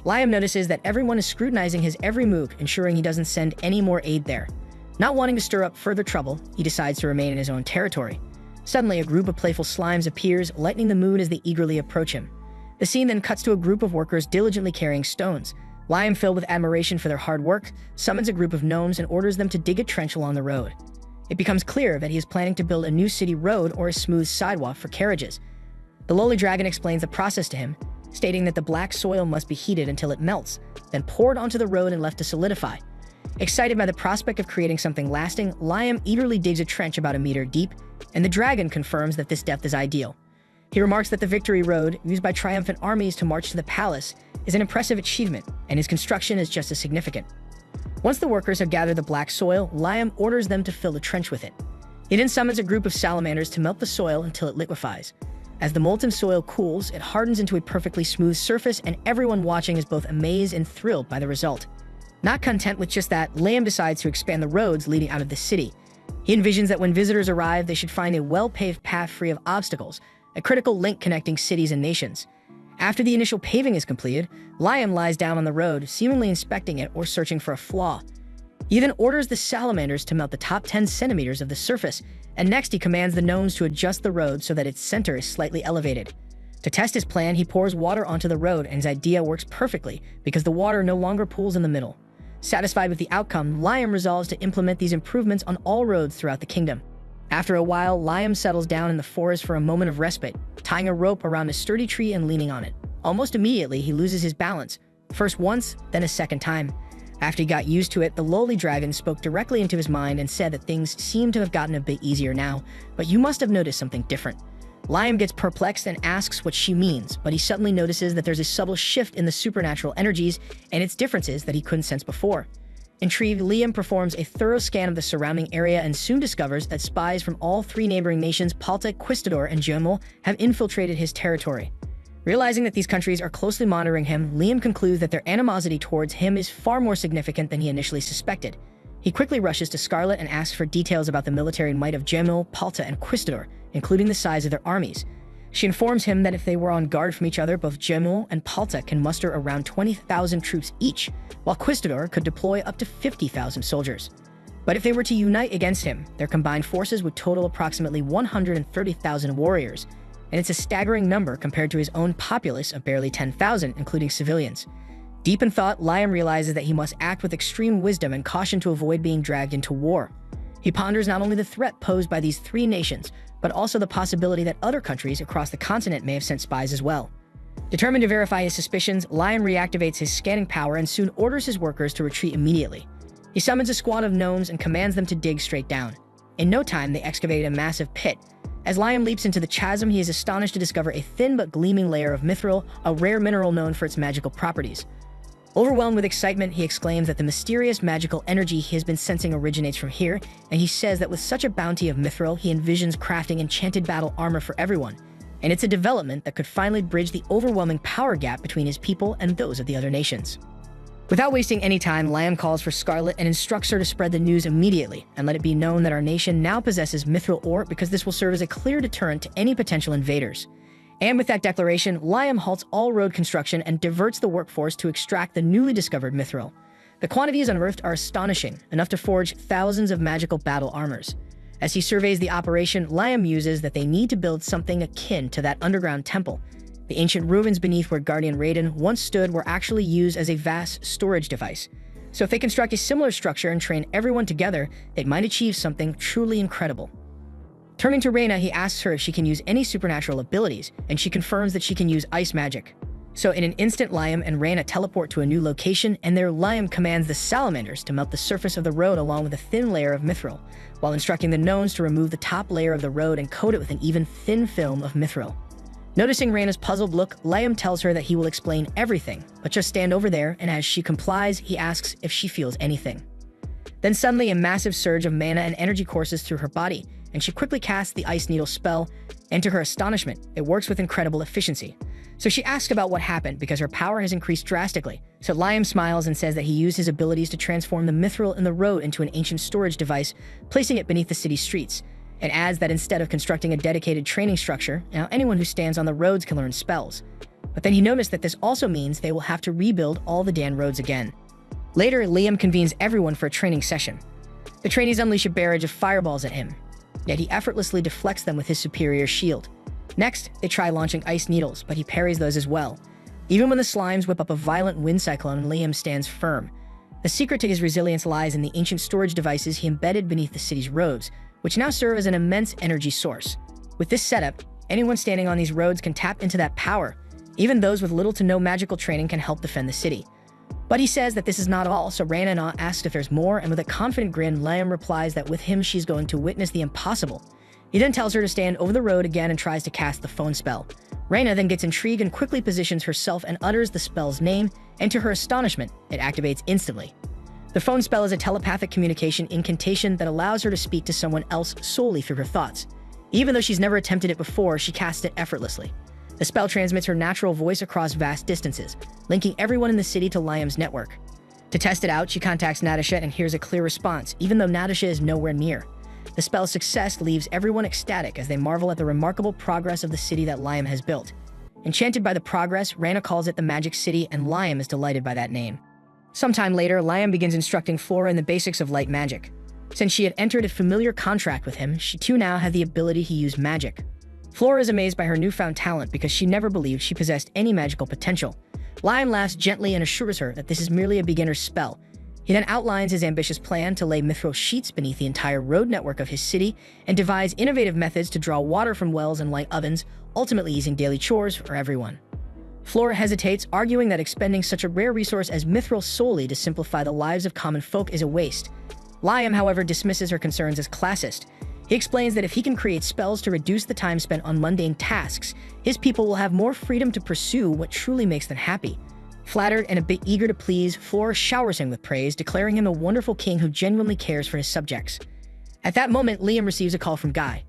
Liam notices that everyone is scrutinizing his every move, ensuring he doesn't send any more aid there. Not wanting to stir up further trouble, he decides to remain in his own territory. Suddenly, a group of playful slimes appears, lightening the mood as they eagerly approach him. The scene then cuts to a group of workers diligently carrying stones. Liam, filled with admiration for their hard work, summons a group of gnomes and orders them to dig a trench along the road. It becomes clear that he is planning to build a new city road or a smooth sidewalk for carriages. The lowly dragon explains the process to him, stating that the black soil must be heated until it melts, then poured onto the road and left to solidify. Excited by the prospect of creating something lasting, Liam eagerly digs a trench about 1 meter deep, and the dragon confirms that this depth is ideal. He remarks that the Victory Road, used by triumphant armies to march to the palace, is an impressive achievement, and his construction is just as significant. Once the workers have gathered the black soil, Liam orders them to fill the trench with it. He then summons a group of salamanders to melt the soil until it liquefies. As the molten soil cools, it hardens into a perfectly smooth surface, and everyone watching is both amazed and thrilled by the result. Not content with just that, Liam decides to expand the roads leading out of the city. He envisions that when visitors arrive, they should find a well-paved path free of obstacles, a critical link connecting cities and nations. After the initial paving is completed, Liam lies down on the road, seemingly inspecting it or searching for a flaw. He then orders the salamanders to melt the top 10 centimeters of the surface, and next he commands the gnomes to adjust the road so that its center is slightly elevated. To test his plan, he pours water onto the road, and his idea works perfectly because the water no longer pools in the middle. Satisfied with the outcome, Liam resolves to implement these improvements on all roads throughout the kingdom. After a while, Liam settles down in the forest for a moment of respite, tying a rope around a sturdy tree and leaning on it. Almost immediately, he loses his balance, first once, then a second time. After he got used to it, the lowly dragon spoke directly into his mind and said that things seem to have gotten a bit easier now, but you must have noticed something different. Liam gets perplexed and asks what she means, but he suddenly notices that there's a subtle shift in the supernatural energies and its differences that he couldn't sense before. Intrigued, Liam performs a thorough scan of the surrounding area and soon discovers that spies from all three neighboring nations, Palta, Quistador, and Gemel, have infiltrated his territory. Realizing that these countries are closely monitoring him, Liam concludes that their animosity towards him is far more significant than he initially suspected. He quickly rushes to Scarlet and asks for details about the military might of Gemel, Palta, and Quistador, including the size of their armies. She informs him that if they were on guard from each other, both Gemel and Palta can muster around 20,000 troops each, while Quistador could deploy up to 50,000 soldiers. But if they were to unite against him, their combined forces would total approximately 130,000 warriors, and it's a staggering number compared to his own populace of barely 10,000, including civilians. Deep in thought, Liam realizes that he must act with extreme wisdom and caution to avoid being dragged into war. He ponders not only the threat posed by these three nations, but also the possibility that other countries across the continent may have sent spies as well. Determined to verify his suspicions, Liam reactivates his scanning power and soon orders his workers to retreat immediately. He summons a squad of gnomes and commands them to dig straight down. In no time, they excavate a massive pit. As Liam leaps into the chasm, he is astonished to discover a thin but gleaming layer of mithril, a rare mineral known for its magical properties. Overwhelmed with excitement, he exclaims that the mysterious magical energy he has been sensing originates from here, and he says that with such a bounty of mithril, he envisions crafting enchanted battle armor for everyone. And it's a development that could finally bridge the overwhelming power gap between his people and those of the other nations. Without wasting any time, Liam calls for Scarlet and instructs her to spread the news immediately and let it be known that our nation now possesses mithril ore, because this will serve as a clear deterrent to any potential invaders. And with that declaration, Liam halts all road construction and diverts the workforce to extract the newly discovered mithril. The quantities unearthed are astonishing, enough to forge thousands of magical battle armors. As he surveys the operation, Liam muses that they need to build something akin to that underground temple. The ancient ruins beneath where Guardian Raiden once stood were actually used as a vast storage device. So if they construct a similar structure and train everyone together, they might achieve something truly incredible. Turning to Reina, he asks her if she can use any supernatural abilities, and she confirms that she can use ice magic. So in an instant, Liam and Reina teleport to a new location, and there Liam commands the salamanders to melt the surface of the road along with a thin layer of mithril, while instructing the gnomes to remove the top layer of the road and coat it with an even thin film of mithril. Noticing Reina's puzzled look, Liam tells her that he will explain everything, but just stand over there, and as she complies, he asks if she feels anything. Then suddenly a massive surge of mana and energy courses through her body, and she quickly casts the Ice Needle spell, and to her astonishment, it works with incredible efficiency. So she asks about what happened because her power has increased drastically. So Liam smiles and says that he used his abilities to transform the mithril in the road into an ancient storage device, placing it beneath the city streets, and adds that instead of constructing a dedicated training structure, now anyone who stands on the roads can learn spells. But then he noticed that this also means they will have to rebuild all the Dan roads again. Later, Liam convenes everyone for a training session. The trainees unleash a barrage of fireballs at him, yet he effortlessly deflects them with his superior shield. Next, they try launching ice needles, but he parries those as well. Even when the slimes whip up a violent wind cyclone, Liam stands firm. The secret to his resilience lies in the ancient storage devices he embedded beneath the city's roads, which now serve as an immense energy source. With this setup, anyone standing on these roads can tap into that power. Even those with little to no magical training can help defend the city. But he says that this is not all, so Reina asks if there's more, and with a confident grin, Liam replies that with him she's going to witness the impossible. He then tells her to stand over the road again and tries to cast the phone spell. Reina then gets intrigued and quickly positions herself and utters the spell's name, and to her astonishment, it activates instantly. The phone spell is a telepathic communication incantation that allows her to speak to someone else solely through her thoughts. Even though she's never attempted it before, she casts it effortlessly. The spell transmits her natural voice across vast distances, linking everyone in the city to Liam's network. To test it out, she contacts Natasha and hears a clear response, even though Natasha is nowhere near. The spell's success leaves everyone ecstatic as they marvel at the remarkable progress of the city that Liam has built. Enchanted by the progress, Reina calls it the Magic City, and Liam is delighted by that name. Sometime later, Liam begins instructing Flora in the basics of light magic. Since she had entered a familiar contract with him, she too now had the ability to use magic. Flora is amazed by her newfound talent because she never believed she possessed any magical potential. Liam laughs gently and assures her that this is merely a beginner's spell. He then outlines his ambitious plan to lay mithril sheets beneath the entire road network of his city and devise innovative methods to draw water from wells and light ovens, ultimately easing daily chores for everyone. Flora hesitates, arguing that expending such a rare resource as mithril solely to simplify the lives of common folk is a waste. Liam, however, dismisses her concerns as classist. He explains that if he can create spells to reduce the time spent on mundane tasks, his people will have more freedom to pursue what truly makes them happy. Flattered and a bit eager to please, Flora showers him with praise, declaring him a wonderful king who genuinely cares for his subjects. At that moment, Liam receives a call from Guy.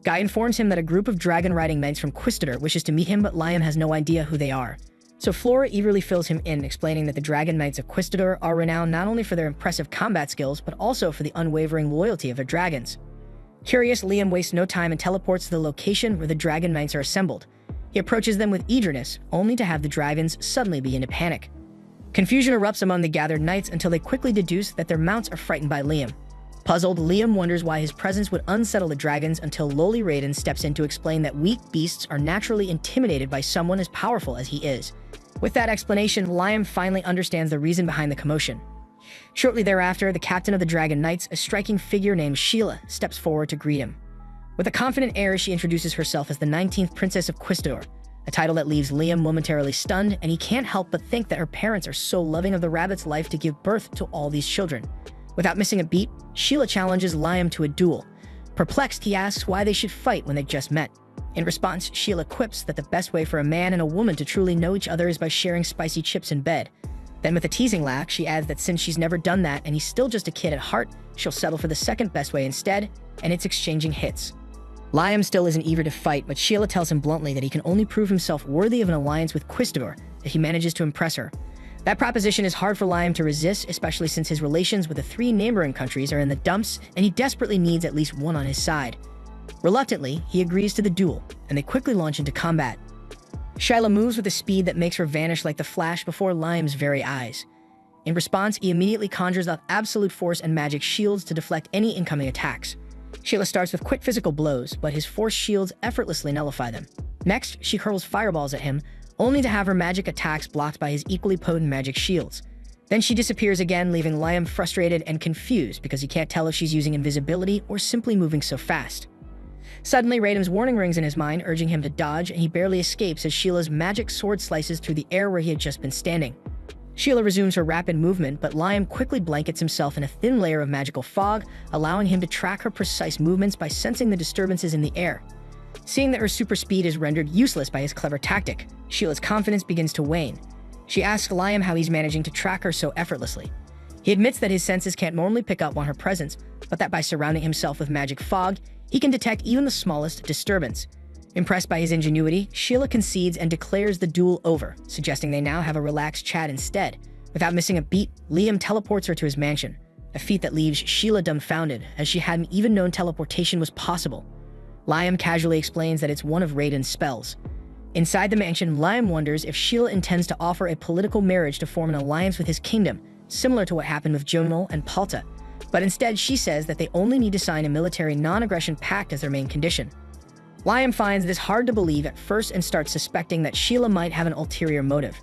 Guy informs him that a group of dragon-riding knights from Quistador wishes to meet him, but Liam has no idea who they are. So Flora eagerly fills him in, explaining that the Dragon Knights of Quistador are renowned not only for their impressive combat skills, but also for the unwavering loyalty of their dragons. Curious, Liam wastes no time and teleports to the location where the Dragon Knights are assembled. He approaches them with eagerness, only to have the dragons suddenly begin to panic. Confusion erupts among the gathered knights until they quickly deduce that their mounts are frightened by Liam. Puzzled, Liam wonders why his presence would unsettle the dragons until lowly Raiden steps in to explain that weak beasts are naturally intimidated by someone as powerful as he is. With that explanation, Liam finally understands the reason behind the commotion. Shortly thereafter, the captain of the Dragon Knights, a striking figure named Sheila, steps forward to greet him. With a confident air, she introduces herself as the 19th Princess of Quistador, a title that leaves Liam momentarily stunned, and he can't help but think that her parents are so loving of the rabbit's life to give birth to all these children. Without missing a beat, Sheila challenges Liam to a duel. Perplexed, he asks why they should fight when they just met. In response, Sheila quips that the best way for a man and a woman to truly know each other is by sharing spicy chips in bed. Then with a teasing laugh, she adds that since she's never done that and he's still just a kid at heart, she'll settle for the second best way instead, and it's exchanging hits. Liam still isn't eager to fight, but Sheila tells him bluntly that he can only prove himself worthy of an alliance with Quistador if he manages to impress her. That proposition is hard for Liam to resist, especially since his relations with the 3 neighboring countries are in the dumps and he desperately needs at least one on his side. Reluctantly, he agrees to the duel, and they quickly launch into combat. Sheila moves with a speed that makes her vanish like the flash before Liam's very eyes. In response, he immediately conjures up absolute force and magic shields to deflect any incoming attacks. Sheila starts with quick physical blows, but his force shields effortlessly nullify them. Next, she hurls fireballs at him, only to have her magic attacks blocked by his equally potent magic shields. Then she disappears again, leaving Liam frustrated and confused because he can't tell if she's using invisibility or simply moving so fast. Suddenly, Raiden's warning rings in his mind, urging him to dodge, and he barely escapes as Sheila's magic sword slices through the air where he had just been standing. Sheila resumes her rapid movement, but Liam quickly blankets himself in a thin layer of magical fog, allowing him to track her precise movements by sensing the disturbances in the air. Seeing that her super speed is rendered useless by his clever tactic, Sheila's confidence begins to wane. She asks Liam how he's managing to track her so effortlessly. He admits that his senses can't normally pick up on her presence, but that by surrounding himself with magic fog, he can detect even the smallest disturbance. Impressed by his ingenuity, Sheila concedes and declares the duel over, suggesting they now have a relaxed chat instead. Without missing a beat, Liam teleports her to his mansion, a feat that leaves Sheila dumbfounded, as she hadn't even known teleportation was possible. Liam casually explains that it's one of Raiden's spells. Inside the mansion, Liam wonders if Sheila intends to offer a political marriage to form an alliance with his kingdom, similar to what happened with Jonal and Palta. But instead, she says that they only need to sign a military non-aggression pact as their main condition. Liam finds this hard to believe at first and starts suspecting that Sheila might have an ulterior motive.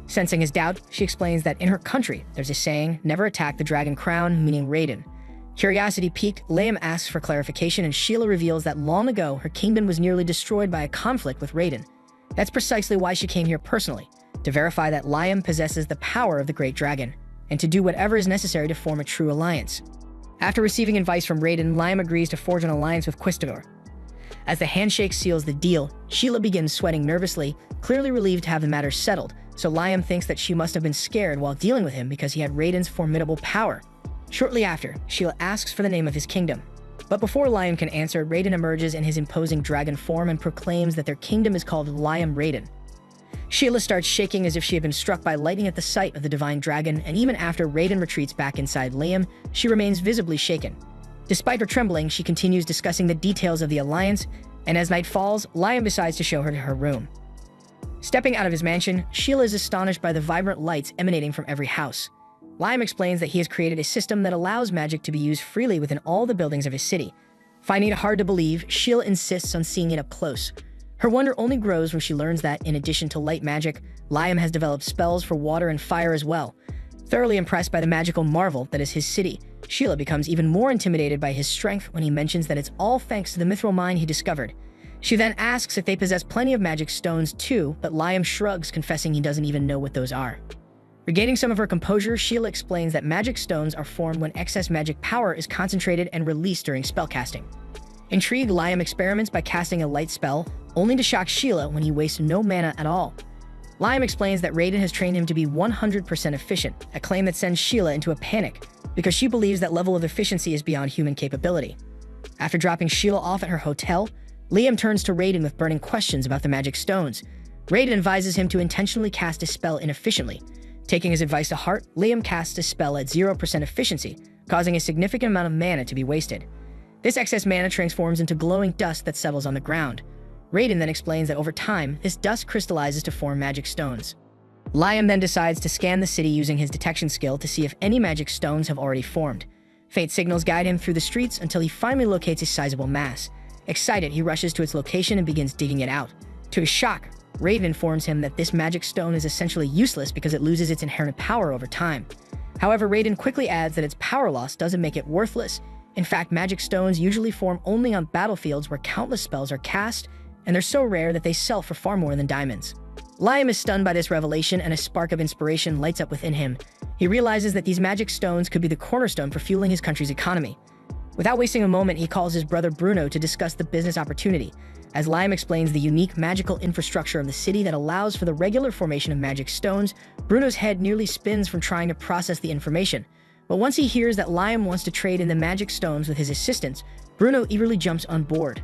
Sensing his doubt, she explains that in her country, there's a saying, never attack the dragon crown, meaning Raiden. Curiosity piqued, Liam asks for clarification, and Sheila reveals that long ago, her kingdom was nearly destroyed by a conflict with Raiden. That's precisely why she came here personally, to verify that Liam possesses the power of the Great Dragon, and to do whatever is necessary to form a true alliance. After receiving advice from Raiden, Liam agrees to forge an alliance with Quistador. As the handshake seals the deal, Sheila begins sweating nervously, clearly relieved to have the matter settled, so Liam thinks that she must have been scared while dealing with him because he had Raiden's formidable power. Shortly after, Sheila asks for the name of his kingdom. But before Liam can answer, Raiden emerges in his imposing dragon form and proclaims that their kingdom is called Liam Raiden. Sheila starts shaking as if she had been struck by lightning at the sight of the divine dragon, and even after Raiden retreats back inside Liam, she remains visibly shaken. Despite her trembling, she continues discussing the details of the alliance, and as night falls, Liam decides to show her to her room. Stepping out of his mansion, Sheila is astonished by the vibrant lights emanating from every house. Liam explains that he has created a system that allows magic to be used freely within all the buildings of his city. Finding it hard to believe, Sheila insists on seeing it up close. Her wonder only grows when she learns that, in addition to light magic, Liam has developed spells for water and fire as well. Thoroughly impressed by the magical marvel that is his city, Sheila becomes even more intimidated by his strength when he mentions that it's all thanks to the mithril mine he discovered. She then asks if they possess plenty of magic stones too, but Liam shrugs, confessing he doesn't even know what those are. Regaining some of her composure, Sheila explains that magic stones are formed when excess magic power is concentrated and released during spellcasting. Intrigued, Liam experiments by casting a light spell, only to shock Sheila when he wastes no mana at all. Liam explains that Raiden has trained him to be 100% efficient, a claim that sends Sheila into a panic, because she believes that level of efficiency is beyond human capability. After dropping Sheila off at her hotel, Liam turns to Raiden with burning questions about the magic stones. Raiden advises him to intentionally cast a spell inefficiently. Taking his advice to heart, Liam casts a spell at 0% efficiency, causing a significant amount of mana to be wasted. This excess mana transforms into glowing dust that settles on the ground. Raiden then explains that over time, this dust crystallizes to form magic stones. Liam then decides to scan the city using his detection skill to see if any magic stones have already formed. Faint signals guide him through the streets until he finally locates a sizable mass. Excited, he rushes to its location and begins digging it out. To his shock, Raiden informs him that this magic stone is essentially useless because it loses its inherent power over time. However, Raiden quickly adds that its power loss doesn't make it worthless. In fact, magic stones usually form only on battlefields where countless spells are cast, and they're so rare that they sell for far more than diamonds. Liam is stunned by this revelation, and a spark of inspiration lights up within him. He realizes that these magic stones could be the cornerstone for fueling his country's economy. Without wasting a moment, he calls his brother Bruno to discuss the business opportunity, as Liam explains the unique magical infrastructure of the city that allows for the regular formation of magic stones. Bruno's head nearly spins from trying to process the information. But once he hears that Liam wants to trade in the magic stones with his assistants, Bruno eagerly jumps on board.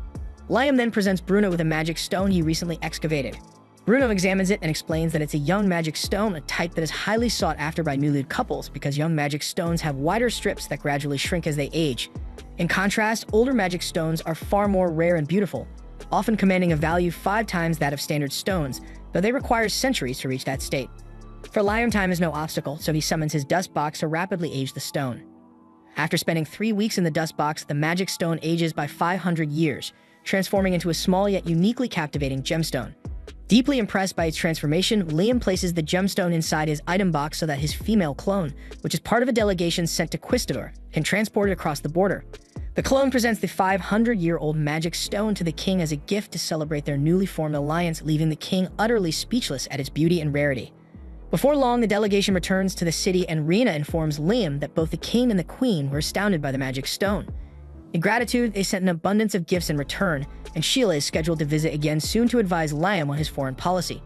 Liam then presents Bruno with a magic stone he recently excavated. Bruno examines it and explains that it's a young magic stone, a type that is highly sought after by newlywed couples because young magic stones have wider strips that gradually shrink as they age. In contrast, older magic stones are far more rare and beautiful, often commanding a value 5 times that of standard stones, though they require centuries to reach that state. For Liam, time is no obstacle, so he summons his dust box to rapidly age the stone. After spending 3 weeks in the dust box, the magic stone ages by 500 years, transforming into a small yet uniquely captivating gemstone. Deeply impressed by its transformation, Liam places the gemstone inside his item box so that his female clone, which is part of a delegation sent to Quistador, can transport it across the border. The clone presents the 500-year-old magic stone to the king as a gift to celebrate their newly formed alliance, leaving the king utterly speechless at its beauty and rarity. Before long, the delegation returns to the city, and Rina informs Liam that both the king and the queen were astounded by the magic stone. In gratitude, they sent an abundance of gifts in return, and Sheila is scheduled to visit again soon to advise Liam on his foreign policy.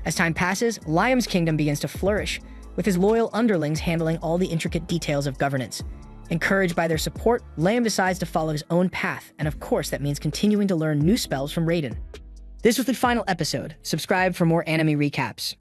As time passes, Liam's kingdom begins to flourish, with his loyal underlings handling all the intricate details of governance. Encouraged by their support, Liam decides to follow his own path, and of course that means continuing to learn new spells from Raiden. This was the final episode. Subscribe for more anime recaps.